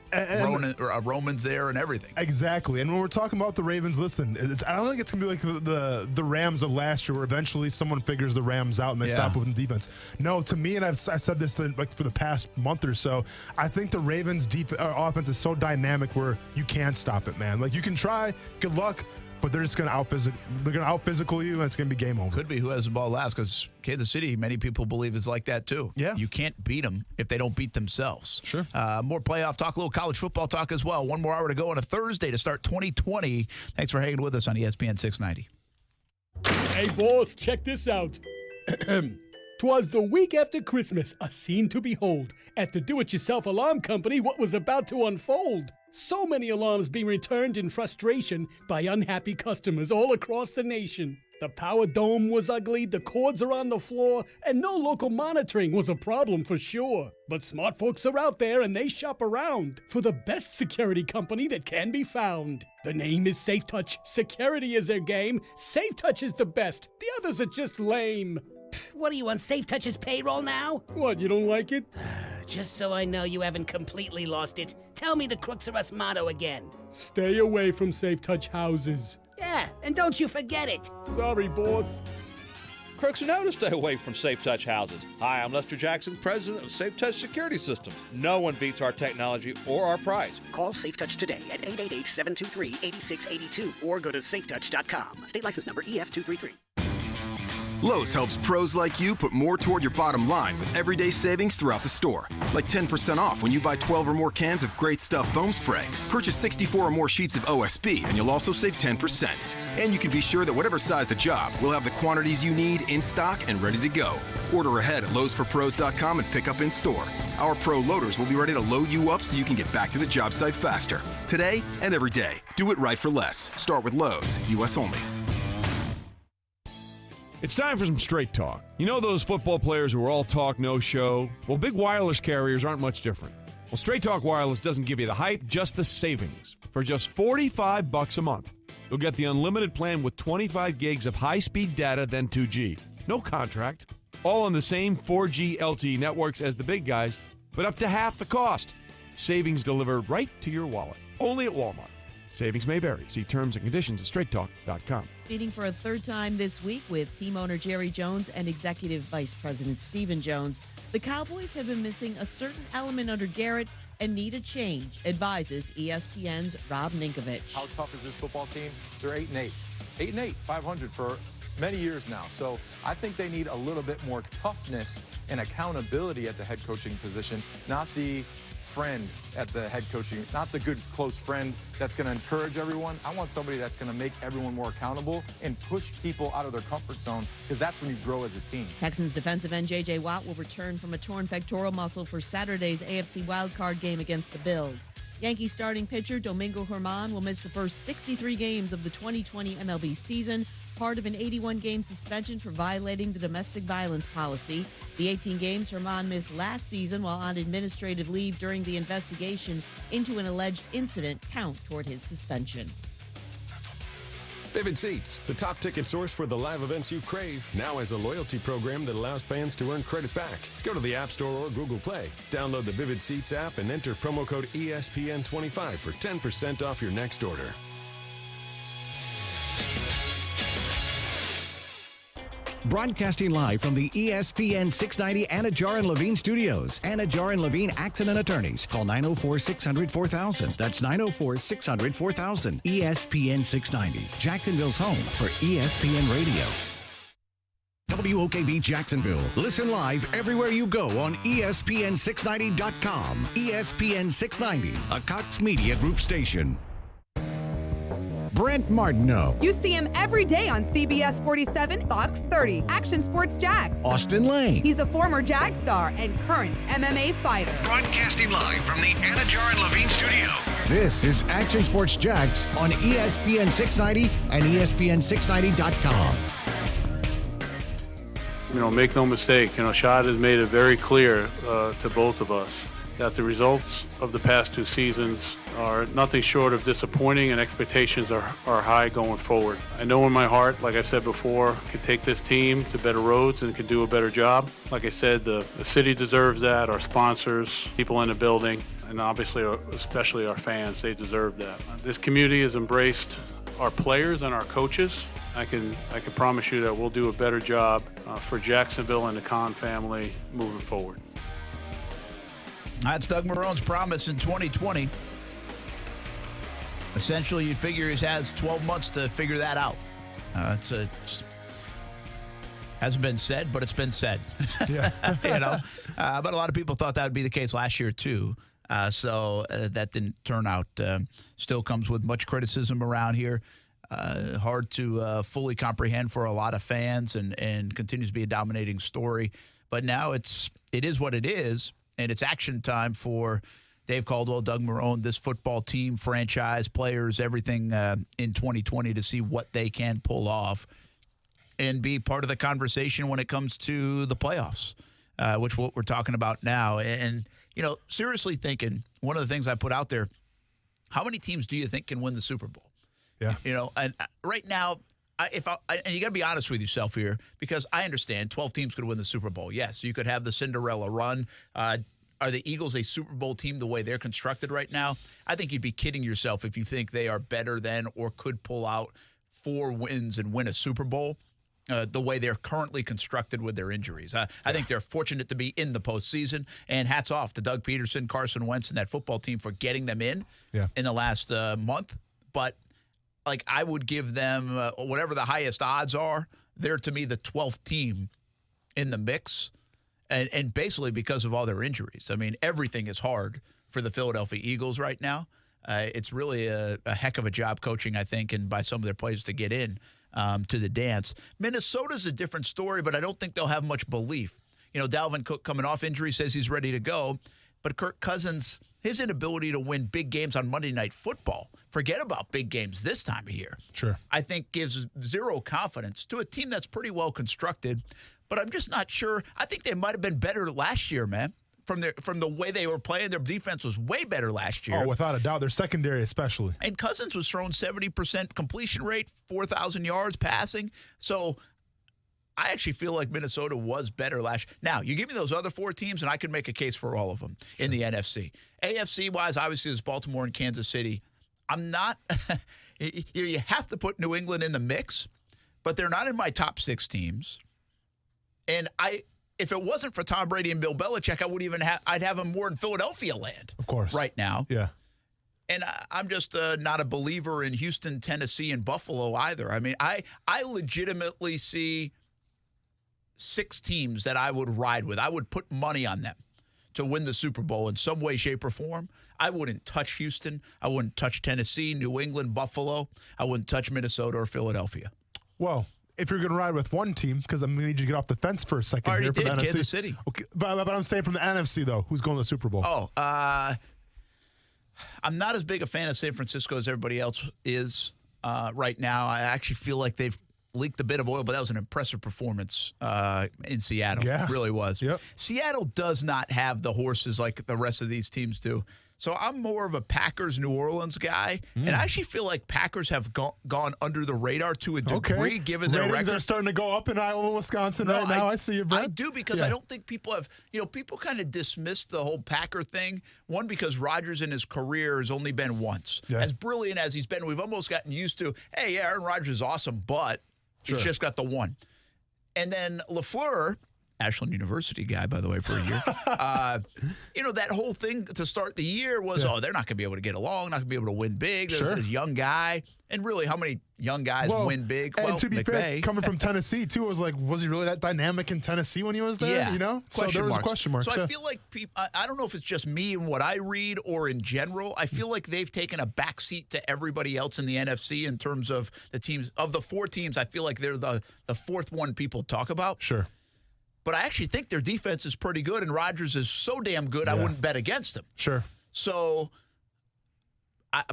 Roman's there and everything. Exactly. And when we're talking about the Ravens, listen, I don't think it's gonna be like the Rams of last year, where eventually someone figures the Rams out and they stop with the defense. No, to me, and I've said this like for the past month or so, I think the Ravens' offense is so dynamic where you can't stop it, man. Like, you can try, good luck, but they're just going to out-physical you, and it's going to be game over. Could be who has the ball last, because Kansas City, many people believe, is like that too. Yeah. You can't beat them if they don't beat themselves. Sure. More playoff talk, a little college football talk as well. One more hour to go on a Thursday to start 2020. Thanks for hanging with us on ESPN 690. Hey, boss, check this out. 'Twas the week after Christmas, a scene to behold. At the do-it-yourself alarm company, what was about to unfold? So many alarms being returned in frustration by unhappy customers all across the nation. The power dome was ugly, the cords are on the floor, and no local monitoring was a problem for sure. But smart folks are out there and they shop around for the best security company that can be found. The name is SafeTouch. Security is their game. SafeTouch is the best. The others are just lame. What are you on SafeTouch's payroll now? What, you don't like it? Just so I know you haven't completely lost it, tell me the Crooks Are Us motto again. Stay away from SafeTouch houses. Yeah, and don't you forget it. Sorry, boss. Crooks know to stay away from SafeTouch houses. Hi, I'm Lester Jackson, president of SafeTouch Security Systems. No one beats our technology or our price. Call SafeTouch today at 888-723-8682 or go to safetouch.com. State license number EF233. Lowe's helps pros like you put more toward your bottom line with everyday savings throughout the store. Like 10% off when you buy 12 or more cans of Great Stuff foam spray. Purchase 64 or more sheets of OSB and you'll also save 10%. And you can be sure that whatever size the job, we'll have the quantities you need in stock and ready to go. Order ahead at lowesforpros.com and pick up in store. Our pro loaders will be ready to load you up so you can get back to the job site faster. Today and every day. Do it right for less. Start with Lowe's, U.S. only. It's time for some straight talk. You know those football players who are all talk, no show? Well, big wireless carriers aren't much different. Well, Straight Talk Wireless doesn't give you the hype, just the savings. For just $45 a month, you'll get the unlimited plan with 25 gigs of high-speed data, then 2G. No contract. All on the same 4G LTE networks as the big guys, but up to half the cost. Savings delivered right to your wallet. Only at Walmart. Savings may vary. See terms and conditions at straighttalk.com. Meeting for a third time this week with team owner Jerry Jones and executive vice president Stephen Jones. The Cowboys have been missing a certain element under Garrett and need a change, advises ESPN's Rob Ninkovich. How tough is this football team? They're 8-8. 8-8, 500 for many years now. So I think they need a little bit more toughness and accountability at the head coaching position, not the friend at the head coaching, not the good close friend that's going to encourage everyone. I want somebody that's going to make everyone more accountable and push people out of their comfort zone, because that's when you grow as a team. Texans defensive end J.J. Watt will return from a torn pectoral muscle for Saturday's AFC wildcard game against the Bills. Yankees starting pitcher Domingo Germán will miss the first 63 games of the 2020 MLB season, part of an 81-game suspension for violating the domestic violence policy. The 18 games Germán missed last season while on administrative leave during the investigation into an alleged incident count toward his suspension. Vivid Seats, the top ticket source for the live events you crave, now has a loyalty program that allows fans to earn credit back. Go to the App Store or Google Play, download the Vivid Seats app, and enter promo code ESPN25 for 10% off your next order. Broadcasting live from the ESPN 690 Anna Jar and Levine studios. Anna Jar and Levine Accident Attorneys. Call 904-600-4000. That's 904-600-4000. ESPN 690, Jacksonville's home for ESPN Radio. WOKV Jacksonville. Listen live everywhere you go on ESPN690.com. ESPN 690, a Cox Media Group station. Brent Martineau. You see him every day on CBS 47, Fox 30, Action Sports Jax. Austin Lane. He's a former Jag star and current MMA fighter. Broadcasting live from the Anna Jar and Levine studio. This is Action Sports Jax on ESPN 690 and ESPN690.com. Make no mistake, Shad has made it very clear to both of us that the results of the past two seasons are nothing short of disappointing, and expectations are high going forward. I know in my heart, like I've said before, can take this team to better roads and can do a better job. Like I said, the city deserves that, our sponsors, people in the building, and obviously, especially our fans, they deserve that. This community has embraced our players and our coaches. I can promise you that we'll do a better job for Jacksonville and the Khan family moving forward. That's Doug Marrone's promise in 2020. Essentially, you'd figure he has 12 months to figure that out. It's hasn't been said, but it's been said. Yeah. But a lot of people thought that would be the case last year, too. So that didn't turn out. Still comes with much criticism around here. Hard to fully comprehend for a lot of fans, and continues to be a dominating story. But now it is what it is. And it's action time for Dave Caldwell, Doug Marrone, this football team, franchise, players, everything in 2020 to see what they can pull off and be part of the conversation when it comes to the playoffs, which what we're talking about now. And seriously thinking, one of the things I put out there, how many teams do you think can win the Super Bowl? Yeah. And right now, and you got to be honest with yourself here, because I understand 12 teams could win the Super Bowl. Yes, you could have the Cinderella run. Are the Eagles a Super Bowl team the way they're constructed right now? I think you'd be kidding yourself if you think they are better than or could pull out 4 wins and win a Super Bowl the way they're currently constructed with their injuries. I think they're fortunate to be in the postseason, and hats off to Doug Peterson, Carson Wentz, and that football team for getting them in the last month. But I would give them whatever the highest odds are. They're, to me, the 12th team in the mix, and basically because of all their injuries. I mean, everything is hard for the Philadelphia Eagles right now. It's really a heck of a job coaching, I think, and by some of their players to get in to the dance. Minnesota's a different story, but I don't think they'll have much belief. Dalvin Cook coming off injury says he's ready to go, but Kirk Cousins, his inability to win big games on Monday Night Football, forget about big games this time of year. Sure. I think gives zero confidence to a team that's pretty well constructed, but I'm just not sure. I think they might have been better last year, man. From the way they were playing, their defense was way better last year. Oh, without a doubt. Their secondary especially. And Cousins was throwing 70% completion rate, 4,000 yards passing. So I actually feel like Minnesota was better last year. Now, you give me those other 4 teams, and I could make a case for all of them in the NFC. AFC-wise, obviously, there's Baltimore and Kansas City. I'm not – you have to put New England in the mix, but they're not in my top 6 teams. And if it wasn't for Tom Brady and Bill Belichick, I'd have them more in Philadelphia land. Of course. Right now. Yeah. And I'm just not a believer in Houston, Tennessee, and Buffalo either. I mean, I legitimately see 6 teams that I would ride with. I would put money on them to win the Super Bowl in some way, shape, or form. I wouldn't touch Houston. I wouldn't touch Tennessee, New England, Buffalo. I wouldn't touch Minnesota or Philadelphia. Well, if you're going to ride with one team, because I'm going to need you to get off the fence for a second. I already here did, for the Kansas NFC. City. Okay, but I'm saying from the NFC, though, who's going to the Super Bowl? Oh, I'm not as big a fan of San Francisco as everybody else is right now. I actually feel like they've leaked a bit of oil, but that was an impressive performance in Seattle. Yeah. It really was. Yep. Seattle does not have the horses like the rest of these teams do. So I'm more of a Packers-New Orleans guy, and I actually feel like Packers have gone under the radar to a degree, given their ratings record. are starting to go up in Iowa, Wisconsin right now. I see you, Brett. I do, because I don't think people have, people kind of dismissed the whole Packer thing. One, because Rodgers in his career has only been once. Yeah. As brilliant as he's been, we've almost gotten used to, hey, yeah, Aaron Rodgers is awesome, but he's just got the one. And then LaFleur, Ashland University guy, by the way, for a year. That whole thing to start the year was, they're not going to be able to get along, not going to be able to win big. There's this young guy. And really, how many young guys win big? And well, to be fair, coming from Tennessee, too, was he really that dynamic in Tennessee when he was there? Yeah. So there was a question mark. So I feel like I don't know if it's just me and what I read or in general, I feel like they've taken a backseat to everybody else in the NFC in terms of the teams. Of the 4 teams, I feel like they're the 4th one people talk about. Sure. But I actually think their defense is pretty good, and Rodgers is so damn good, I wouldn't bet against him. Sure. So,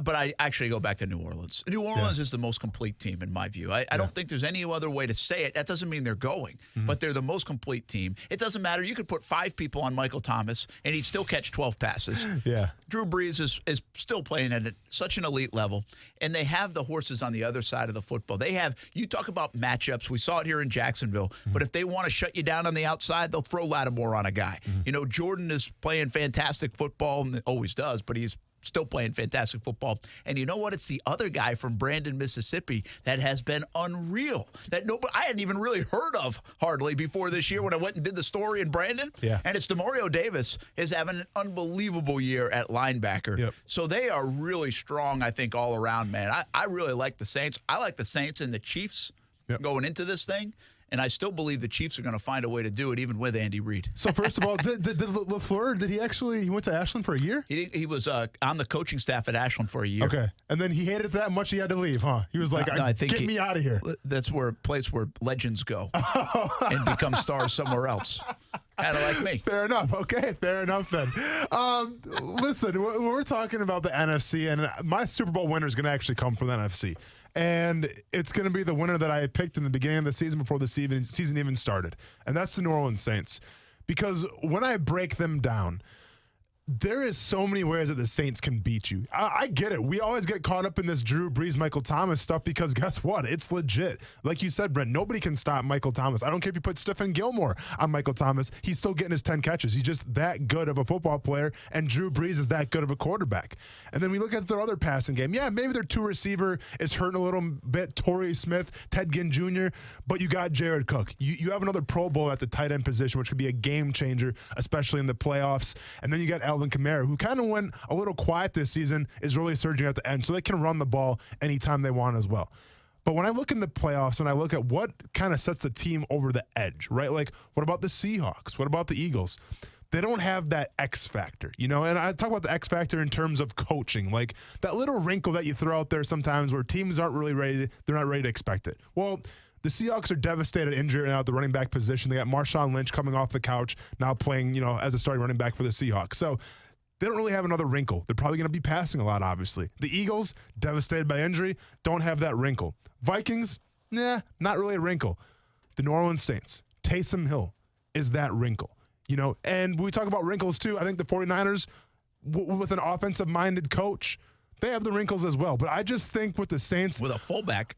but I actually go back to New Orleans. New Orleans is the most complete team, in my view. I don't think there's any other way to say it. That doesn't mean they're going, but they're the most complete team. It doesn't matter. You could put 5 people on Michael Thomas, and he'd still catch 12 passes. Yeah. Drew Brees is still playing at such an elite level, and they have the horses on the other side of the football. You talk about matchups. We saw it here in Jacksonville, but if they want to shut you down on the outside, they'll throw Lattimore on a guy. Jordan is playing fantastic football, and always does, but he's still playing fantastic football. And you know what? It's the other guy from Brandon, Mississippi that has been unreal. That I hadn't even really heard of hardly before this year when I went and did the story in Brandon. Yeah. And it's Demario Davis is having an unbelievable year at linebacker. Yep. So they are really strong, I think, all around, man. I really like the Saints. I like the Saints and the Chiefs going into this thing. And I still believe the Chiefs are going to find a way to do it, even with Andy Reid. So first of all, did LaFleur, he went to Ashland for a year? He was on the coaching staff at Ashland for a year. Okay. And then he hated it that much he had to leave, huh? He was like, get me out of here. That's a place where legends go and become stars somewhere else. Kind of like me. Fair enough. Okay, fair enough then. Listen, we're talking about the NFC, and my Super Bowl winner is going to actually come from the NFC. And it's going to be the winner that I had picked in the beginning of the season before the season even started. And that's the New Orleans Saints. Because when I break them down, there is so many ways that the Saints can beat you. I get it. We always get caught up in this Drew Brees, Michael Thomas stuff because guess what? It's legit. Like you said, Brent, nobody can stop Michael Thomas. I don't care if you put Stephen Gilmore on Michael Thomas. He's still getting his 10 catches. He's just that good of a football player, and Drew Brees is that good of a quarterback. And then we look at their other passing game. Yeah, maybe their 2 receiver is hurting a little bit, Torrey Smith, Ted Ginn Jr., but you got Jared Cook. You have another Pro Bowl at the tight end position, which could be a game changer, especially in the playoffs. And then you got Alvin Kamara, who kind of went a little quiet this season, is really surging at the end, so they can run the ball anytime they want as well. But when I look in the playoffs and I look at what kind of sets the team over the edge, right? Like, what about the Seahawks? What about the Eagles? They don't have that X factor, And I talk about the X factor in terms of coaching, like that little wrinkle that you throw out there sometimes where teams aren't really ready. They're not ready to expect it. Well, the Seahawks are devastated injury now at the running back position. They got Marshawn Lynch coming off the couch, now playing, as a starting running back for the Seahawks. So they don't really have another wrinkle. They're probably going to be passing a lot, obviously. The Eagles, devastated by injury, don't have that wrinkle. Vikings, not really a wrinkle. The New Orleans Saints, Taysom Hill is that wrinkle. And when we talk about wrinkles too, I think the 49ers, with an offensive-minded coach, they have the wrinkles as well. But I just think with the Saints... With a fullback.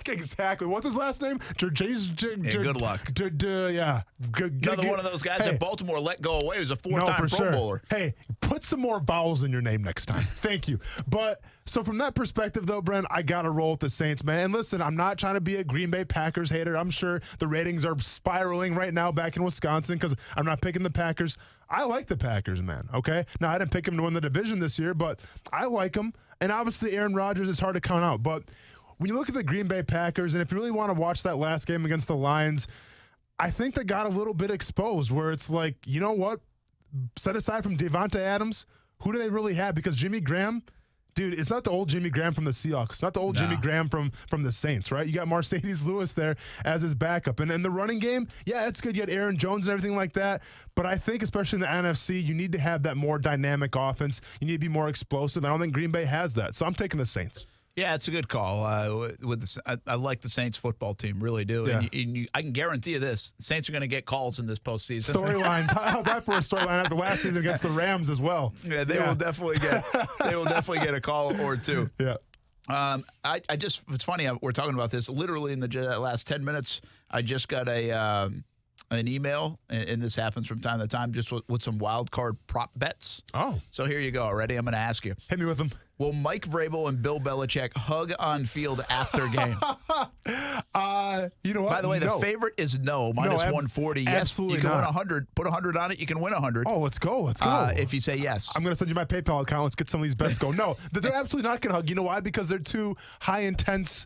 Exactly. What's his last name? Good luck. Yeah. Another one of those guys that Baltimore let go away. He was a 4-time Pro Bowler. Hey, put some more vowels in your name next time. Thank you. But, so from that perspective, though, Brent, I got to roll with the Saints, man. And listen, I'm not trying to be a Green Bay Packers hater. I'm sure the ratings are spiraling right now back in Wisconsin because I'm not picking the Packers. I like the Packers, man, okay? Now, I didn't pick them to win the division this year, but I like them. And obviously, Aaron Rodgers is hard to count out. But when you look at the Green Bay Packers, and if you really want to watch that last game against the Lions, I think they got a little bit exposed where it's like, you know what? Set aside from Devontae Adams, who do they really have? Because Jimmy Graham, dude, it's not the old Jimmy Graham from the Seahawks. It's not the old Jimmy Graham from the Saints, right? You got Mercedes Lewis there as his backup. And in the running game, yeah, it's good. You had Aaron Jones and everything like that. But I think, especially in the NFC, you need to have that more dynamic offense. You need to be more explosive. I don't think Green Bay has that. So I'm taking the Saints. Yeah, it's a good call. I like the Saints football team, really do. Yeah. And I can guarantee you this: the Saints are going to get calls in this postseason. Storylines. How's that for a storyline after last season against the Rams as well? Yeah, they will definitely get a call or two. Yeah. It's funny, we're talking about this literally in the last 10 minutes. I just got an email, and this happens from time to time, just with some wild card prop bets. Oh. So here you go. Ready? I'm going to ask you. Hit me with them. Will Mike Vrabel and Bill Belichick hug on field after game? You know what? By the way, no. the favorite is no, minus 140. Yes, absolutely you can not. win 100. Put 100 on it, you can win 100. Oh, let's go. Let's go. If you say yes. I'm going to send you my PayPal account. Let's get some of these bets going. No, they're absolutely not going to hug. You know why? Because they're two high-intense,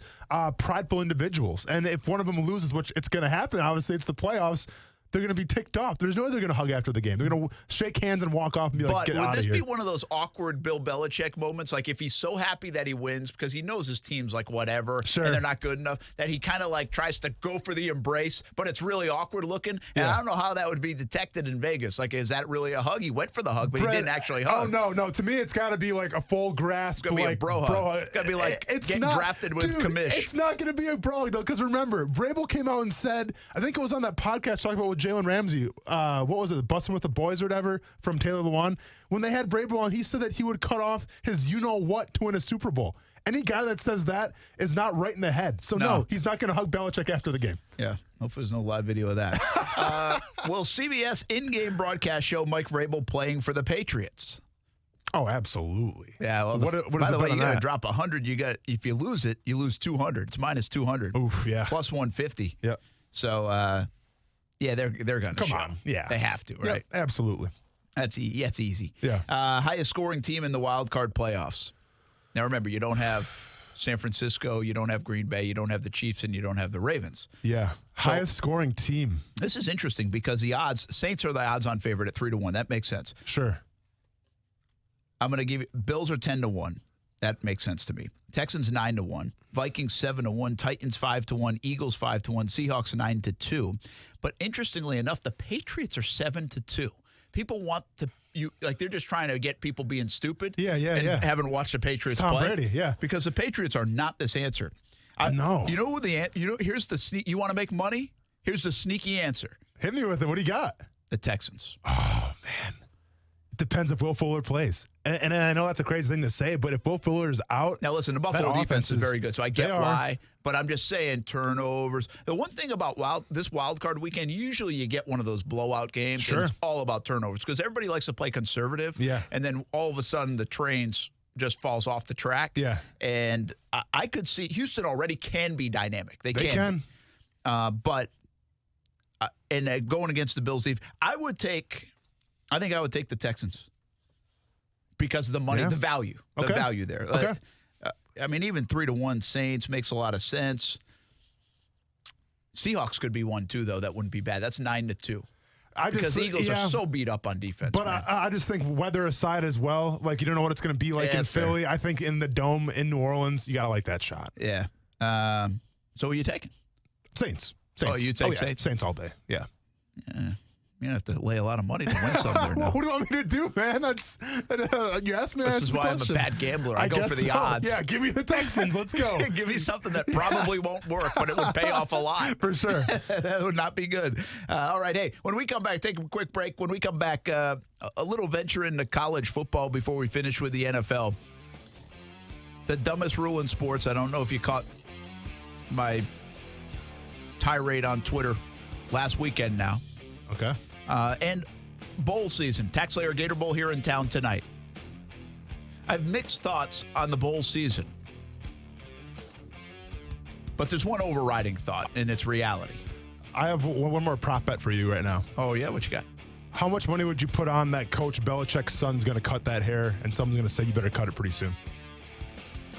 prideful individuals. And if one of them loses, which it's going to happen, obviously it's the playoffs, they're going to be ticked off. There's no way they're going to hug after the game. They're going to shake hands and walk off and be like, get out of here. But would this be one of those awkward Bill Belichick moments? Like if he's so happy that he wins because he knows his team's like whatever and they're not good enough, that he kind of like tries to go for the embrace, but it's really awkward looking. And I don't know how that would be detected in Vegas. Like, is that really a hug? He went for the hug, but he didn't actually hug. Oh, no. To me, it's got to be like a full grasp. It's got to be a bro hug. It's got to be like getting drafted with commish. It's not going to be a bro hug, though, because remember, Vrabel came out and said, I think it was on that podcast talking about with Jalen Ramsey, what was it, Busting with the Boys or whatever, from Taylor Lewan. When they had Vrabel on, he said that he would cut off his you-know-what to win a Super Bowl. Any guy that says that is not right in the head. So, no he's not going to hug Belichick after the game. Yeah, hopefully there's no live video of that. Will CBS in-game broadcast show Mike Vrabel playing for the Patriots? Oh, absolutely. Yeah. Well, by the way, you got to drop 100. If you lose it, you lose 200. It's minus 200. Oof, yeah. Plus 150. Yep. So, yeah, they're going to show. Come on. Yeah. They have to, right? Yep, absolutely. That's easy. Yeah. Highest scoring team in the wild card playoffs. Now, remember, you don't have San Francisco, you don't have Green Bay, you don't have the Chiefs, and you don't have the Ravens. Yeah. Highest scoring team. This is interesting because the odds, Saints are the odds-on favorite at 3-1. That makes sense. Sure. I'm going to give you, Bills are 10-1. That makes sense to me. Texans 9-1, Vikings 7-1, Titans 5-1, Eagles 5-1, Seahawks 9-2. But interestingly enough, the Patriots are 7-2. People want to they're just trying to get people being stupid. Yeah. Haven't watched the Patriots Tom play. Brady, yeah. Because the Patriots are not this answer. No. You know here's the sneak. You want to make money? Here's the sneaky answer. Hit me with it. What do you got? The Texans. Oh man. Depends if Will Fuller plays. And I know that's a crazy thing to say, but if Will Fuller is out. Now, listen, the Buffalo defense is very good, so I get why. But I'm just saying turnovers. The one thing about this wild card weekend, usually you get one of those blowout games. Sure. And it's all about turnovers because everybody likes to play conservative. Yeah. And then all of a sudden the trains just falls off the track. Yeah. And I could see Houston already can be dynamic. They can. But going against the Bills, I think I would take the Texans because of the money, the value, value there. Okay. I mean, even 3-1 Saints makes a lot of sense. Seahawks could be one too, though. That wouldn't be bad. That's 9-2. Because the Eagles are so beat up on defense. But I just think weather aside as well, like you don't know what it's going to be like in Philly. I think in the Dome in New Orleans, you got to like that shot. Yeah. So are you taking? Saints. Oh, you take Saints? Saints all day. Yeah. You're going to have to lay a lot of money to win some there now. What do you want me to do, man? You asked me. This is why I'm a bad gambler. I go for the odds. Yeah, give me the Texans. Let's go. Give me something that probably won't work, but it would pay off a lot. For sure. That would not be good. All right, hey, when we come back, take a quick break. When we come back, a little venture into college football before we finish with the NFL. The dumbest rule in sports. I don't know if you caught my tirade on Twitter last weekend now. Okay. And bowl season. TaxSlayer Gator Bowl here in town tonight. I have mixed thoughts on the bowl season. But there's one overriding thought, and it's reality. I have one more prop bet for you right now. Oh, yeah? What you got? How much money would you put on that Coach Belichick's son's going to cut that hair, and someone's going to say you better cut it pretty soon?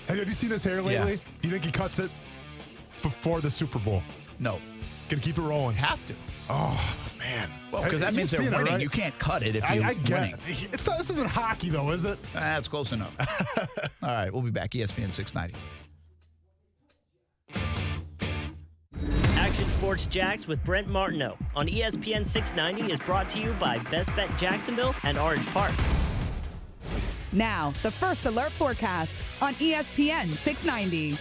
Have you seen his hair lately? Yeah. You think he cuts it before the Super Bowl? No. Gonna keep it rolling. Have to. Oh, man. Well, because that means they're winning. Right? You can't cut it if you're winning. It's not, this isn't hockey, though, is it? That's close enough. All right, we'll be back. ESPN 690. Action Sports Jacks with Brent Martineau on ESPN 690 is brought to you by Best Bet Jacksonville and Orange Park. Now, the First Alert forecast on ESPN 690.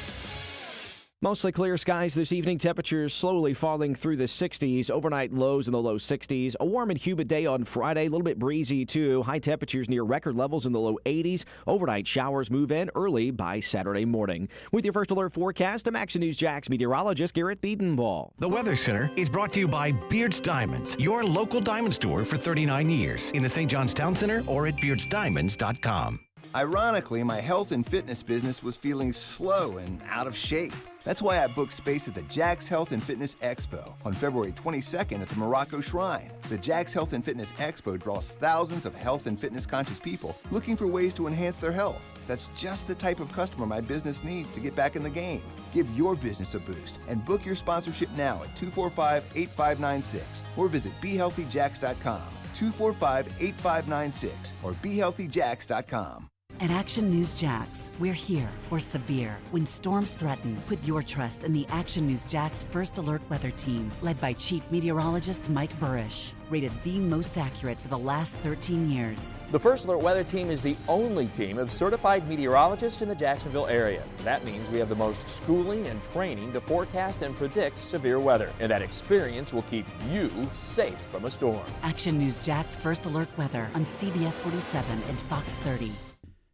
Mostly clear skies this evening. Temperatures slowly falling through the 60s. Overnight lows in the low 60s. A warm and humid day on Friday. A little bit breezy, too. High temperatures near record levels in the low 80s. Overnight showers move in early by Saturday morning. With your First Alert forecast, I'm Action News Jax meteorologist Garrett Biedenball. The Weather Center is brought to you by Beards Diamonds, your local diamond store for 39 years in the St. John's Town Center or at beardsdiamonds.com. Ironically, my health and fitness business was feeling slow and out of shape. That's why I booked space at the Jax Health and Fitness Expo on February 22nd at the Morocco Shrine. The Jax Health and Fitness Expo draws thousands of health and fitness conscious people looking for ways to enhance their health. That's just the type of customer my business needs to get back in the game. Give your business a boost and book your sponsorship now at 245-8596 or visit BeHealthyJax.com. 245-8596 or BeHealthyJax.com. At Action News Jax, we're here for severe. When storms threaten, put your trust in the Action News Jax First Alert Weather Team, led by Chief Meteorologist Mike Burrish, rated the most accurate for the last 13 years. The First Alert Weather Team is the only team of certified meteorologists in the Jacksonville area. That means we have the most schooling and training to forecast and predict severe weather, and that experience will keep you safe from a storm. Action News Jax First Alert Weather on CBS 47 and Fox 30.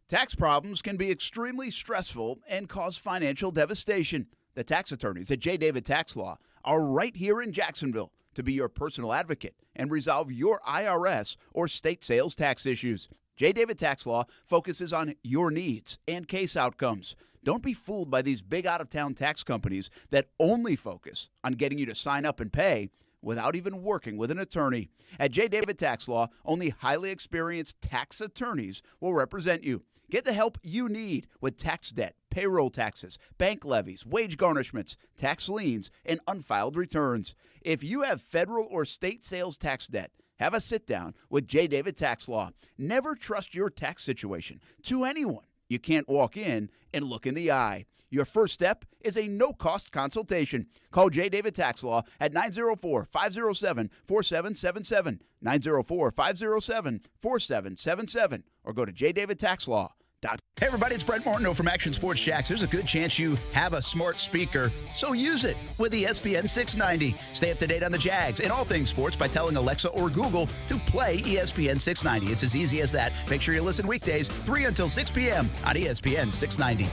Tax problems can be extremely stressful and cause financial devastation. The tax attorneys at J. David Tax Law are right here in Jacksonville to be your personal advocate and resolve your IRS or state sales tax issues. J. David Tax Law focuses on your needs and case outcomes. Don't be fooled by these big out-of-town tax companies that only focus on getting you to sign up and pay without even working with an attorney. At J. David Tax Law, only highly experienced tax attorneys will represent you. Get the help you need with tax debt, payroll taxes, bank levies, wage garnishments, tax liens, and unfiled returns. If you have federal or state sales tax debt, have a sit-down with J. David Tax Law. Never trust your tax situation to anyone you can't walk in and look in the eye. Your first step is a no-cost consultation. Call J. David Tax Law at 904-507-4777, 904-507-4777, or go to jdavidtaxlaw.com. Hey everybody, it's Brent Martineau from Action Sports Jacks. There's a good chance you have a smart speaker, so use it with ESPN 690. Stay up to date on the Jags and all things sports by telling Alexa or Google to play ESPN 690. It's as easy as that. Make sure you listen weekdays 3 until 6 p.m. on ESPN 690.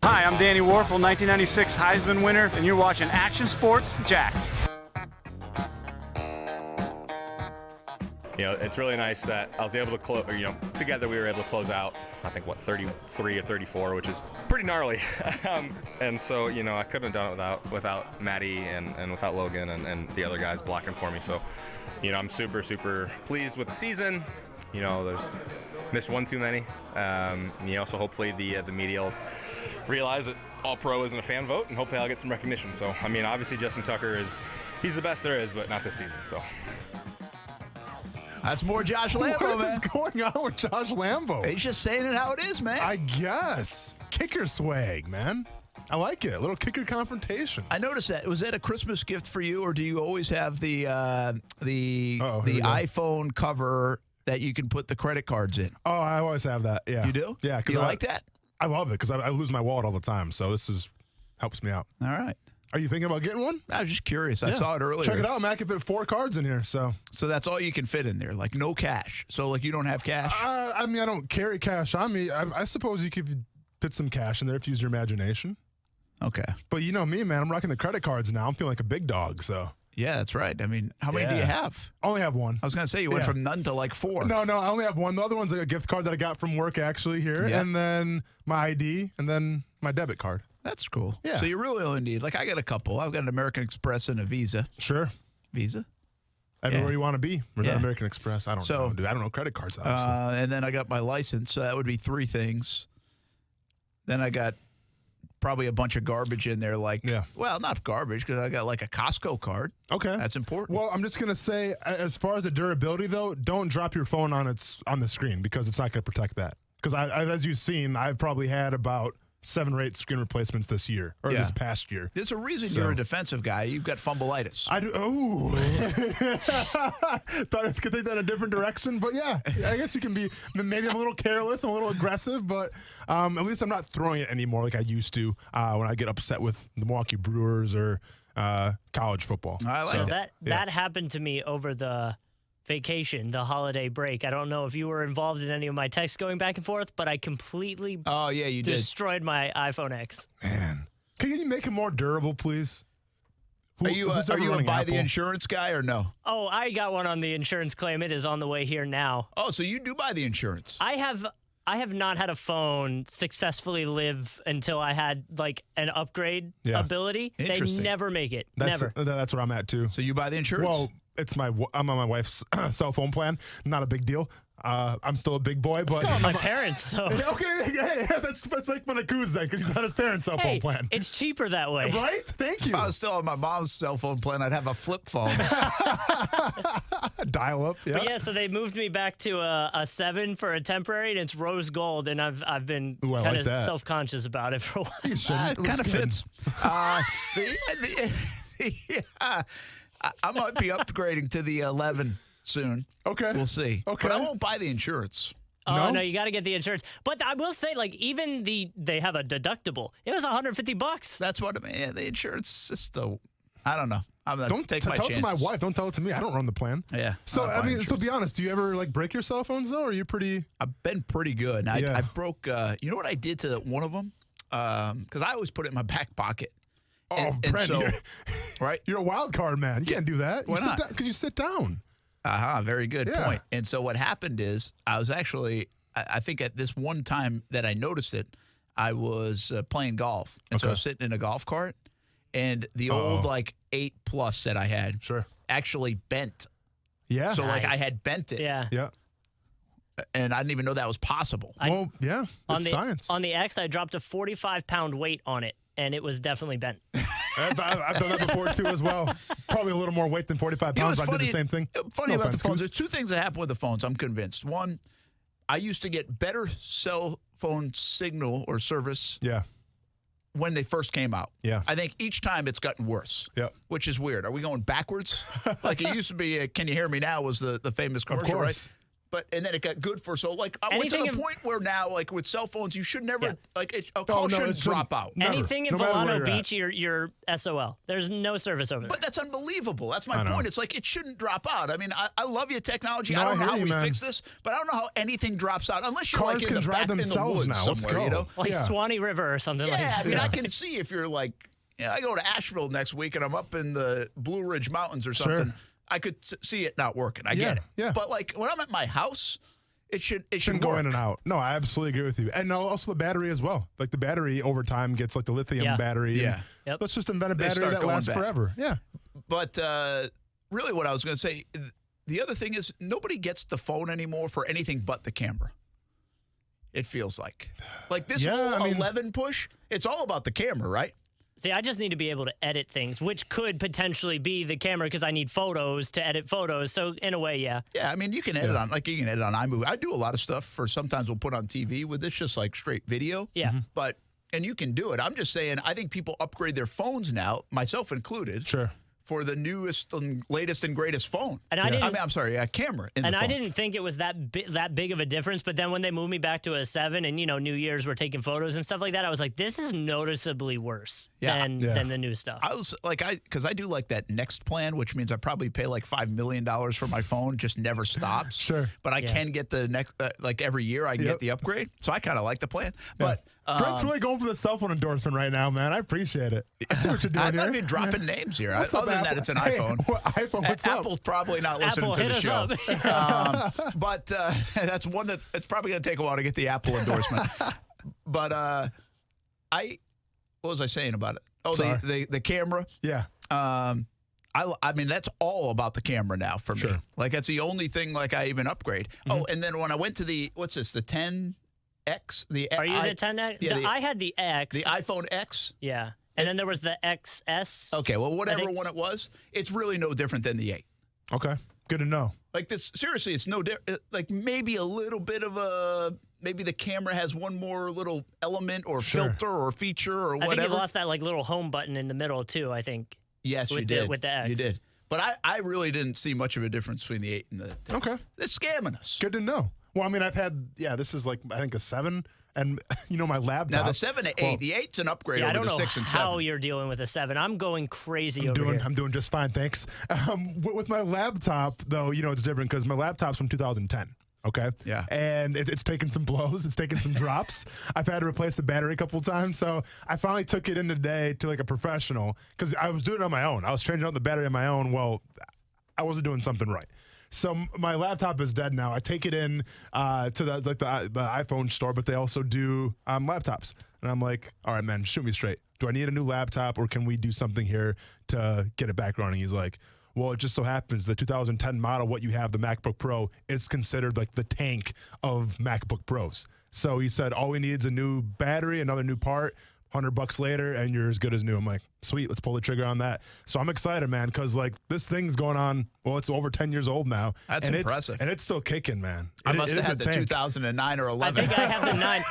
Hi, I'm Danny Warfel, 1996 Heisman winner, and you're watching Action Sports Jacks. You know, it's really nice that I was able to close, together we were able to close out, I think, 33 or 34, which is pretty gnarly. And so, I couldn't have done it without Maddie and without Logan and the other guys blocking for me. So, I'm super, super pleased with the season. There's missed one too many. So hopefully the media will realize that All-Pro isn't a fan vote, and hopefully I'll get some recognition. So, obviously Justin Tucker he's the best there is, but not this season, so. That's more Josh Lambo, man. What is going on with Josh Lambo? He's just saying it how it is, man. I guess. Kicker swag, man. I like it. A little kicker confrontation. I noticed that. Was that a Christmas gift for you, or do you always have the iPhone cover that you can put the credit cards in? Oh, I always have that, yeah. You do? Yeah. You like that? I love it because I lose my wallet all the time, so this helps me out. All right. Are you thinking about getting one? I was just curious. I saw it earlier. Check it out, man. I can fit 4 cards in here. So that's all you can fit in there, like no cash. So you don't have cash? I don't carry cash on me. I suppose you could fit some cash in there if you use your imagination. Okay. But you know me, man. I'm rocking the credit cards now. I'm feeling like a big dog. So yeah, that's right. How many do you have? I only have one. I was going to say you went from none to 4. No, I only have one. The other one's a gift card that I got from work actually here, and then my ID, and then my debit card. That's cool. Yeah. So you really only need, like, I got a couple. I've got an American Express and a Visa. Sure. Visa? Everywhere you want to be. Or that American Express. I don't know, dude. I don't know credit cards, obviously. And then I got my license, so that would be 3 things. Then I got probably a bunch of garbage in there, like, well, not garbage, because I got like a Costco card. Okay. That's important. Well, I'm just going to say, as far as the durability, though, don't drop your phone on the screen, because it's not going to protect that. Because as you've seen, I've probably had about 7 or 8 screen replacements this year, or this past year. There's a reason you're a defensive guy. You've got fumbleitis. I do. Oh. Thought I was going to take that in a different direction. But yeah, I guess you can be, maybe I'm a little careless, I'm a little aggressive, but at least I'm not throwing it anymore like I used to when I get upset with the Milwaukee Brewers or college football. I like that. That happened to me over the vacation, the holiday break. I don't know if you were involved in any of my texts going back and forth, but I completely destroyed my iPhone X. Man. Can you make it more durable, please? Are you a buy the insurance guy or no? Oh, I got one on the insurance claim. It is on the way here now. Oh, so you do buy the insurance? I have not had a phone successfly live until I had like an upgrade ability. They never make it. Never. That's where I'm at too. So you buy the insurance? Well, I'm on my wife's cell phone plan. Not a big deal. I'm still a big boy, but still on my parents. So okay, let's make Manacuz then, because he's on his parents' cell phone plan. It's cheaper that way, right? Thank you. If I was still on my mom's cell phone plan, I'd have a flip phone. Dial up. Yeah. But yeah. So they moved me back to a 7 for a temporary, and it's rose gold, and I've been kind of self-conscious about it for a while. You shouldn't. It kind of fits. I might be upgrading to the 11 soon. Okay. We'll see. Okay. But I won't buy the insurance. Oh, no, you got to get the insurance. But I will say, like, even they have a deductible. It was $150. That's what I mean. The insurance is still, I don't know. Don't take my tell chances. it to my wife. Don't tell it to me. I don't run the plan. Yeah. So so be honest. Do you ever like break your cell phones though? Or are you pretty? I've been pretty good. I broke. You know what I did to one of them? Because I always put it in my back pocket. Oh, Brent, right? You're a wild card man. You can't do that. Why not? Because you sit down. Very good point. And so what happened is I was actually, I think at this one time that I noticed it, I was playing golf. And so I was sitting in a golf cart, and the old like 8+ that I had actually bent. Yeah. So like I had bent it. Yeah. Yeah. And I didn't even know that was possible. It's science. On the X, I dropped a 45-pound weight on it, and it was definitely bent. I've done that before, too, as well. Probably a little more weight than 45 pounds. I did the same thing. Funny about the phones. There's 2 things that happen with the phones, I'm convinced. One, I used to get better cell phone signal or service when they first came out. Yeah. I think each time it's gotten worse, which is weird. Are we going backwards? Like it used to be, Can You Hear Me Now was the famous commercial, right? And then it got good for I went to the point where now, like with cell phones, you should never a call shouldn't drop out. Anything in Volano Beach, you're SOL. There's no service over there. But that's unbelievable. That's my point. It's like it shouldn't drop out. I mean, I love you technology. No, I don't know how we man. fix this, but I don't know how anything drops out unless you're Cars like in can the drive back in the themselves woods now. somewhere. Let's go. You know, like Swanee River or something like that. I mean, I can see if you're like, I go to Asheville next week and I'm up in the Blue Ridge Mountains or something. I could see it not working. I get it. Yeah. But like when I'm at my house, it should go work. in and out. No, I absolutely agree with you. And also the battery as well. Like the battery over time gets like the lithium battery. Yeah. Let's just invent a battery that lasts forever. Yeah. But really what I was going to say, the other thing is nobody gets the phone anymore for anything but the camera. It feels like. Like this whole 11 push, it's all about the camera, right? See, I just need to be able to edit things, which could potentially be the camera because I need photos to edit photos. So in a way, yeah. Yeah, I mean, you can edit on iMovie. I do a lot of stuff sometimes we'll put on TV with this, just like straight video. Yeah. And you can do it. I'm just saying, I think people upgrade their phones now, myself included. Sure. For the newest and latest and greatest phone. And camera. I didn't think it was that big of a difference. But then when they moved me back to a 7 and, New Year's we're taking photos and stuff like that, I was like, this is noticeably worse than the new stuff. I was like, because I do like that next plan, which means I probably pay like $5 million for my phone, just never stops. Sure. But I can get the next, like every year I can get the upgrade. So I kind of like the plan. But Brent's really going for the cell phone endorsement right now, man. I appreciate it. I see what you're doing I'm here. not even dropping names here. What's Other up, than that, Apple? it's an iPhone. Hey, iPhone, what's up? Apple's probably not listening to the show. But that's one that it's probably going to take a while to get the Apple endorsement. But What was I saying about it? Oh, the camera. Yeah. I mean, that's all about the camera now for me. Like, that's the only thing, like, I even upgrade. Oh, and then when I went to the, what's this, the 10X? Are you the 10X? Yeah, I had the X. The iPhone X? Yeah. And then there was the XS. Okay, well, whatever one it was, it's really no different than the 8. Okay, good to know. Like, this, seriously, it's no different. Like, maybe a little bit of maybe the camera has one more little element or filter or feature or whatever. I think you lost that, like, little home button in the middle, too, I think. Yes, you did. With the X. You did. But I really didn't see much of a difference between the 8 and the 10. Okay. They're scamming us. Good to know. Well, I mean, I've had, this is like, I think a 7. And, my laptop. Now, the 7 to 8, the 8's an upgrade over the 6 and 7. I don't know how you're dealing with a 7. I'm going crazy over here. I'm doing just fine, thanks. With my laptop, though, it's different because my laptop's from 2010. Okay. Yeah. And it's taken some blows. It's taken some drops. I've had to replace the battery a couple of times. So I finally took it in today to like a professional because I was doing it on my own. I was changing out the battery on my own. Well, I wasn't doing something right. So my laptop is dead now. I take it in to the iPhone store, but they also do laptops. And I'm like, all right, man, shoot me straight. Do I need a new laptop or can we do something here to get it back running? He's like, well, it just so happens the 2010 model, what you have, the MacBook Pro, is considered like the tank of MacBook Pros. So he said, all we need is a new battery, another new part, $100 later, and you're as good as new. I'm like, sweet, let's pull the trigger on that. So I'm excited, man, because like this thing's going on. Well, it's over 10 years old now. That's impressive, and it's still kicking, man. I must have had the 2009 or 11. I think I have the 9.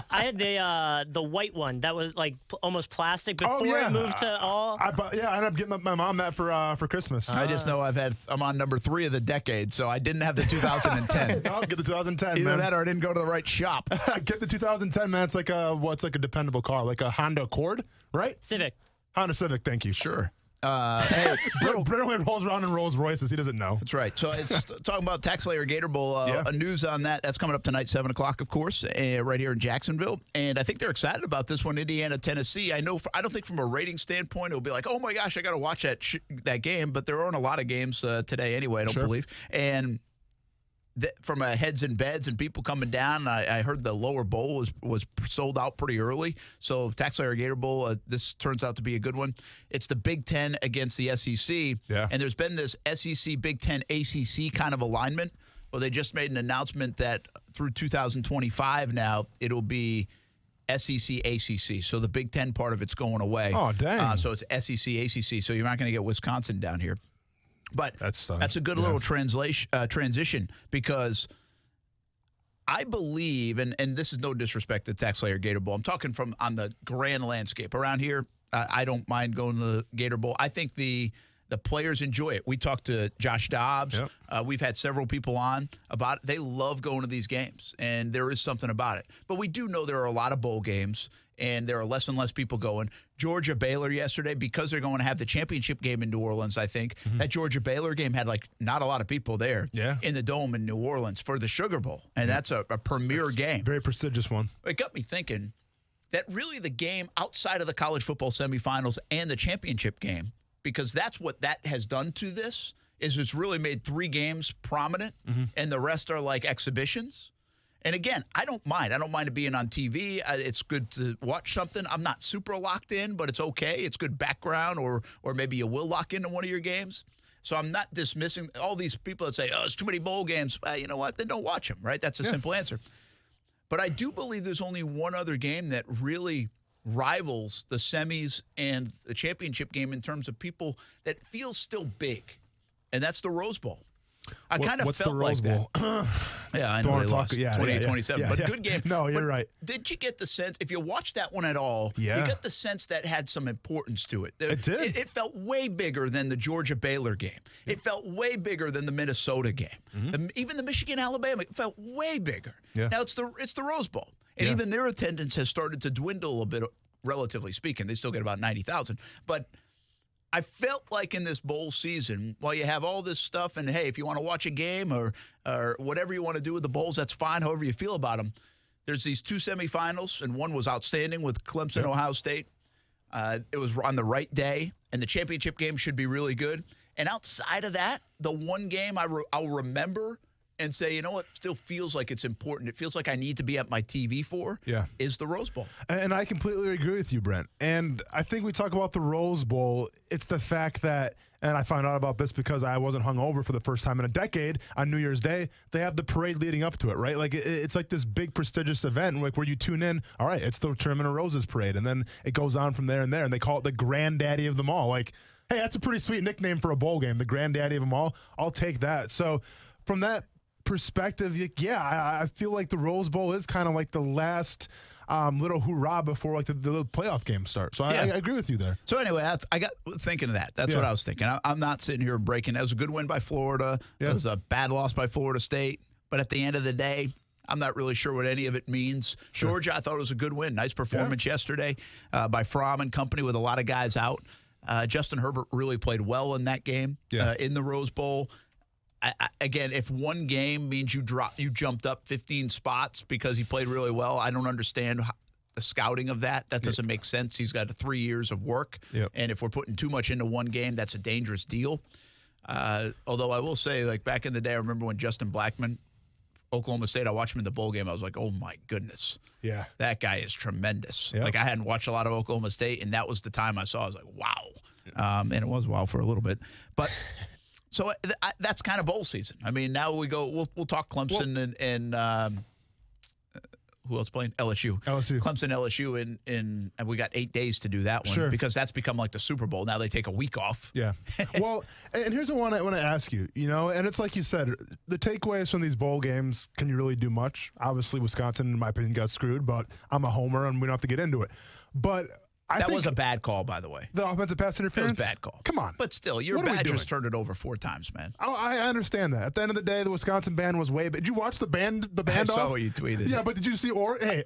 I had the white one that was like almost plastic before it moved to all. I ended up getting my mom that for Christmas. I just know I'm on number 3 of the decade, so I didn't have the 2010. I'll get the 2010. Either man. that or I didn't go to the right shop. Get the 2010, man. It's like a dependable car, like a Honda Accord, right? Civic. Honda Civic, thank you. Sure. Hey, Brett only rolls around in Rolls Royces. He doesn't know. That's right. So it's talking about TaxSlayer Gator Bowl. A news on that. That's coming up tonight, 7 o'clock, of course, right here in Jacksonville. And I think they're excited about this one, Indiana, Tennessee. I don't think from a rating standpoint it'll be like, oh my gosh, I got to watch that game. But there aren't a lot of games today anyway, I don't believe. And from a heads and beds and people coming down, I heard the lower bowl was sold out pretty early. So TaxSlayer Gator Bowl, this turns out to be a good one. It's the Big Ten against the SEC. Yeah. And there's been this SEC, Big Ten, ACC kind of alignment. Well, they just made an announcement that through 2025 now, it'll be SEC, ACC. So the Big Ten part of it's going away. Oh, dang. So it's SEC, ACC. So you're not going to get Wisconsin down here. But that's a good little transition because I believe, and this is no disrespect to TaxSlayer Gator Bowl. I'm talking from on the grand landscape. Around here, I don't mind going to the Gator Bowl. I think the players enjoy it. We talked to Josh Dobbs. Yep. We've had several people on about it. They love going to these games, and there is something about it. But we do know there are a lot of bowl games, and there are less and less people going. Georgia Baylor yesterday, because they're going to have the championship game in New Orleans, I think, that Georgia Baylor game had like not a lot of people there in the Dome in New Orleans for the Sugar Bowl. And that's a premier game. Very prestigious one. It got me thinking that really the game outside of the college football semifinals and the championship game, because that's what that has done to this, is it's really made 3 games prominent and the rest are like exhibitions. And again, I don't mind. I don't mind it being on TV. It's good to watch something. I'm not super locked in, but it's okay. It's good background, or maybe you will lock into one of your games. So I'm not dismissing all these people that say, oh, it's too many bowl games. You know what? Then don't watch them, right? That's a simple answer. But I do believe there's only one other game that really rivals the semis and the championship game in terms of people that feels still big, and that's the Rose Bowl. I kind of felt like that. Yeah, I know they lost 28-27, but good game. No, you're right. Did you get the sense, if you watched that one at all, you got the sense that had some importance to it? It did. It felt way bigger than the Georgia-Baylor game. It felt way bigger than the Minnesota game. Even the Michigan-Alabama, it felt way bigger. Yeah. Now it's the Rose Bowl, and even their attendance has started to dwindle a bit, relatively speaking. They still get about 90,000, but I felt like in this bowl season, while you have all this stuff, and hey, if you want to watch a game or whatever you want to do with the bowls, that's fine, however you feel about them. There's these 2 semifinals, and one was outstanding with Clemson, Ohio State. It was on the right day, and the championship game should be really good. And outside of that, the one game I'll remember and say, you know what, still feels like it's important. It feels like I need to be at my TV for is the Rose Bowl. And I completely agree with you, Brent. And I think we talk about the Rose Bowl. It's the fact that, and I found out about this because I wasn't hungover for the first time in a decade on New Year's Day, they have the parade leading up to it, right? Like it's like this big prestigious event like where you tune in, all right, it's the Tournament of Roses parade. And then it goes on from there and there. And they call it the granddaddy of them all. Like, hey, that's a pretty sweet nickname for a bowl game, the granddaddy of them all. I'll take that. So from that perspective, yeah, I feel like the Rose Bowl is kind of like the last little hoorah before like the playoff games start. So I agree with you there. So anyway, I got thinking of that. That's what I was thinking. I'm not sitting here breaking. That was a good win by Florida. It was a bad loss by Florida State. But at the end of the day, I'm not really sure what any of it means. Sure. Georgia, I thought it was a good win. Nice performance yesterday by Fromm and company with a lot of guys out. Justin Herbert really played well in that game in the Rose Bowl. Again, if one game means you jumped up 15 spots because he played really well, I don't understand the scouting of that. That doesn't make sense. He's got 3 years of work, and if we're putting too much into one game, that's a dangerous deal. Although I will say, like back in the day, I remember when Justin Blackmon, Oklahoma State, I watched him in the bowl game. I was like, oh my goodness, that guy is tremendous. Like I hadn't watched a lot of Oklahoma State, and that was the time I saw. I was like, wow, and it was wow for a little bit, but. So that's kind of bowl season. I mean, now we go. We'll talk Clemson and who else playing? LSU. Clemson, LSU, and we got 8 days to do that one because that's become like the Super Bowl. Now they take a week off. Yeah. Well, and here's the one I want to ask you. You know, and it's like you said, the takeaways from these bowl games. Can you really do much? Obviously, Wisconsin, in my opinion, got screwed. But I'm a homer, and we don't have to get into it. But. That was a bad call, by the way. The offensive pass interference? It was a bad call. Come on. But still, your Badgers turned it over 4 times, man. I understand that. At the end of the day, the Wisconsin band was way bad. Did you watch the band I saw what you tweeted. Yeah, but did you see Oregon?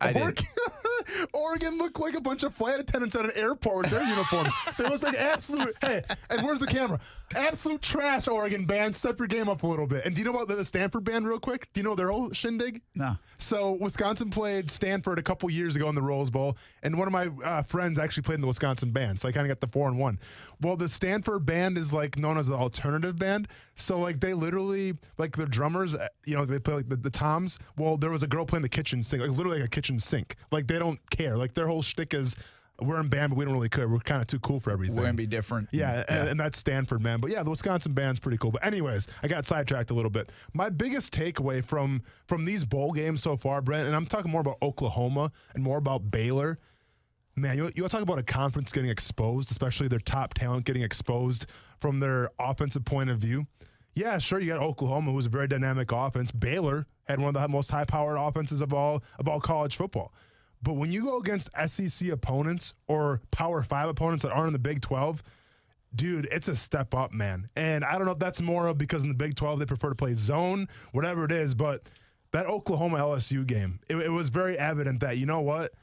Oregon looked like a bunch of flight attendants at an airport with their uniforms. They looked like absolute, and where's the camera? Absolute trash, Oregon band. Step your game up a little bit. And do you know about the Stanford band real quick? Do you know their old shindig? No. So Wisconsin played Stanford a couple years ago in the Rose Bowl, and one of my friends actually played in the Wisconsin band, so I kind of got the 4-1. Well, the Stanford band is like known as the alternative band, so like they literally, like the drummers, you know, they play like the toms. Well, there was a girl playing the kitchen sink, like literally like a kitchen sink. Like they don't care. Like their whole shtick is, we're in band, but we don't really care. We're kind of too cool for everything. We're going to be different. Yeah, and that's Stanford, man. But yeah, the Wisconsin band's pretty cool. But anyways, I got sidetracked a little bit. My biggest takeaway from these bowl games so far, Brent, and I'm talking more about Oklahoma and more about Baylor. Man, you want to talk about a conference getting exposed, especially their top talent getting exposed from their offensive point of view. Yeah, sure, you got Oklahoma, who's a very dynamic offense. Baylor had one of the most high-powered offenses of all college football. But when you go against SEC opponents or Power 5 opponents that aren't in the Big 12, dude, it's a step up, man. And I don't know if that's more because in the Big 12 they prefer to play zone, whatever it is, but that Oklahoma-LSU game, it was very evident that, you know what,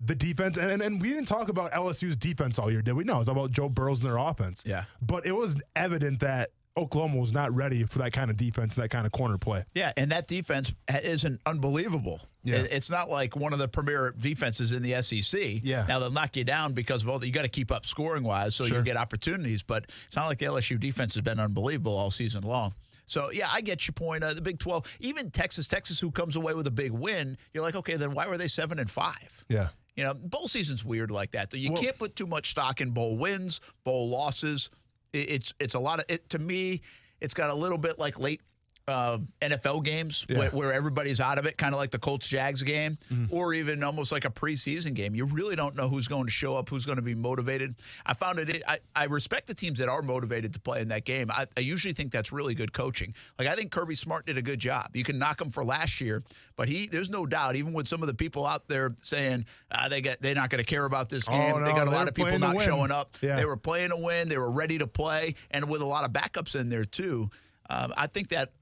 the defense, and we didn't talk about LSU's defense all year, did we? No, it was about Joe Burrows and their offense. Yeah. But it was evident that Oklahoma was not ready for that kind of defense, that kind of corner play. Yeah, and that defense isn't unbelievable. Yeah. It's not like one of the premier defenses in the SEC. Yeah. Now, they'll knock you down because of all that. You got to keep up scoring-wise so you get opportunities, but it's not like the LSU defense has been unbelievable all season long. So, yeah, I get your point. The Big 12, even Texas, who comes away with a big win, you're like, okay, then why were they 7-5? Yeah. You know, bowl season's weird like that. You can't put too much stock in bowl wins, bowl losses. It's a lot of it. To me, it's got a little bit like late NFL games where everybody's out of it, kind of like the Colts-Jags game, or even almost like a preseason game. You really don't know who's going to show up, who's going to be motivated. I found it. I respect the teams that are motivated to play in that game. I usually think that's really good coaching. Like, I think Kirby Smart did a good job. You can knock him for last year, but there's no doubt, even with some of the people out there saying they're not going to care about this game. They got a lot of people not showing up. Yeah. They were playing to win. They were ready to play, and with a lot of backups in there too. I think that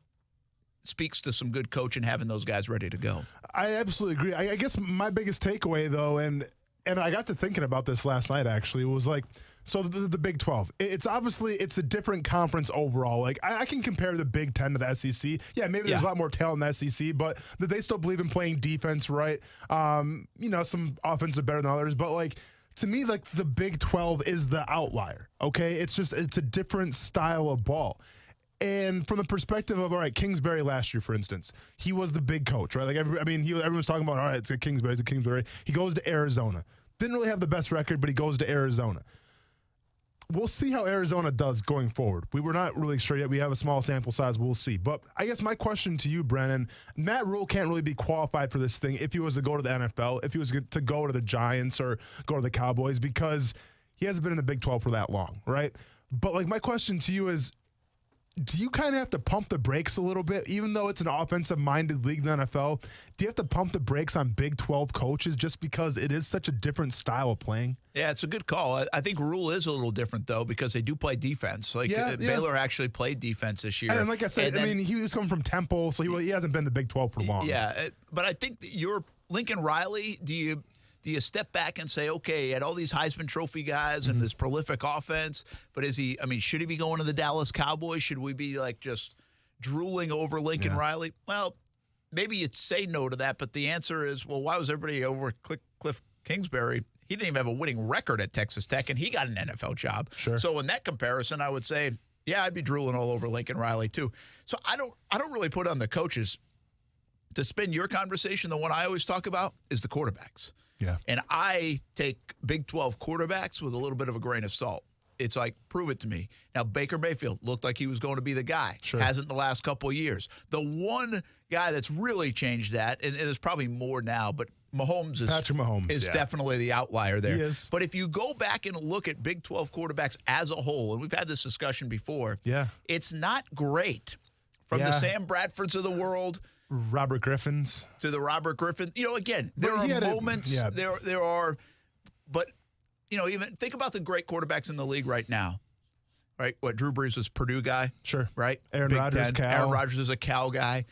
speaks to some good coaching, having those guys ready to go. I absolutely agree. I guess my biggest takeaway, though, and I got to thinking about this last night, actually, was like, so the Big 12, it's a different conference overall. Like, I can compare the Big 10 to the SEC. Yeah, maybe there's a lot more talent in the SEC, but they still believe in playing defense, right? You know, some offense are better than others, but like, to me, like, the Big 12 is the outlier, okay? It's a different style of ball. And from the perspective of, all right, Kingsbury last year, for instance, he was the big coach, right? Like, everyone's talking about, all right, it's a Kingsbury. He goes to Arizona. Didn't really have the best record, but he goes to Arizona. We'll see how Arizona does going forward. We were not really sure yet. We have a small sample size. We'll see. But I guess my question to you, Brennan, Matt Rule can't really be qualified for this thing if he was to go to the NFL, if he was to go to the Giants or go to the Cowboys, because he hasn't been in the Big 12 for that long, right? But, like, my question to you is, do you kind of have to pump the brakes a little bit, even though it's an offensive-minded league in the NFL? Do you have to pump the brakes on Big 12 coaches just because it is such a different style of playing? Yeah, it's a good call. I think Rule is a little different, though, because they do play defense. Baylor actually played defense this year. And like I said, he was coming from Temple, so he hasn't been in the Big 12 for long. Yeah, but I think that you're Lincoln Riley, do you step back and say, okay, at all these Heisman Trophy guys and this prolific offense, but should he be going to the Dallas Cowboys? Should we be just drooling over Lincoln Riley? Well, maybe you'd say no to that, but the answer is, well, why was everybody over Cliff Kingsbury? He didn't even have a winning record at Texas Tech, and he got an NFL job. Sure. So in that comparison, I would say, yeah, I'd be drooling all over Lincoln Riley too. So I don't really put on the coaches. To spin your conversation, the one I always talk about is the quarterbacks. Yeah. And I take Big 12 quarterbacks with a little bit of a grain of salt. It's like, prove it to me. Now, Baker Mayfield looked like he was going to be the guy. Sure. Hasn't the last couple of years. The one guy that's really changed that, and there's probably more now, but Patrick Mahomes is definitely the outlier there. He is. But if you go back and look at Big 12 quarterbacks as a whole, and we've had this discussion before, it's not great. From the Sam Bradfords of the world, Robert Griffins. To the Robert Griffin. Again, there are moments. There are, but, even think about the great quarterbacks in the league right now. Right? Drew Brees was Purdue guy. Sure. Right? Aaron Rodgers, Cal. Aaron Rodgers is a Cal guy.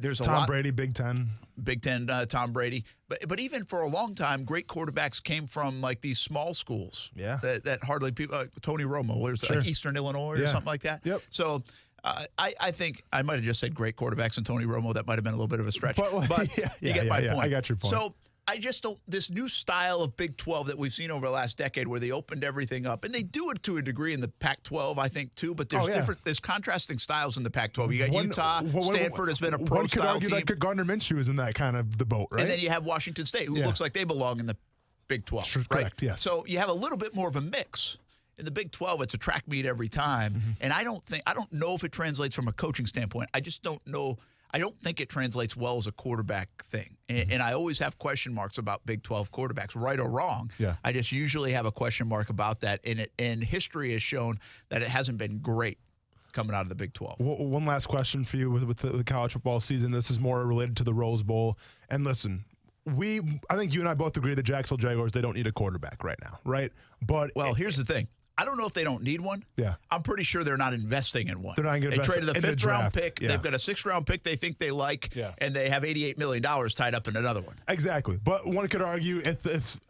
There's Tom Brady, Big Ten. Big Ten, Tom Brady. But even for a long time, great quarterbacks came from these small schools. Yeah. That hardly people, Tony Romo, where's Eastern Illinois or something like that. Yep. So, I think I might have just said great quarterbacks and Tony Romo. That might have been a little bit of a stretch. But you get my point. I got your point. So I just don't, this new style of Big 12 that we've seen over the last decade where they opened everything up, and they do it to a degree in the Pac-12, I think, too, but there's contrasting styles in the Pac-12. You got Utah, Stanford has been a pro-style team. Like Gardner Minshew is in that kind of the boat, right? And then you have Washington State, who looks like they belong in the Big 12. Sure, right? Correct, yes. So you have a little bit more of a mix. In the Big 12, it's a track meet every time. And I don't know if it translates from a coaching standpoint. I just don't know. I don't think it translates well as a quarterback thing. And I always have question marks about Big 12 quarterbacks, right or wrong. Yeah. I just usually have a question mark about that. And history has shown that it hasn't been great coming out of the Big 12. Well, one last question for you with the college football season. This is more related to the Rose Bowl. And listen, I think you and I both agree the Jacksonville Jaguars, they don't need a quarterback right now, right? But here's the thing. I don't know if they don't need one. Yeah. I'm pretty sure they're not investing in one. They're not going to invest They traded the in 5th round pick. Yeah. They've got a 6th round pick they think they like, and they have $88 million tied up in another one. Exactly. But one could argue if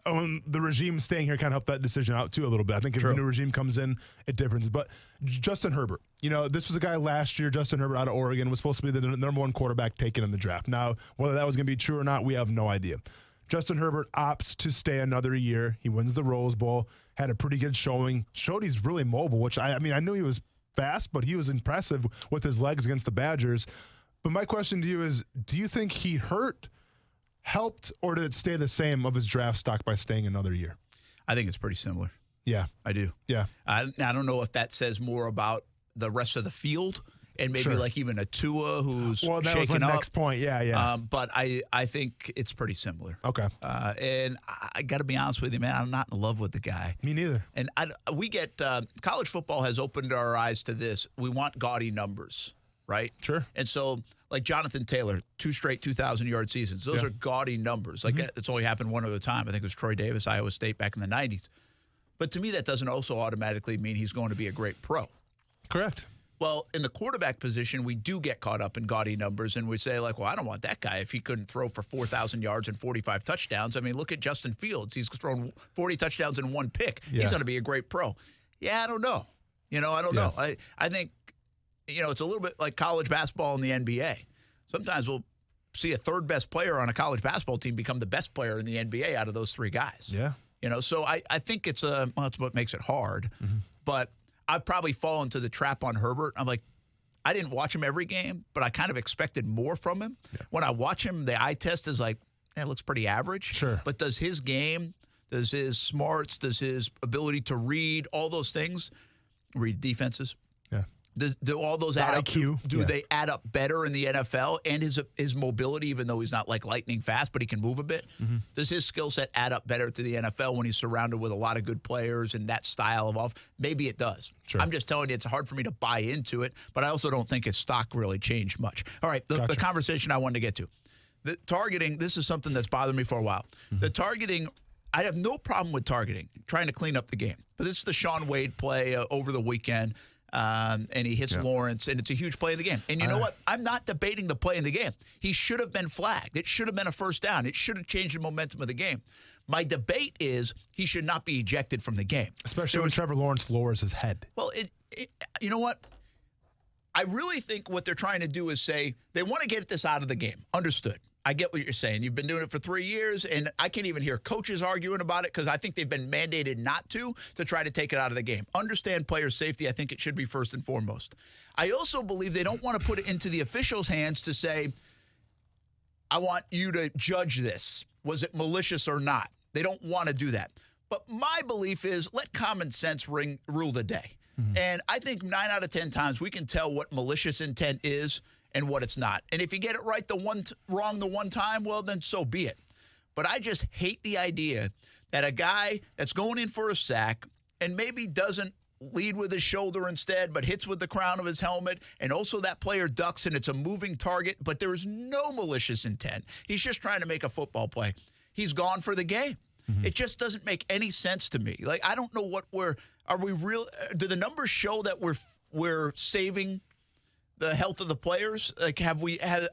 the regime staying here kind of helped that decision out too a little bit. I think if the new regime comes in, it differs. But Justin Herbert, this was a guy last year, Justin Herbert out of Oregon, was supposed to be the number one quarterback taken in the draft. Now, whether that was going to be true or not, we have no idea. Justin Herbert opts to stay another year. He wins the Rose Bowl. Had a pretty good showing. Showed he's really mobile, which I knew he was fast, but he was impressive with his legs against the Badgers. But my question to you is, do you think he helped, or did it stay the same of his draft stock by staying another year? I think it's pretty similar. Yeah. I do. Yeah. I don't know if that says more about the rest of the field and maybe even a Tua who's that shaking was my up. next point. Yeah. But I think it's pretty similar. Okay. And I got to be honest with you, man, I'm not in love with the guy. Me neither. And we get college football has opened our eyes to this. We want gaudy numbers, right? Sure. And so, like Jonathan Taylor, 2 straight 2,000-yard seasons. Those are gaudy numbers. Like it's only happened one other time. I think it was Troy Davis, Iowa State, back in the 90s. But to me, that doesn't also automatically mean he's going to be a great pro. Correct. Well, in the quarterback position, we do get caught up in gaudy numbers, and we say, well, I don't want that guy if he couldn't throw for 4,000 yards and 45 touchdowns. I mean, look at Justin Fields. He's thrown 40 touchdowns in 1 pick. Yeah. He's going to be a great pro. Yeah, I don't know. I don't know. I think, it's a little bit like college basketball in the NBA. Sometimes we'll see a third best player on a college basketball team become the best player in the NBA out of those 3 guys. Yeah. So I think that's what makes it hard. But I've probably fallen to the trap on Herbert. I'm like, I didn't watch him every game, but I kind of expected more from him. Yeah. When I watch him, the eye test is like, it looks pretty average. Sure. But does his game, does his smarts, does his ability to read, all those things, read defenses? Yeah. Do all those add up? IQ. Do they add up better in the NFL? And his mobility, even though he's not like lightning fast, but he can move a bit, does his skill set add up better to the NFL when he's surrounded with a lot of good players and that style of offense? Maybe it does. Sure. I'm just telling you, it's hard for me to buy into it, but I also don't think his stock really changed much. All right, the conversation I wanted to get to. The targeting, this is something that's bothered me for a while. The targeting, I have no problem with targeting, trying to clean up the game. But this is the Shaun Wade play over the weekend. And he hits Lawrence, and it's a huge play in the game. And you know what? I'm not debating the play in the game. He should have been flagged. It should have been a first down. It should have changed the momentum of the game. My debate is he should not be ejected from the game. Especially when Trevor Lawrence lowers his head. Well, you know what? I really think what they're trying to do is say they want to get this out of the game. Understood. I get what you're saying. You've been doing it for 3 years, and I can't even hear coaches arguing about it because I think they've been mandated not to try to take it out of the game. Understand player safety. I think it should be first and foremost. I also believe they don't want to put it into the officials' hands to say, I want you to judge this. Was it malicious or not? They don't want to do that. But my belief is let common sense rule the day. And I think 9 out of 10 times we can tell what malicious intent is and what it's not. And if you get it right wrong the one time, well, then so be it. But I just hate the idea that a guy that's going in for a sack and maybe doesn't lead with his shoulder instead, but hits with the crown of his helmet, and also that player ducks and it's a moving target, but there's no malicious intent. He's just trying to make a football play. He's gone for the game. It just doesn't make any sense to me. Like, I don't know what do the numbers show that we're saving the health of the players? Like,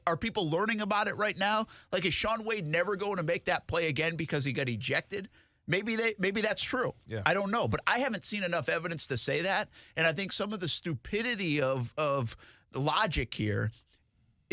are people learning about it right now? Like, is Shaun Wade never going to make that play again because he got ejected? Maybe that's true. Yeah. I don't know, but I haven't seen enough evidence to say that. And I think some of the stupidity of the logic here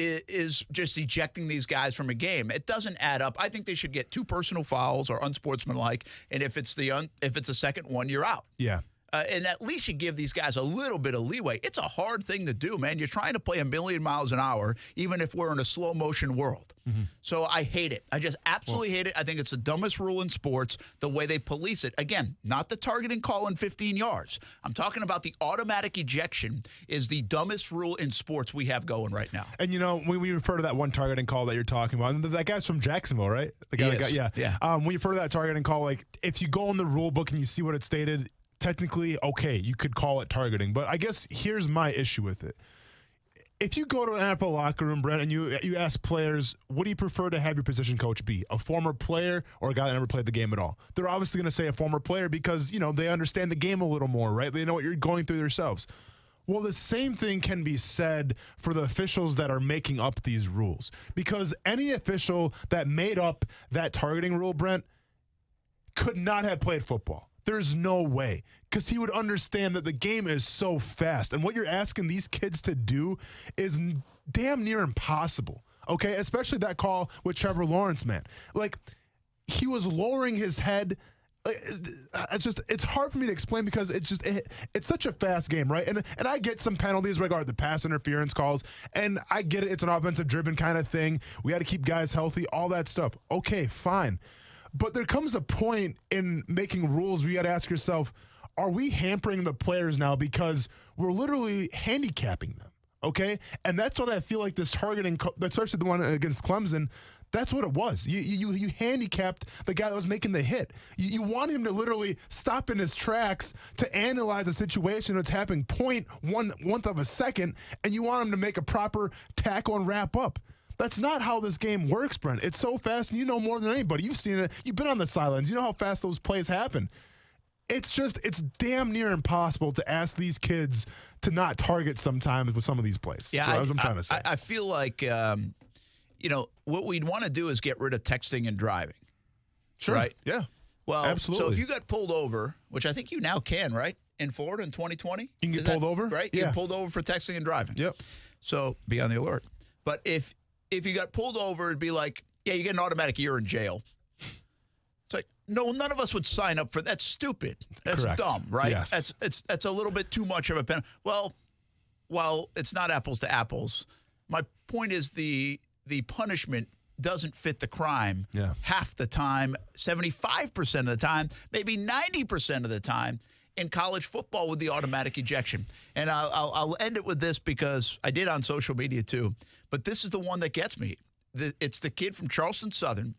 is just ejecting these guys from a game. It doesn't add up. I think they should get 2 personal fouls or unsportsmanlike, and if it's a second one, you're out. Yeah. And at least you give these guys a little bit of leeway. It's a hard thing to do, man. You're trying to play a million miles an hour, even if we're in a slow motion world. So I hate it. I just absolutely hate it. I think it's the dumbest rule in sports, the way they police it. Again, not the targeting call in 15 yards. I'm talking about the automatic ejection is the dumbest rule in sports we have going right now. And, when we refer to that one targeting call that you're talking about, and that guy's from Jacksonville, right? The guy when you refer to that targeting call, like, if you go in the rule book and you see what it stated, technically, okay, you could call it targeting. But I guess here's my issue with it. If you go to an NFL locker room, Brent, and you ask players, what do you prefer to have your position coach be? A former player or a guy that never played the game at all? They're obviously going to say a former player because, they understand the game a little more, right? They know what you're going through themselves. Well, the same thing can be said for the officials that are making up these rules. Because any official that made up that targeting rule, Brent, could not have played football. There's no way, because he would understand that the game is so fast. And what you're asking these kids to do is damn near impossible, okay? Especially that call with Trevor Lawrence, man. Like, he was lowering his head. It's hard for me to explain because it's such a fast game, right? And I get some penalties regarding the pass interference calls, and I get it. It's an offensive-driven kind of thing. We got to keep guys healthy, all that stuff. Okay, fine. But there comes a point in making rules where you got to ask yourself, are we hampering the players now because we're literally handicapping them, okay? And that's what I feel like this targeting, especially the one against Clemson, that's what it was. You handicapped the guy that was making the hit. You want him to literally stop in his tracks to analyze a situation that's happening 0.1 of a second, and you want him to make a proper tackle and wrap up. That's not how this game works, Brent. It's so fast, and you know more than anybody. You've seen it. You've been on the sidelines. You know how fast those plays happen. It's damn near impossible to ask these kids to not target sometimes with some of these plays. Yeah, so that's what I'm trying to say. I feel like, what we'd want to do is get rid of texting and driving. Sure. Right? Yeah. Well, absolutely. So if you got pulled over, which I think you now can, right? In Florida in 2020? You can get pulled over? Right? Yeah. You get pulled over for texting and driving. Yep. So be on the alert. But if you got pulled over, it'd be like, yeah, you get an automatic year in jail. It's like, no, none of us would sign up for that. That's stupid. That's Correct. dumb, right? Yes. That's a little bit too much of a penalty. Well, while it's not apples to apples, my point is the punishment doesn't fit the crime half the time, 75% of the time, maybe 90% of the time in college football with the automatic ejection. And I'll end it with this because I did on social media too, but this is the one that gets me. It's the kid from Charleston Southern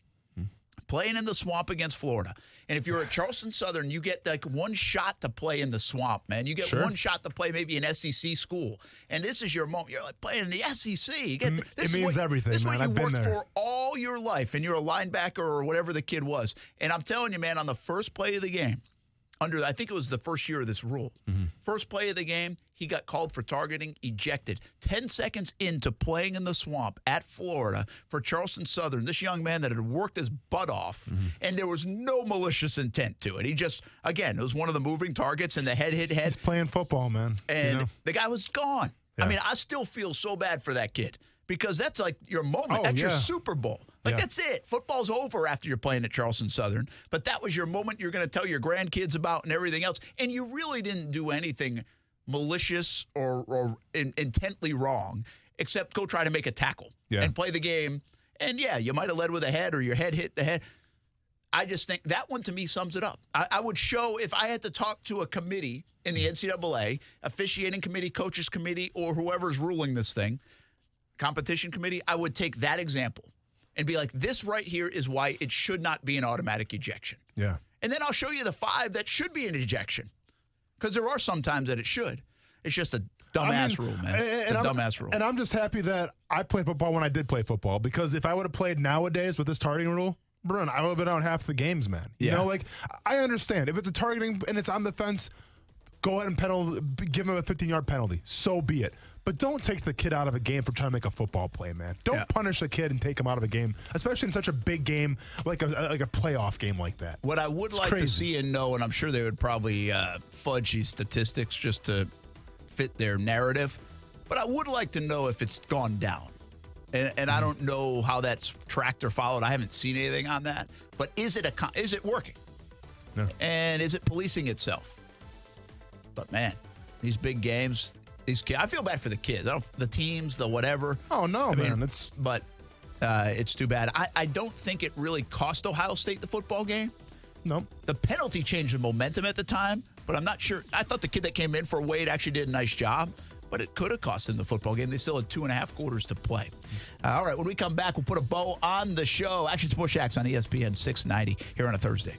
playing in the swamp against Florida. And if you're at Charleston Southern, you get like one shot to play in the swamp, man. You get one shot to play maybe an SEC school. And this is your moment. You're like playing in the SEC. It means everything, this man. is what I've you been worked there for all your life, and you're a linebacker or whatever the kid was. And I'm telling you, man, on the first play of the game, I think it was the first year of this rule. First play of the game, he got called for targeting, ejected. 10 seconds into playing in the swamp at Florida for Charleston Southern, this young man that had worked his butt off, and there was no malicious intent to it. He just, again, it was one of the moving targets, and the head hit head. He's playing football, man. And the guy was gone. I mean, I still feel so bad for that kid because that's like your moment. That's your Super Bowl. That's it. Football's over after you're playing at Charleston Southern. But that was your moment you're going to tell your grandkids about and everything else. And you really didn't do anything malicious or intently wrong except go try to make a tackle and play the game. And, you might have led with a head or your head hit the head. I just think that one to me sums it up. I would show if I had to talk to a committee in the NCAA, officiating committee, coaches committee, or whoever's ruling this thing, competition committee, I would take that example and be like, this right here is why it should not be an automatic ejection. Yeah. And then I'll show you the 5 that should be an ejection. Because there are some times that it should. It's just a dumbass rule, man. It's a dumbass rule. And I'm just happy that I played football when I did play football. Because if I would have played nowadays with this targeting rule, Bruno, I would have been out half the games, man. You know, like, I understand. If it's a targeting and it's on the fence, go ahead and give him a 15-yard penalty. So be it. But don't take the kid out of a game for trying to make a football play, man. Don't punish a kid and take him out of a game, especially in such a big game like a playoff game like that. What I would like to see and know, and I'm sure they would probably fudge these statistics just to fit their narrative, but I would like to know if it's gone down. And I don't know how that's tracked or followed. I haven't seen anything on that. But is it working? No. And is it policing itself? But, man, these big games, these kids, I feel bad for the kids. The teams, the whatever. Oh, no, man. But it's too bad. I don't think it really cost Ohio State the football game. No. The penalty changed the momentum at the time, but I'm not sure. I thought the kid that came in for Wade actually did a nice job, but it could have cost them the football game. They still had 2.5 quarters to play. All right, when we come back, we'll put a bow on the show. Action Sports Jax on ESPN 690 here on a Thursday.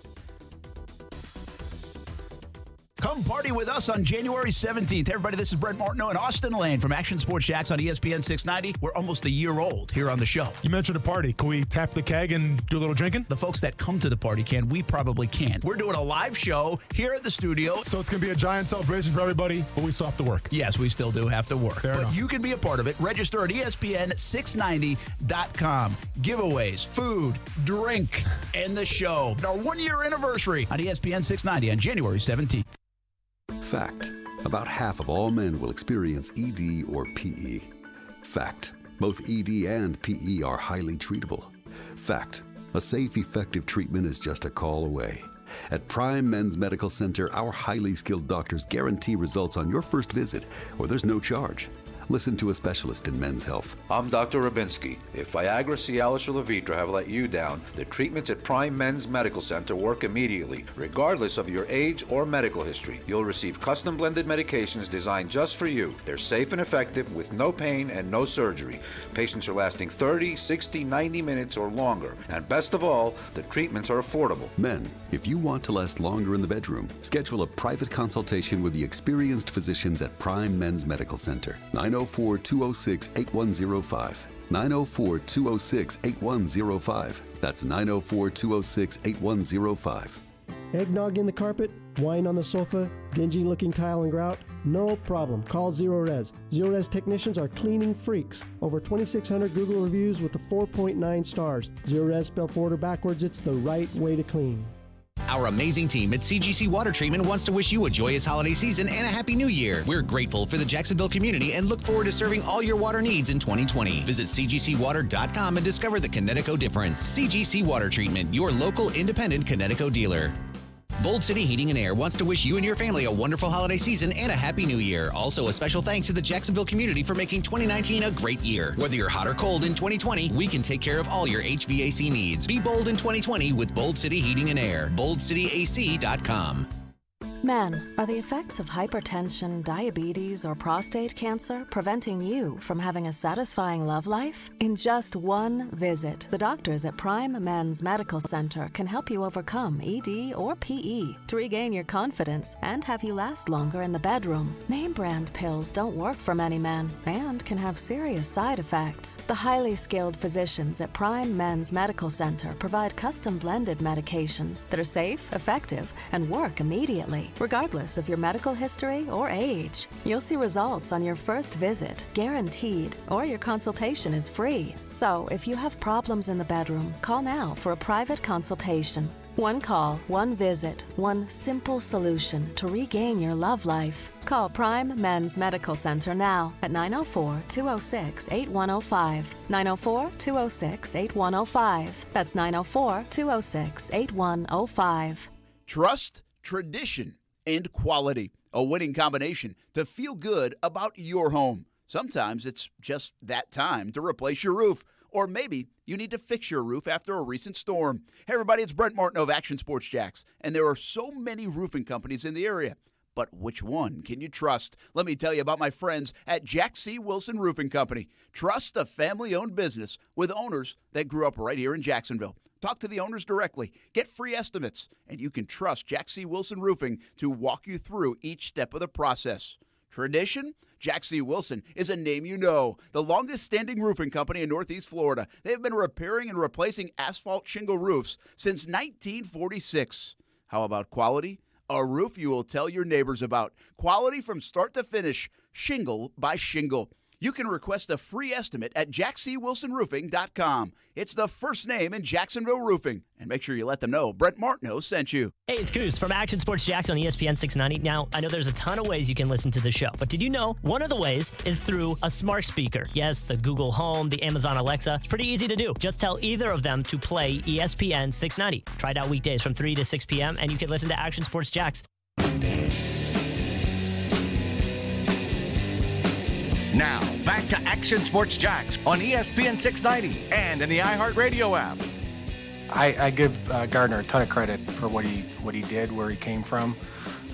Come party with us on January 17th. Everybody, this is Brett Martineau and Austin Lane from Action Sports Jax on ESPN 690. We're almost a year old here on the show. You mentioned a party. Can we tap the keg and do a little drinking? The folks that come to the party can. We probably can't. We're doing a live show here at the studio. So it's going to be a giant celebration for everybody, but we still have to work. Yes, we still do have to work. Fair enough. You can be a part of it. Register at ESPN690.com. Giveaways, food, drink, and the show. Our 1-year anniversary on ESPN 690 on January 17th. Fact: about half of all men will experience ED or PE. Fact: both ED and PE are highly treatable. Fact: a safe, effective treatment is just a call away. At Prime Men's Medical Center, our highly skilled doctors guarantee results on your first visit, or there's no charge. Listen to a specialist in men's health. I'm Dr. Rabinsky. If Viagra, Cialis, or Levitra have let you down, the treatments at Prime Men's Medical Center work immediately, regardless of your age or medical history. You'll receive custom blended medications designed just for you. They're safe and effective with no pain and no surgery. Patients are lasting 30, 60, 90 minutes or longer. And best of all, the treatments are affordable. Men, if you want to last longer in the bedroom, schedule a private consultation with the experienced physicians at Prime Men's Medical Center. 904-206-8105. 904-206-8105. That's 904-206-8105. Eggnog in the carpet? Wine on the sofa? Dingy looking tile and grout? No problem. Call Zero Res. Zero Res technicians are cleaning freaks. Over 2,600 Google reviews with a 4.9 stars. Zero Res spelled forward or backwards, it's the right way to clean. Our amazing team at CGC Water Treatment wants to wish you a joyous holiday season and a happy new year. We're grateful for the Jacksonville community and look forward to serving all your water needs in 2020. Visit cgcwater.com and discover the Connecticut difference. CGC Water Treatment, your local independent Connecticut dealer. Bold City Heating and Air wants to wish you and your family a wonderful holiday season and a happy new year. Also, a special thanks to the Jacksonville community for making 2019 a great year. Whether you're hot or cold in 2020, we can take care of all your HVAC needs. Be bold in 2020 with Bold City Heating and Air. BoldCityAC.com. Men, are the effects of hypertension, diabetes, or prostate cancer preventing you from having a satisfying love life? In just one visit, the doctors at Prime Men's Medical Center can help you overcome ED or PE to regain your confidence and have you last longer in the bedroom. Name brand pills don't work for many men and can have serious side effects. The highly skilled physicians at Prime Men's Medical Center provide custom blended medications that are safe, effective, and work immediately, regardless of your medical history or age. You'll see results on your first visit, guaranteed, or your consultation is free. So if you have problems in the bedroom, call now for a private consultation. One call, one visit, one simple solution to regain your love life. Call Prime Men's Medical Center now at 904-206-8105. 904-206-8105. That's 904-206-8105. Trust, tradition, and quality. A winning combination to feel good about your home. Sometimes it's just that time to replace your roof. Or maybe you need to fix your roof after a recent storm. Hey, everybody, it's Brent Martin of Action Sports Jacks. And there are so many roofing companies in the area. But which one can you trust? Let me tell you about my friends at Jack C. Wilson Roofing Company. Trust a family-owned business with owners that grew up right here in Jacksonville. Talk to the owners directly. Get free estimates. And you can trust Jack C. Wilson Roofing to walk you through each step of the process. Tradition? Jack C. Wilson is a name you know. The longest-standing roofing company in Northeast Florida. They have been repairing and replacing asphalt shingle roofs since 1946. How about quality? A roof you will tell your neighbors about. Quality from start to finish, shingle by shingle. You can request a free estimate at jackcwilsonroofing.com. It's the first name in Jacksonville roofing. And make sure you let them know Brent Martineau sent you. Hey, it's Coos from Action Sports Jacks on ESPN 690. Now, I know there's a ton of ways you can listen to the show, but did you know one of the ways is through a smart speaker? Yes, the Google Home, the Amazon Alexa. It's pretty easy to do. Just tell either of them to play ESPN 690. Try it out weekdays from 3 to 6 p.m., and you can listen to Action Sports Jacks. Now, back to Action Sports Jacks on ESPN 690 and in the iHeartRadio app. I give Gardner a ton of credit for what he did, where he came from,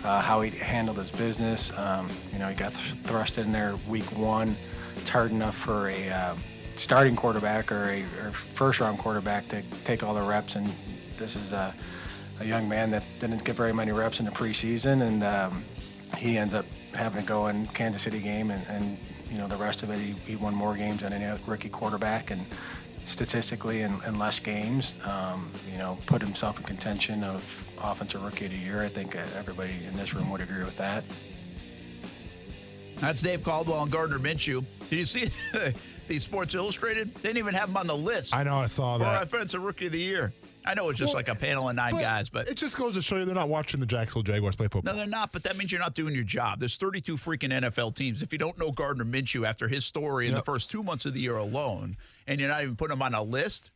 how he handled his business. He got thrust in there week one. It's hard enough for a starting quarterback or a first-round quarterback to take all the reps, and this is a young man that didn't get very many reps in the preseason, and he ends up having to go in Kansas City game, and the rest of it, he won more games than any other rookie quarterback, and statistically in less games, put himself in contention of Offensive Rookie of the Year. I think everybody in this room would agree with that. That's Dave Caldwell and Gardner Minshew. Did you see the Sports Illustrated? They didn't even have him on the list. I know, I saw that. For Offensive Rookie of the Year. I know it's just like a panel of 9 guys, but it just goes to show you they're not watching the Jacksonville Jaguars play football. No, they're not, but that means you're not doing your job. There's 32 freaking NFL teams. If you don't know Gardner Minshew after his story in the first 2 months of the year alone, and you're not even putting him on a list,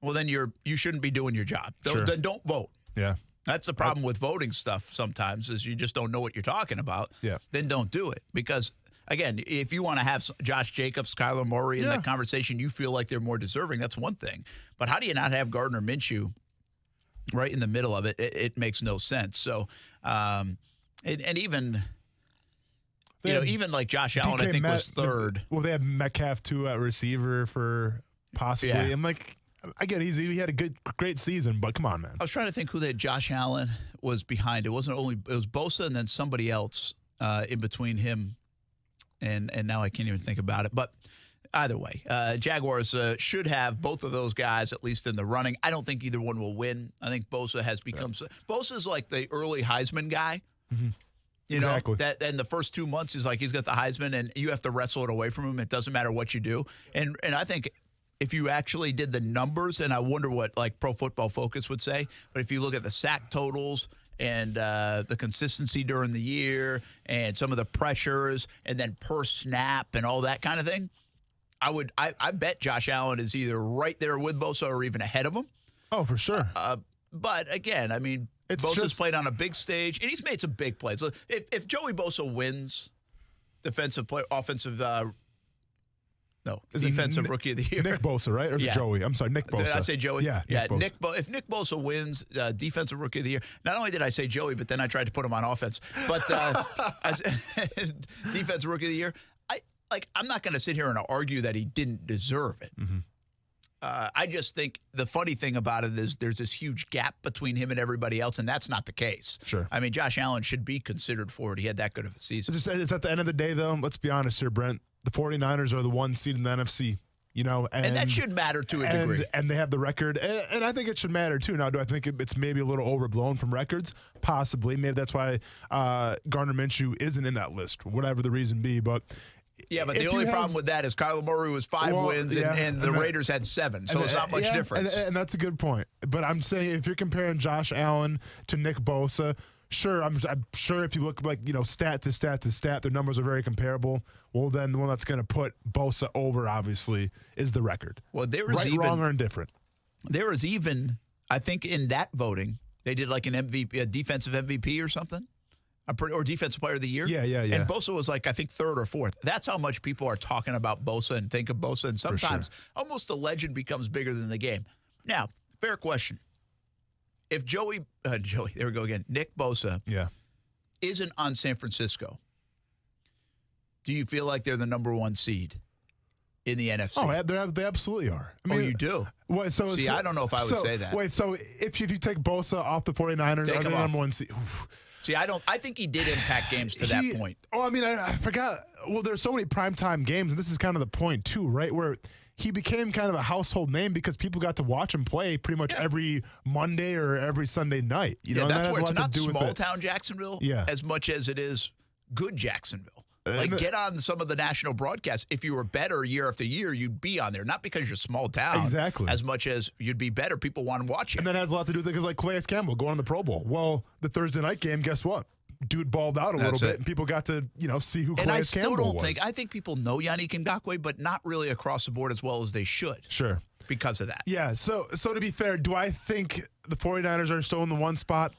well, then you shouldn't be doing your job. Then don't vote. Yeah. That's the problem with voting stuff sometimes, is you just don't know what you're talking about. Yeah. Then don't do it. Because, again, if you want to have Josh Jacobs, Kyler Murray in that conversation, you feel like they're more deserving, that's one thing. But how do you not have Gardner Minshew right in the middle of it? It makes no sense. So, and even, even like Josh Allen, I think was third. They had Metcalf too at receiver for possibly. Yeah. I'm like, I get he had a great season, but come on, man. I was trying to think who they had. Josh Allen was behind. It was Bosa and then somebody else in between him and now I can't even think about it. But either way, Jaguars should have both of those guys at least in the running. I don't think either one will win. I think Bosa has become Bosa's like the early Heisman guy. Mm-hmm. You know, that in the first 2 months he's got the Heisman, and you have to wrestle it away from him. It doesn't matter what you do. And I think if you actually did the numbers, and I wonder what like Pro Football Focus would say, but if you look at the sack totals and the consistency during the year and some of the pressures and then per snap and all that kind of thing, I bet Josh Allen is either right there with Bosa or even ahead of him. Oh, for sure. But again, I mean, Bosa's played on a big stage, and he's made some big plays. If Joey Bosa wins defensive rookie of the year. Nick Bosa, right? Or is it Joey? I'm sorry, Nick Bosa. Did I say Joey? Yeah, Nick Bosa. If Nick Bosa wins defensive rookie of the year, not only did I say Joey, but then I tried to put him on offense. But as defensive rookie of the year, I'm not going to sit here and argue that he didn't deserve it. Mm-hmm. I just think the funny thing about it is there's this huge gap between him and everybody else, and that's not the case. Sure. I mean, Josh Allen should be considered for it. He had that good of a season. It's at the end of the day, though, let's be honest here, Brent. The 49ers are the one seed in the NFC, and that should matter to a degree. And they have the record, and I think it should matter, too. Now, do I think it's maybe a little overblown from records? Possibly. Maybe that's why Gardner Minshew isn't in that list, whatever the reason be, but... Yeah, but the only problem with that is Kyler Murray was 5 wins and the Raiders had 7, so it's not much difference. And that's a good point. But I'm saying if you're comparing Josh Allen to Nick Bosa, sure, I'm sure if you look like, stat to stat to stat, their numbers are very comparable. Well, then the one that's going to put Bosa over, obviously, is the record. Well, there is wrong, or indifferent. There is even, I think in that voting, they did like an MVP, a defensive MVP or something. Or defensive player of the year. Yeah. And Bosa was I think 3rd or 4th. That's how much people are talking about Bosa and think of Bosa. And sometimes almost the legend becomes bigger than the game. Now, fair question. If there we go again, Nick Bosa isn't on San Francisco, do you feel like they're the number 1 seed in the NFC? Oh, they absolutely are. I mean, you do? Wait, See, I don't know if I would say that. Wait, so if you take Bosa off the 49ers, are they the number 1 seed? See, I think he did impact games to that point. Oh, I mean, I forgot. Well, there's so many primetime games, and this is kind of the point, too, right? Where he became kind of a household name because people got to watch him play pretty much every Monday or every Sunday night. That's where it's not small-town Jacksonville as much as it is good Jacksonville. Get on some of the national broadcasts. If you were better year after year, you'd be on there. Not because you're small town. Exactly. As much as you'd be better. People want to watch you. And that has a lot to do with it because, like, Calais Campbell going on the Pro Bowl. Well, the Thursday night game, guess what? Dude balled out a little bit, and people got to, see who Calais Campbell was. I think people know Yannick Ngakoue, but not really across the board as well as they should. Sure. Because of that. Yeah, so to be fair, do I think the 49ers are still in the 1 spot?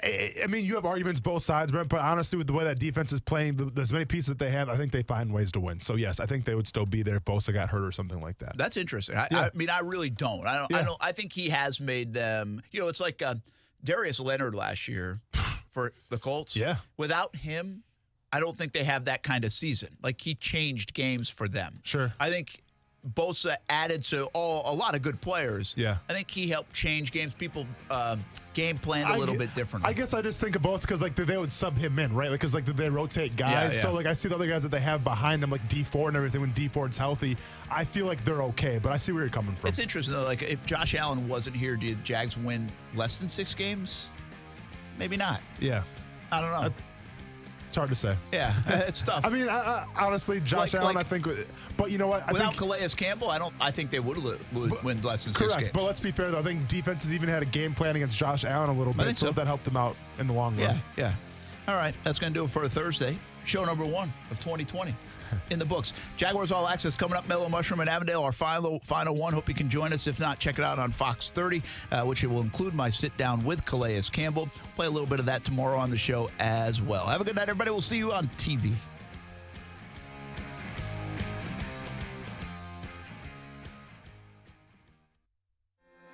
I mean, you have arguments both sides, Brent, but honestly, with the way that defense is playing, as many pieces that they have, I think they find ways to win. So, yes, I think they would still be there if Bosa got hurt or something like that. That's interesting. I mean, I really don't. I think he has made them, it's like Darius Leonard last year for the Colts. Yeah. Without him, I don't think they have that kind of season. Like, he changed games for them. Sure. I think Bosa added to a lot of good players. Yeah. I think he helped change games. People game planned a little bit differently. I guess I just think of Bosa because they would sub him in, right? Because they rotate guys. So I see the other guys that they have behind them, like D4 and everything. When D4's healthy, I feel like they're okay. But I see where you're coming from. It's interesting though. Like if Josh Allen wasn't here, did the Jags win less than 6 games? Maybe not. Yeah. I don't know. It's hard to say. Yeah, it's tough. I mean, honestly, Josh Allen, I think, but you know what? Without Calais Campbell, I think they would win less than 6 games. But let's be fair, though. I think defenses even had a game plan against Josh Allen a little bit, so that helped them out in the long run. Yeah. All right, that's going to do it for a Thursday. Show number 1 of 2020 in the books. Jaguars All Access coming up. Mellow Mushroom and Avondale, our final one. Hope you can join us. If not, check it out on Fox 30, which will include my sit-down with Calais Campbell. Play a little bit of that tomorrow on the show as well. Have a good night, everybody. We'll see you on TV.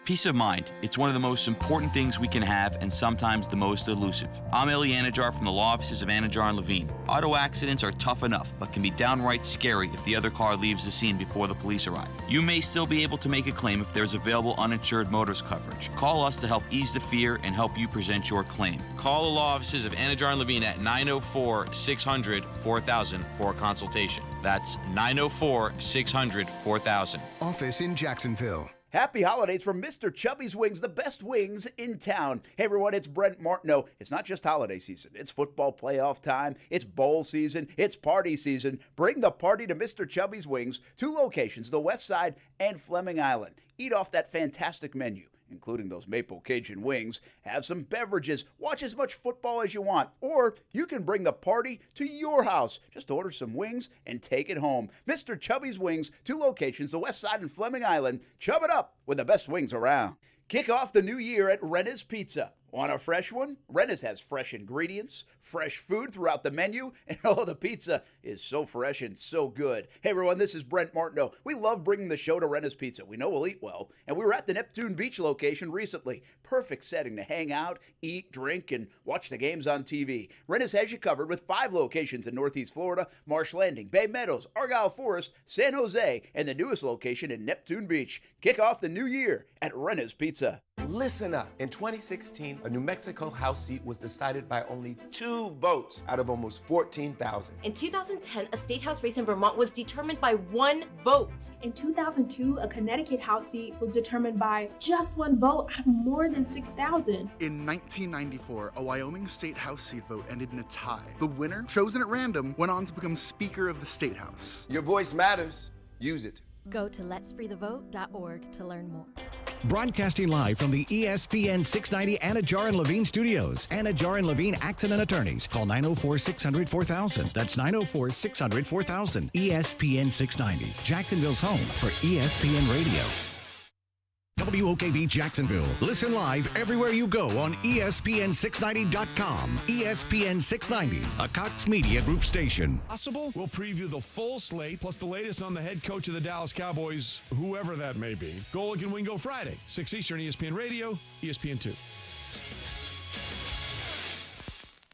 Peace of mind. It's one of the most important things we can have and sometimes the most elusive. I'm Eli Anajar from the law offices of Anajar and Levine. Auto accidents are tough enough, but can be downright scary if the other car leaves the scene before the police arrive. You may still be able to make a claim if there's available uninsured motorist coverage. Call us to help ease the fear and help you present your claim. Call the law offices of Anajar and Levine at 904-600-4000 for a consultation. That's 904-600-4000. Office in Jacksonville. Happy holidays from Mr. Chubby's Wings, the best wings in town. Hey everyone, it's Brent Martineau. It's not just holiday season. It's football playoff time. It's bowl season. It's party season. Bring the party to Mr. Chubby's Wings. 2 locations, the West Side and Fleming Island. Eat off that fantastic menu, including those maple Cajun wings. Have some beverages. Watch as much football as you want. Or you can bring the party to your house. Just order some wings and take it home. Mr. Chubby's Wings, 2 locations, the West Side and Fleming Island. Chub it up with the best wings around. Kick off the new year at Renna's Pizza. Want a fresh one? Renna's has fresh ingredients, fresh food throughout the menu, and the pizza is so fresh and so good. Hey everyone, this is Brent Martineau. We love bringing the show to Renna's Pizza. We know we'll eat well, and we were at the Neptune Beach location recently. Perfect setting to hang out, eat, drink, and watch the games on TV. Renna's has you covered with 5 locations in Northeast Florida, Marsh Landing, Bay Meadows, Argyle Forest, San Jose, and the newest location in Neptune Beach. Kick off the new year at Renna's Pizza. Listen up. In 2016, a New Mexico House seat was decided by only 2 votes out of almost 14,000. In 2010, a state house race in Vermont was determined by 1 vote. In 2002, a Connecticut House seat was determined by just 1 vote out of more than 6,000. In 1994, a Wyoming state house seat vote ended in a tie. The winner, chosen at random, went on to become Speaker of the State House. Your voice matters. Use it. Go to letsfreethevote.org to learn more. Broadcasting live from the ESPN 690 Anajar and Levine studios. Anajar and Levine Accident Attorneys. Call 904-600-4000. That's 904-600-4000. ESPN 690. Jacksonville's home for ESPN Radio. WOKV Jacksonville. Listen live everywhere you go on ESPN690.com. ESPN 690, a Cox Media Group station. Possible? We'll preview the full slate, plus the latest on the head coach of the Dallas Cowboys, whoever that may be. Go Look and Win Go Friday, 6 Eastern, ESPN Radio, ESPN 2.